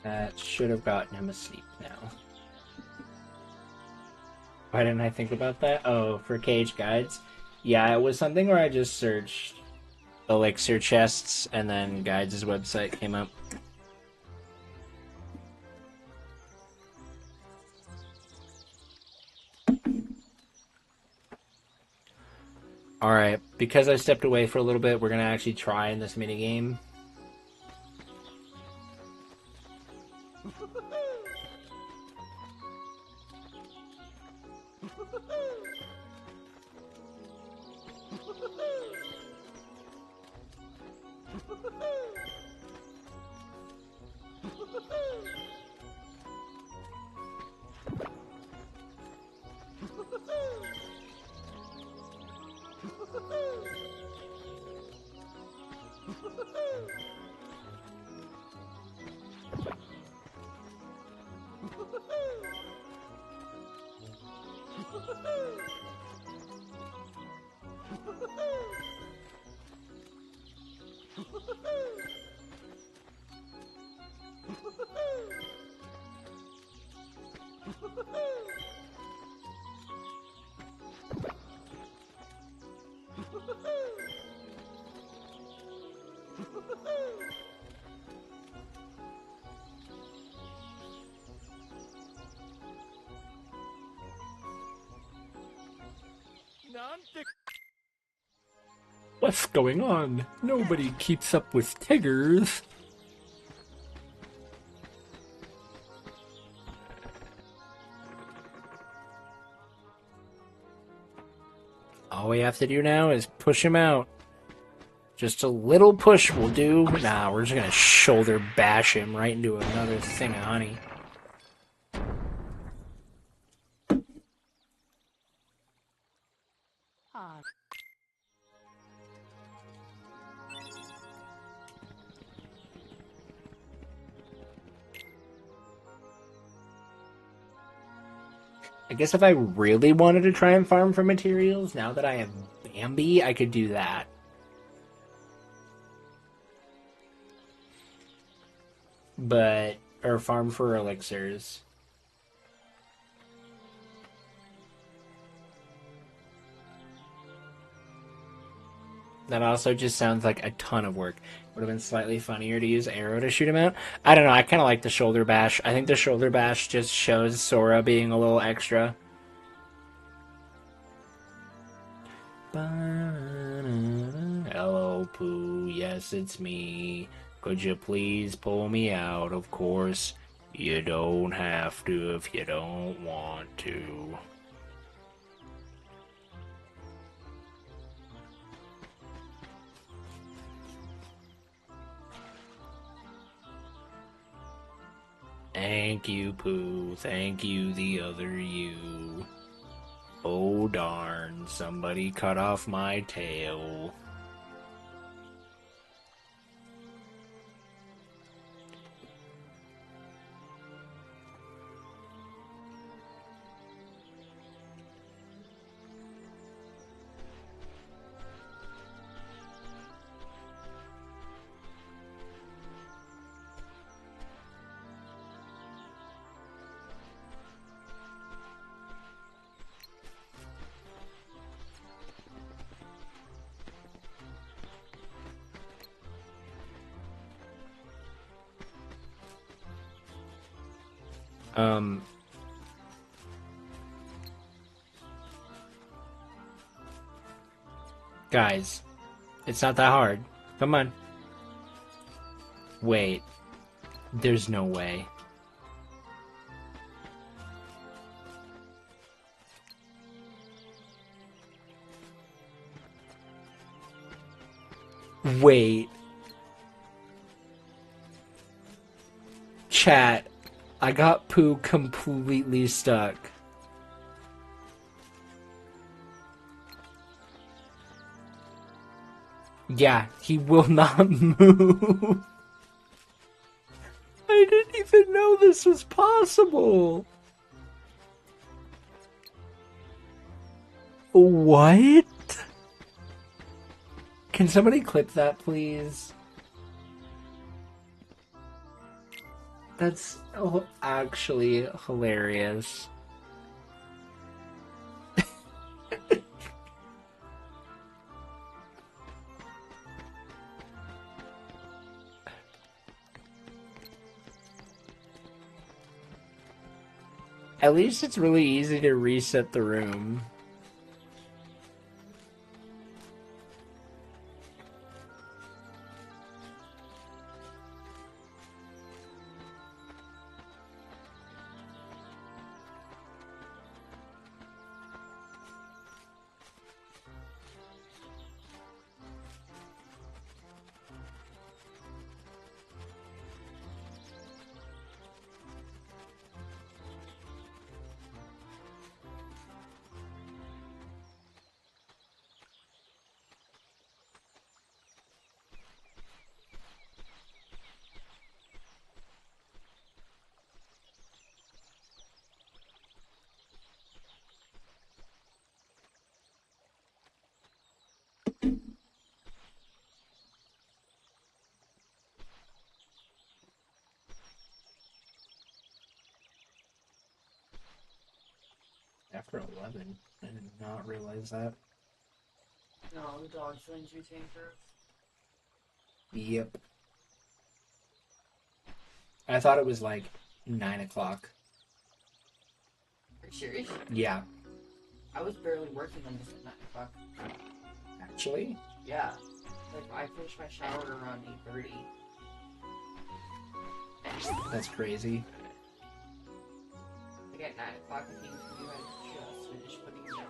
That should have gotten him asleep now. Why didn't I think about that? Oh, for cage guides? Yeah, it was something where I just searched elixir chests and then guides' website came up. Alright, because I stepped away for a little bit, we're gonna actually try in this minigame. What's going on? Nobody keeps up with Tiggers. All we have to do now is push him out. Just a little push will do. Nah, we're just gonna shoulder bash him right into another thing of honey. Ah, I guess if I really wanted to try and farm for materials, now that I have Bambi, I could do that. Or farm for elixirs. That also just sounds like a ton of work. Would have been slightly funnier to use arrow to shoot him out. I don't know, I kind of like the shoulder bash. I think the shoulder bash just shows Sora being a little extra. Hello, Pooh. Yes, it's me. Could you please pull me out? Of course, you don't have to if you don't want to. Thank you, Pooh. Thank you, the other you. Oh darn, somebody cut off my tail. Guys, it's not that hard. Come on. Wait. There's no way. Wait. Chat. I got Pooh completely stuck. Yeah, he will not move. I didn't even know this was possible. What? Can somebody clip that, please? That's actually hilarious. At least it's really easy to reset the room. After 11, I did not realize that. No, the dog sends you tanker. Yep. I thought it was like 9 o'clock. Are you serious? Yeah, I was barely working on this at 9 o'clock. actually. Yeah. Like, I finished my shower around 8:30. That's crazy. Like, at 9 o'clock, I came to you, I just finished putting it down.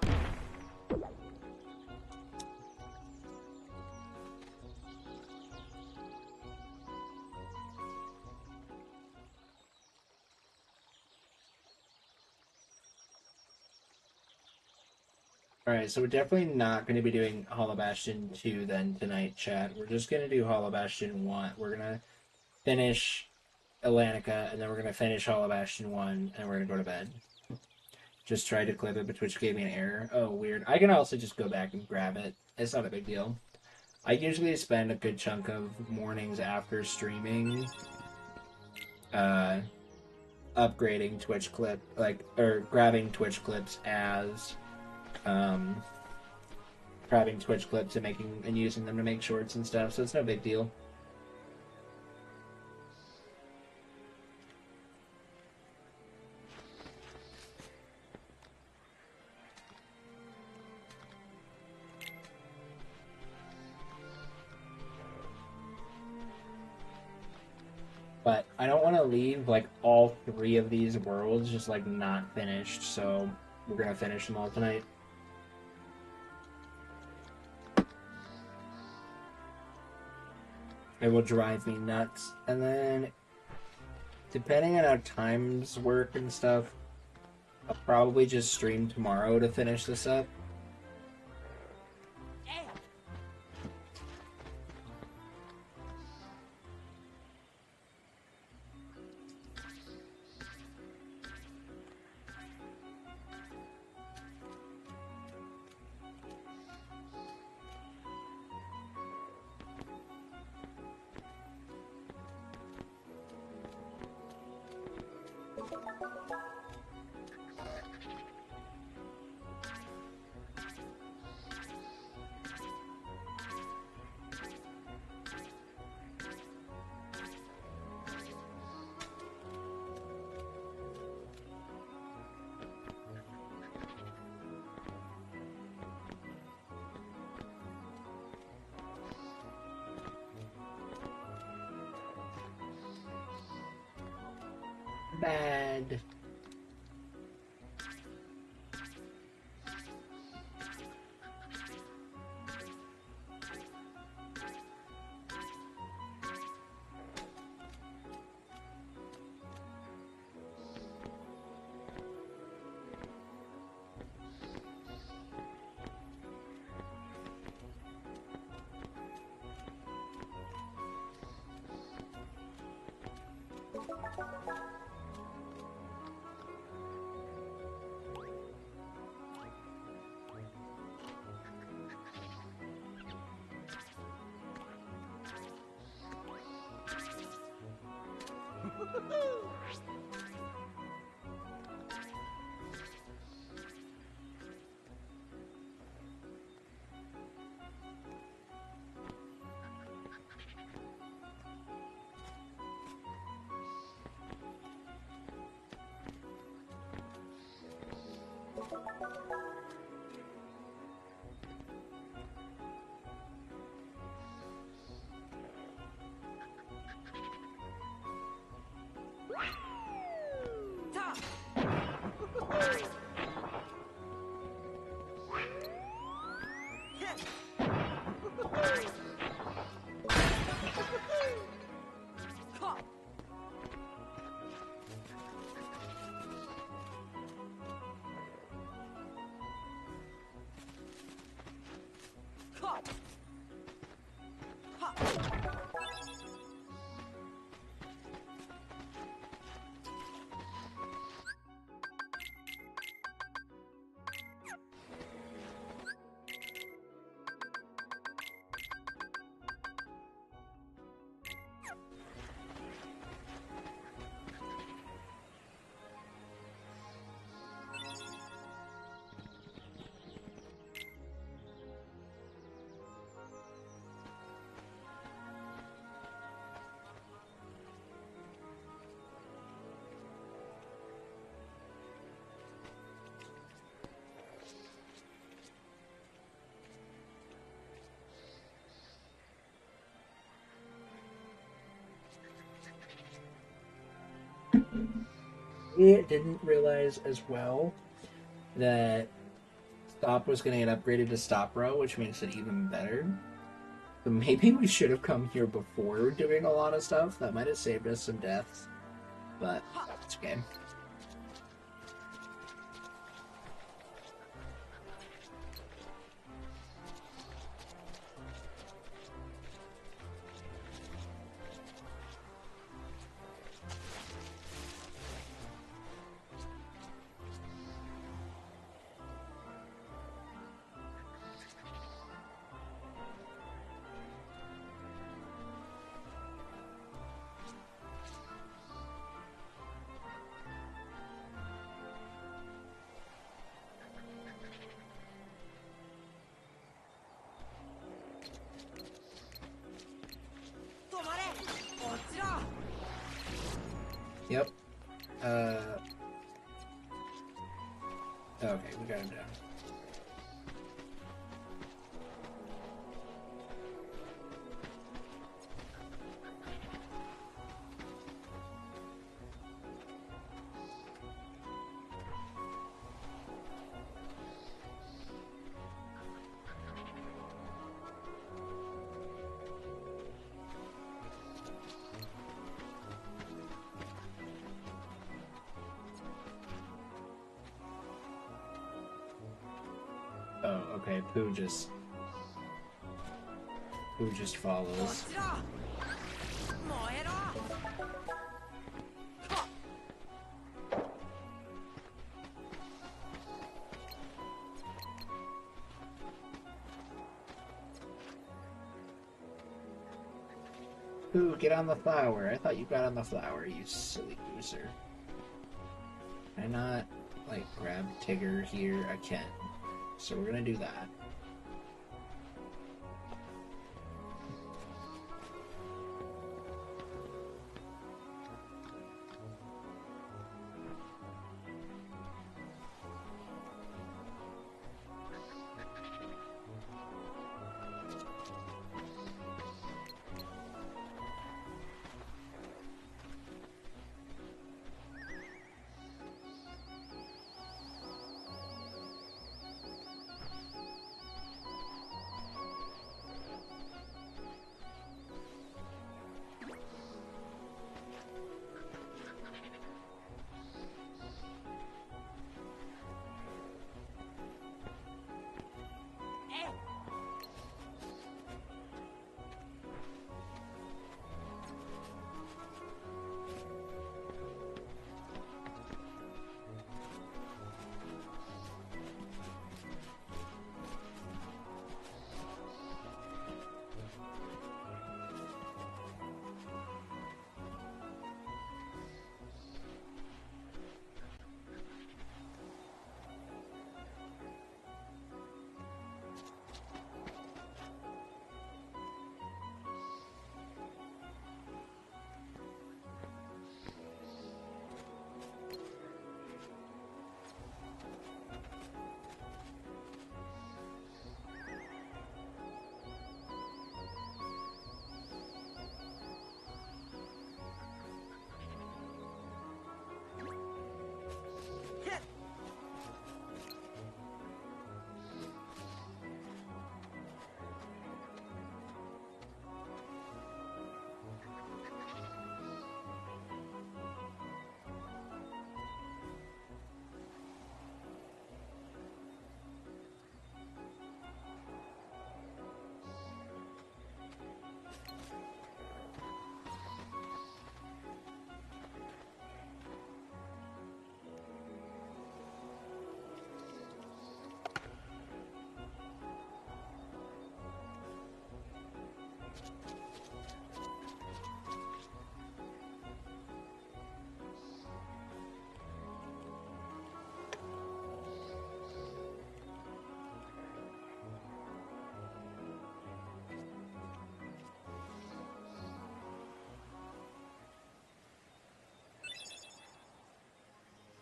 Alright, so we're definitely not going to be doing Hollow Bastion 2 then tonight, chat. We're just going to do Hollow Bastion 1. We're going to finish Atlantica, and then we're going to finish Hollow Bastion 1, and we're going to go to bed. Just tried to clip it, but Twitch gave me an error. Oh, weird. I can also just go back and grab it. It's not a big deal. I usually spend a good chunk of mornings after streaming upgrading Twitch clip, or grabbing Twitch clips as grabbing Twitch clips and using them to make shorts and stuff, so it's no big deal. But I don't want to leave like all 3 of these worlds just like not finished, so we're gonna finish them all tonight. It will drive me nuts. And then, depending on how times work and stuff, I'll probably just stream tomorrow to finish this up. Bad. I didn't realize as well that Stop was going to get upgraded to Stop Row, which makes it even better. So maybe we should have come here before doing a lot of stuff. That might have saved us some deaths. But it's okay. Yep. Okay, we got him down. Oh, okay. Pooh just follows. Pooh, get on the flower. I thought you got on the flower, you silly loser. Can I not, like, grab Tigger here? I can. So we're gonna do that.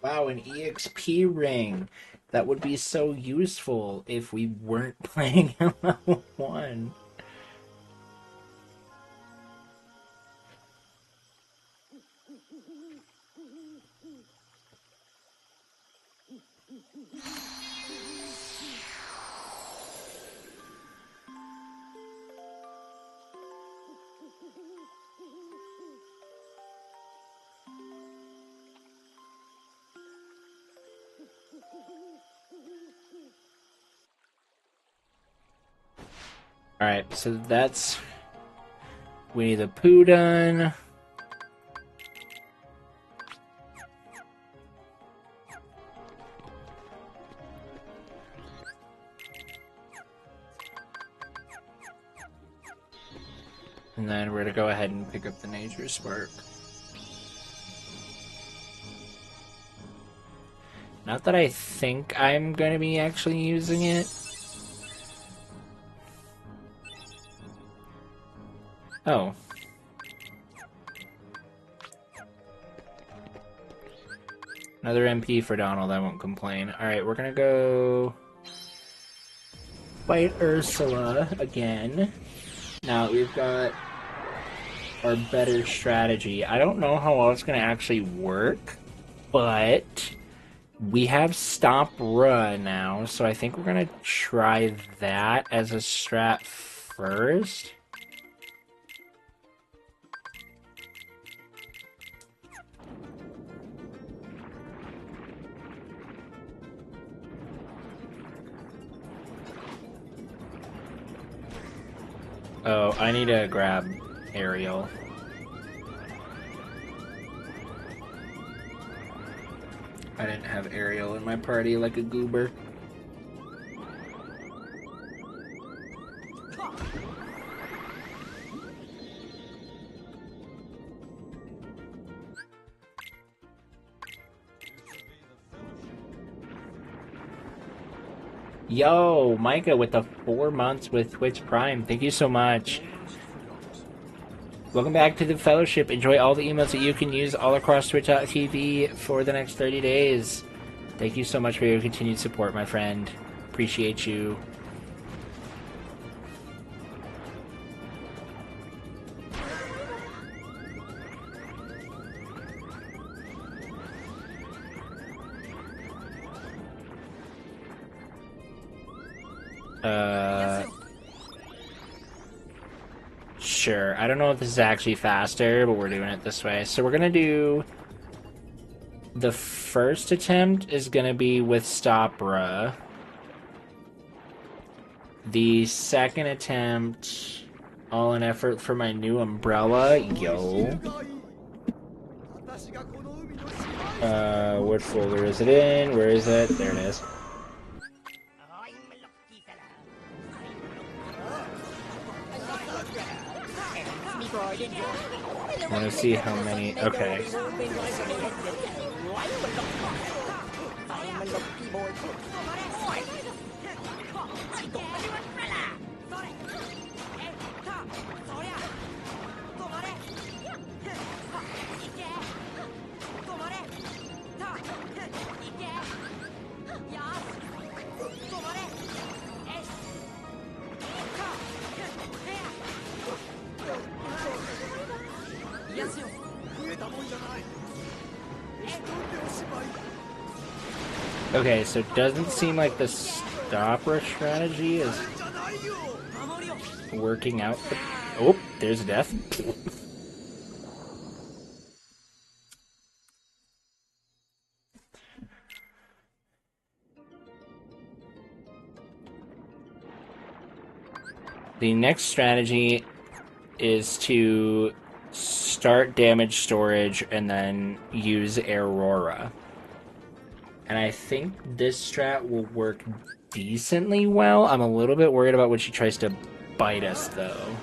Wow, an EXP ring. That would be so useful if we weren't playing at level 1. Alright, so that's Winnie the Pooh done. And then we're gonna go ahead and pick up the Nature Spark. Not that I think I'm gonna be actually using it. Oh. Another MP for Donald, I won't complain. Alright, we're gonna go fight Ursula again. Now we've got our better strategy. I don't know how well it's gonna actually work, but we have Stop Ra now, so I think we're gonna try that as a strat first. Oh, I need to grab Ariel. I didn't have Ariel in my party like a goober. Yo, Micah with the 4 months with Twitch Prime. Thank you so much. Welcome back to the Fellowship. Enjoy all the emotes that you can use all across Twitch.tv for the next 30 days. Thank you so much for your continued support, my friend. Appreciate you. Sure. I don't know if this is actually faster, but we're doing it this way. So we're gonna do... The first attempt is gonna be with Stop Ra. The second attempt... All in effort for my new umbrella. Yo. What folder is it in? Where is it? There it is. I want to see how many... Okay. Okay, so it doesn't seem like the stopper strategy is working out. Oh, there's a death. The next strategy is to start damage storage and then use Aurora. And I think this strat will work decently well. I'm a little bit worried about when she tries to bite us, though.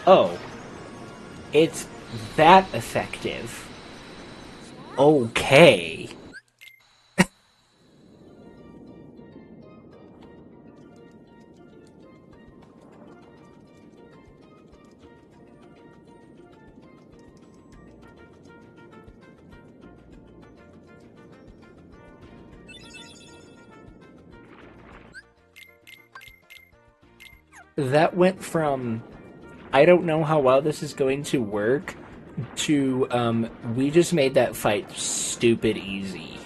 Oh. It's that effective. Okay. That went from I don't know how well this is going to work to we just made that fight stupid easy.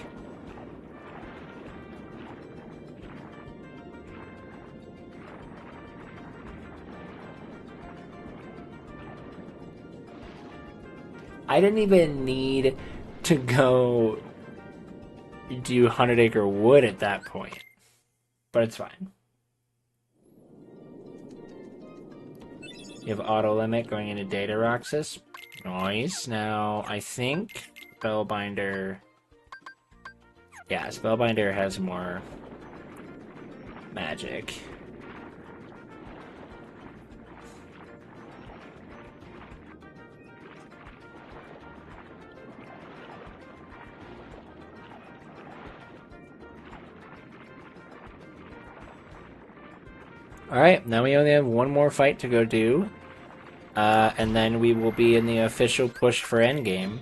I didn't even need to go do 100 Acre Wood at that point, but it's fine. You have auto limit going into Data Roxas. Nice. Now, I think Spellbinder... Yeah, Spellbinder has more magic. Alright, now we only have one more fight to go do. And then we will be in the official push for endgame.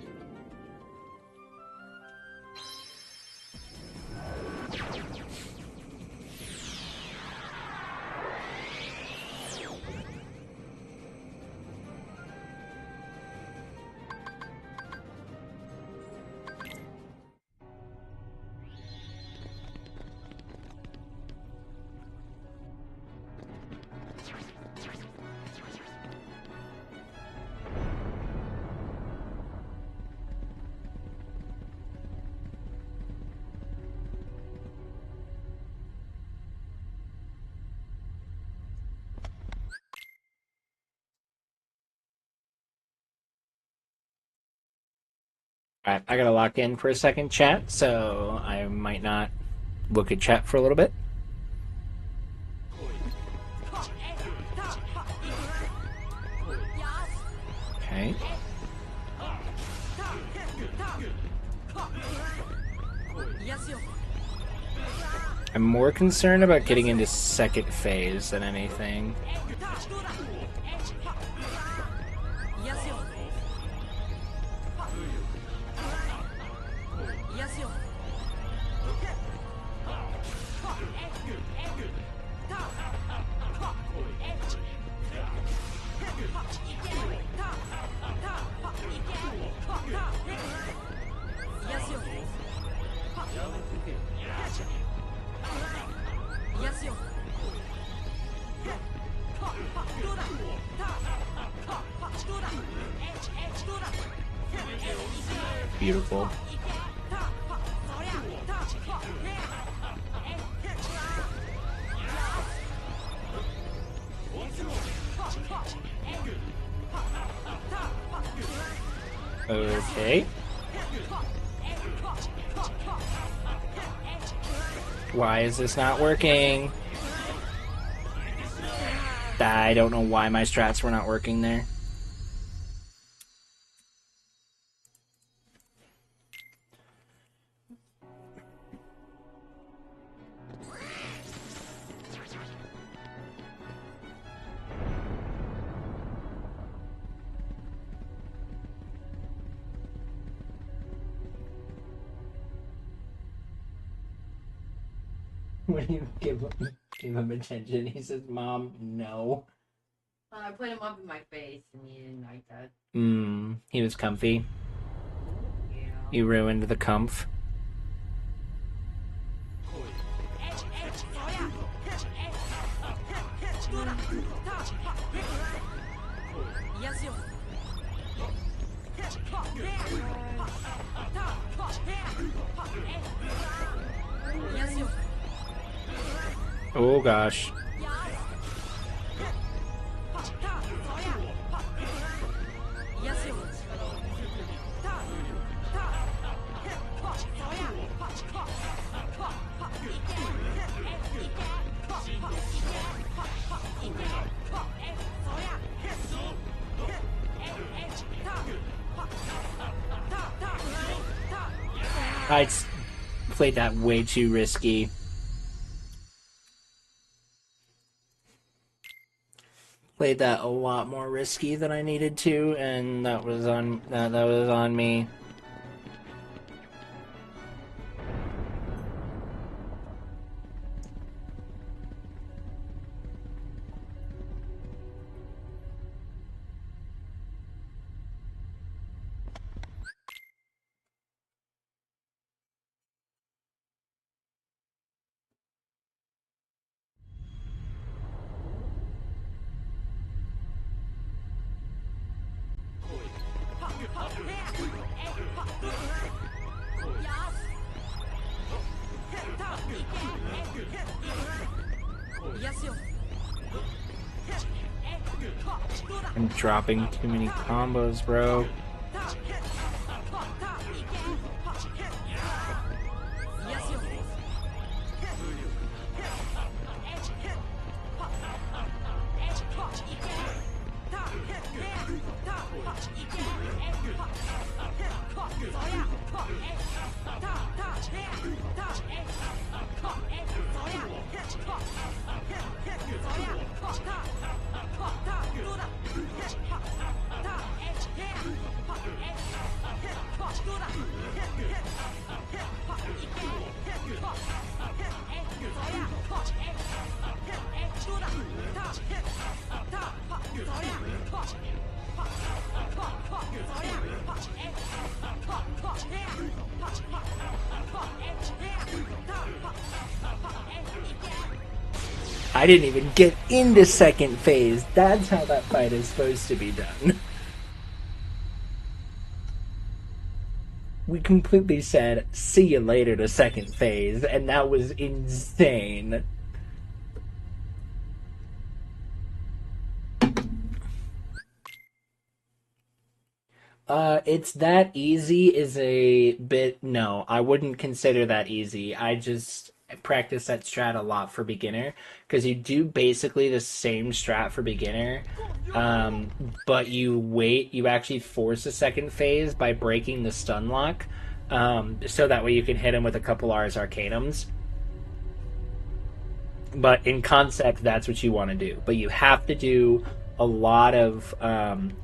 Alright, I gotta lock in for a second, chat, so I might not look at chat for a little bit. Okay. I'm more concerned about getting into second phase than anything. Beautiful. Okay. Why is this not working? I don't know why my strats were not working there. When you give him attention, he says, "Mom, no." I put him up in my face, and he didn't like that. He was comfy. Yeah. You ruined the comf. Oh gosh. I played that way too risky. Played that a lot more risky than I needed to, and that was on me. I'm dropping too many combos, bro. I didn't even get into second phase. That's how that fight is supposed to be done. We completely said, see you later to second phase, and that was insane. It's that easy is a bit, no, I wouldn't consider that easy. I just practice that strat a lot for beginner, because you do basically the same strat for beginner, but you actually force a second phase by breaking the stun lock, so that way you can hit him with a couple Ars Arcanums. But in concept, that's what you want to do. But you have to do a lot of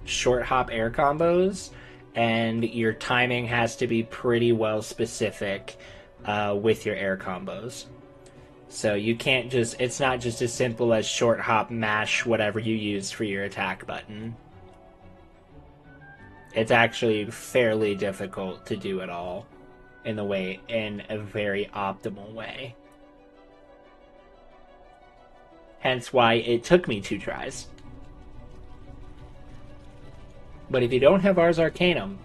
short hop air combos, and your timing has to be pretty well specific with your air combos. So you can't just, it's not just as simple as short hop mash whatever you use for your attack button. It's actually fairly difficult to do it all in a very optimal way. Hence why it took me 2 tries. But if you don't have Ars Arcanum,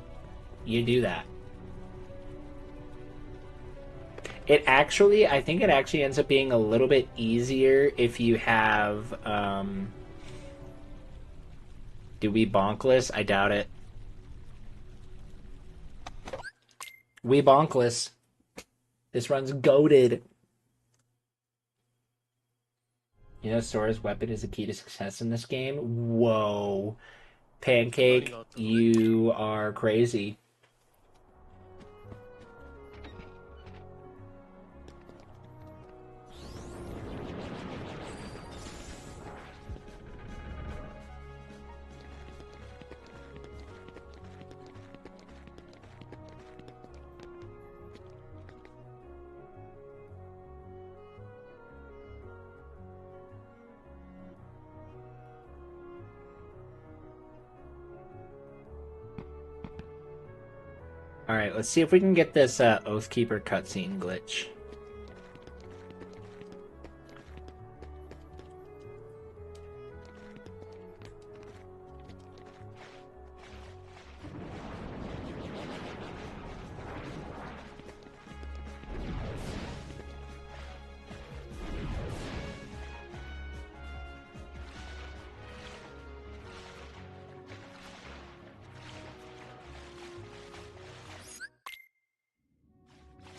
you do that. I think it actually ends up being a little bit easier if you have, do we bonkless? I doubt it. We bonkless. This run's goated. You know, Sora's weapon is a key to success in this game? Whoa. Pancake, you are crazy. Alright, let's see if we can get this Oathkeeper cutscene glitch.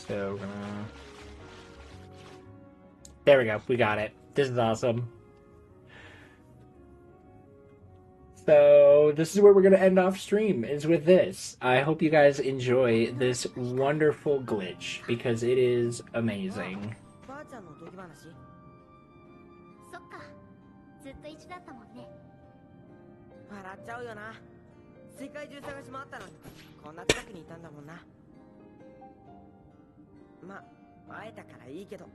So we're gonna... There we go, we got it. This is awesome. So this is where we're gonna end off stream, is with this. I hope you guys enjoy this wonderful glitch because it is amazing. ばあちゃんのおとぎ話そっか、ずっと一緒だったもんね。笑っちゃうよな。世界中探し回ったのにこんな近くにいたんだもんな。ま、会えたからいいけど、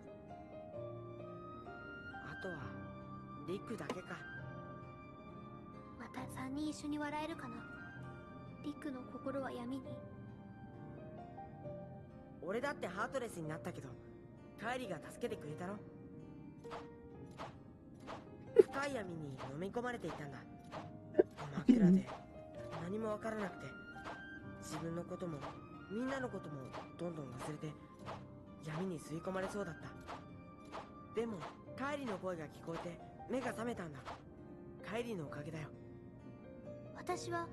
あとはリクだけか。また3人一緒に笑えるかな。リクの心は闇に。俺だってハートレスになったけど、カイリが助けてくれたろ。深い闇に飲み込まれていたんだ。真っ暗で何もわからなくて、自分のこともみんなのこともどんどん忘れて闇に吸い込まれそうだった。でもカイリの声が聞こえて目が覚めたんだ。カイリのおかげだよ。私は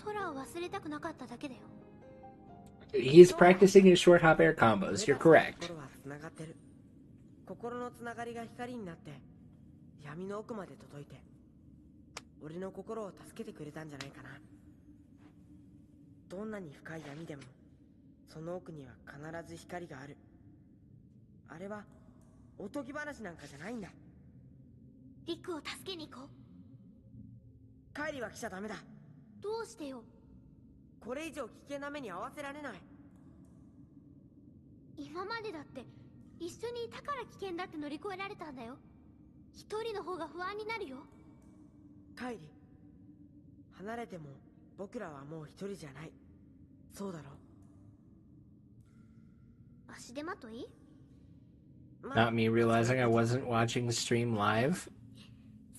空を忘れたくなかっただけだよ。He's practicing his short hop air combos. You're correct. 心はつながってる。心のつながりが光になって闇の奥まで届いて、俺の心を助けてくれたんじゃないかな。どんなに深い闇でもその奥には必ず光がある。あれはおとぎ話なんかじゃないんだ。リクを助けに行こう。カイリは来ちゃダメだ。どうしてよ。これ以上危険な目に遭わせられない。今までだって一緒にいたから危険だって乗り越えられたんだよ。一人の方が不安になるよ。カイリ、離れても僕らはもう一人じゃない。そうだろ。足手まとい？ Not me realizing I wasn't watching the stream live.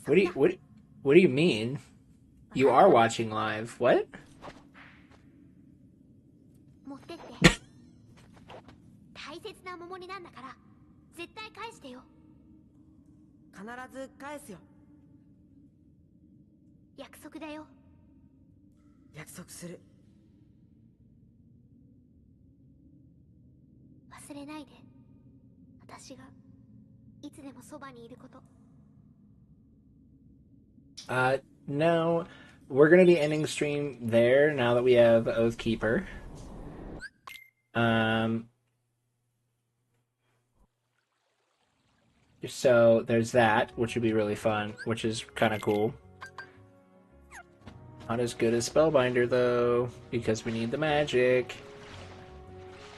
What do you mean? You are watching live. What? 持ってって。大切な桃になんだから絶対返してよ。必ず返すよ。約束だよ。約束する。忘れないで。私がいつでもそばにいること。No. We're gonna be ending stream there now that we have Oathkeeper. So there's that, which would be really fun, which is kind of cool. Not as good as Spellbinder, though, because we need the magic.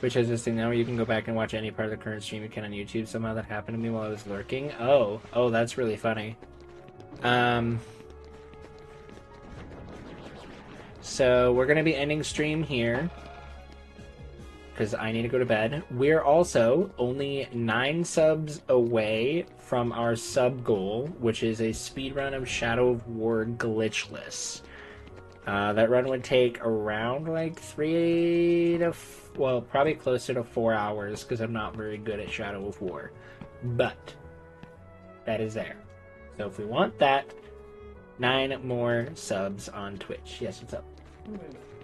Which has this thing now where you can go back and watch any part of the current stream you can on YouTube. Somehow that happened to me while I was lurking. Oh, that's really funny. So we're going to be ending stream here, because I need to go to bed. We're also only 9 subs away from our sub goal, which is a speedrun of Shadow of War glitchless. That run would take around like 3 to... well, probably closer to 4 hours, because I'm not very good at Shadow of War. But that is there. So if we want that, 9 more subs on Twitch. Yes, what's up?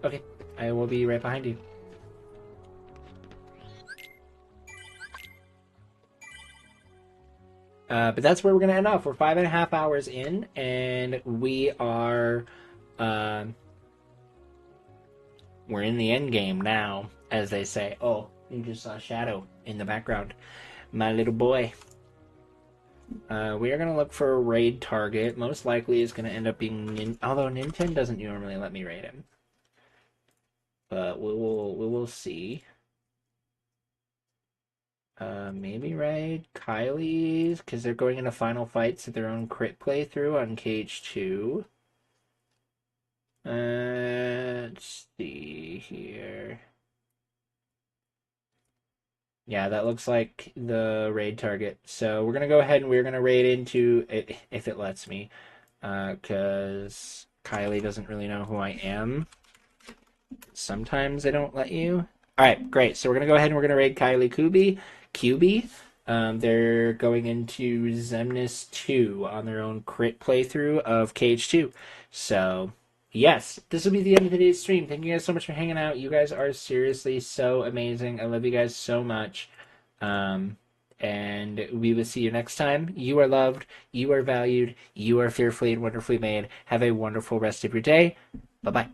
Okay, I will be right behind you. But that's where we're going to end off. We're 5.5 hours in, and we are... we're in the end game now, as they say. Oh, you just saw Shadow in the background. My little boy. We are going to look for a raid target. Most likely is going to end up being... although Nintendo doesn't normally let me raid him. But we will see. Maybe raid Kylie's, because they're going into final fights at their own crit playthrough on KH2. Let's see here. Yeah, that looks like the raid target. So we're going to go ahead and we're going to raid into it, if it lets me. Because Kylie doesn't really know who I am. Sometimes they don't let you. Alright, great. So we're going to go ahead and we're going to raid Kylie QB. They're going into Xemnas 2 on their own crit playthrough of KH2. So... yes, this will be the end of today's stream. Thank you guys so much for hanging out. You guys are seriously so amazing. I love you guys so much. And and we will see you next time. You are loved, you are valued, you are fearfully and wonderfully made. Have a wonderful rest of your day. Bye-bye.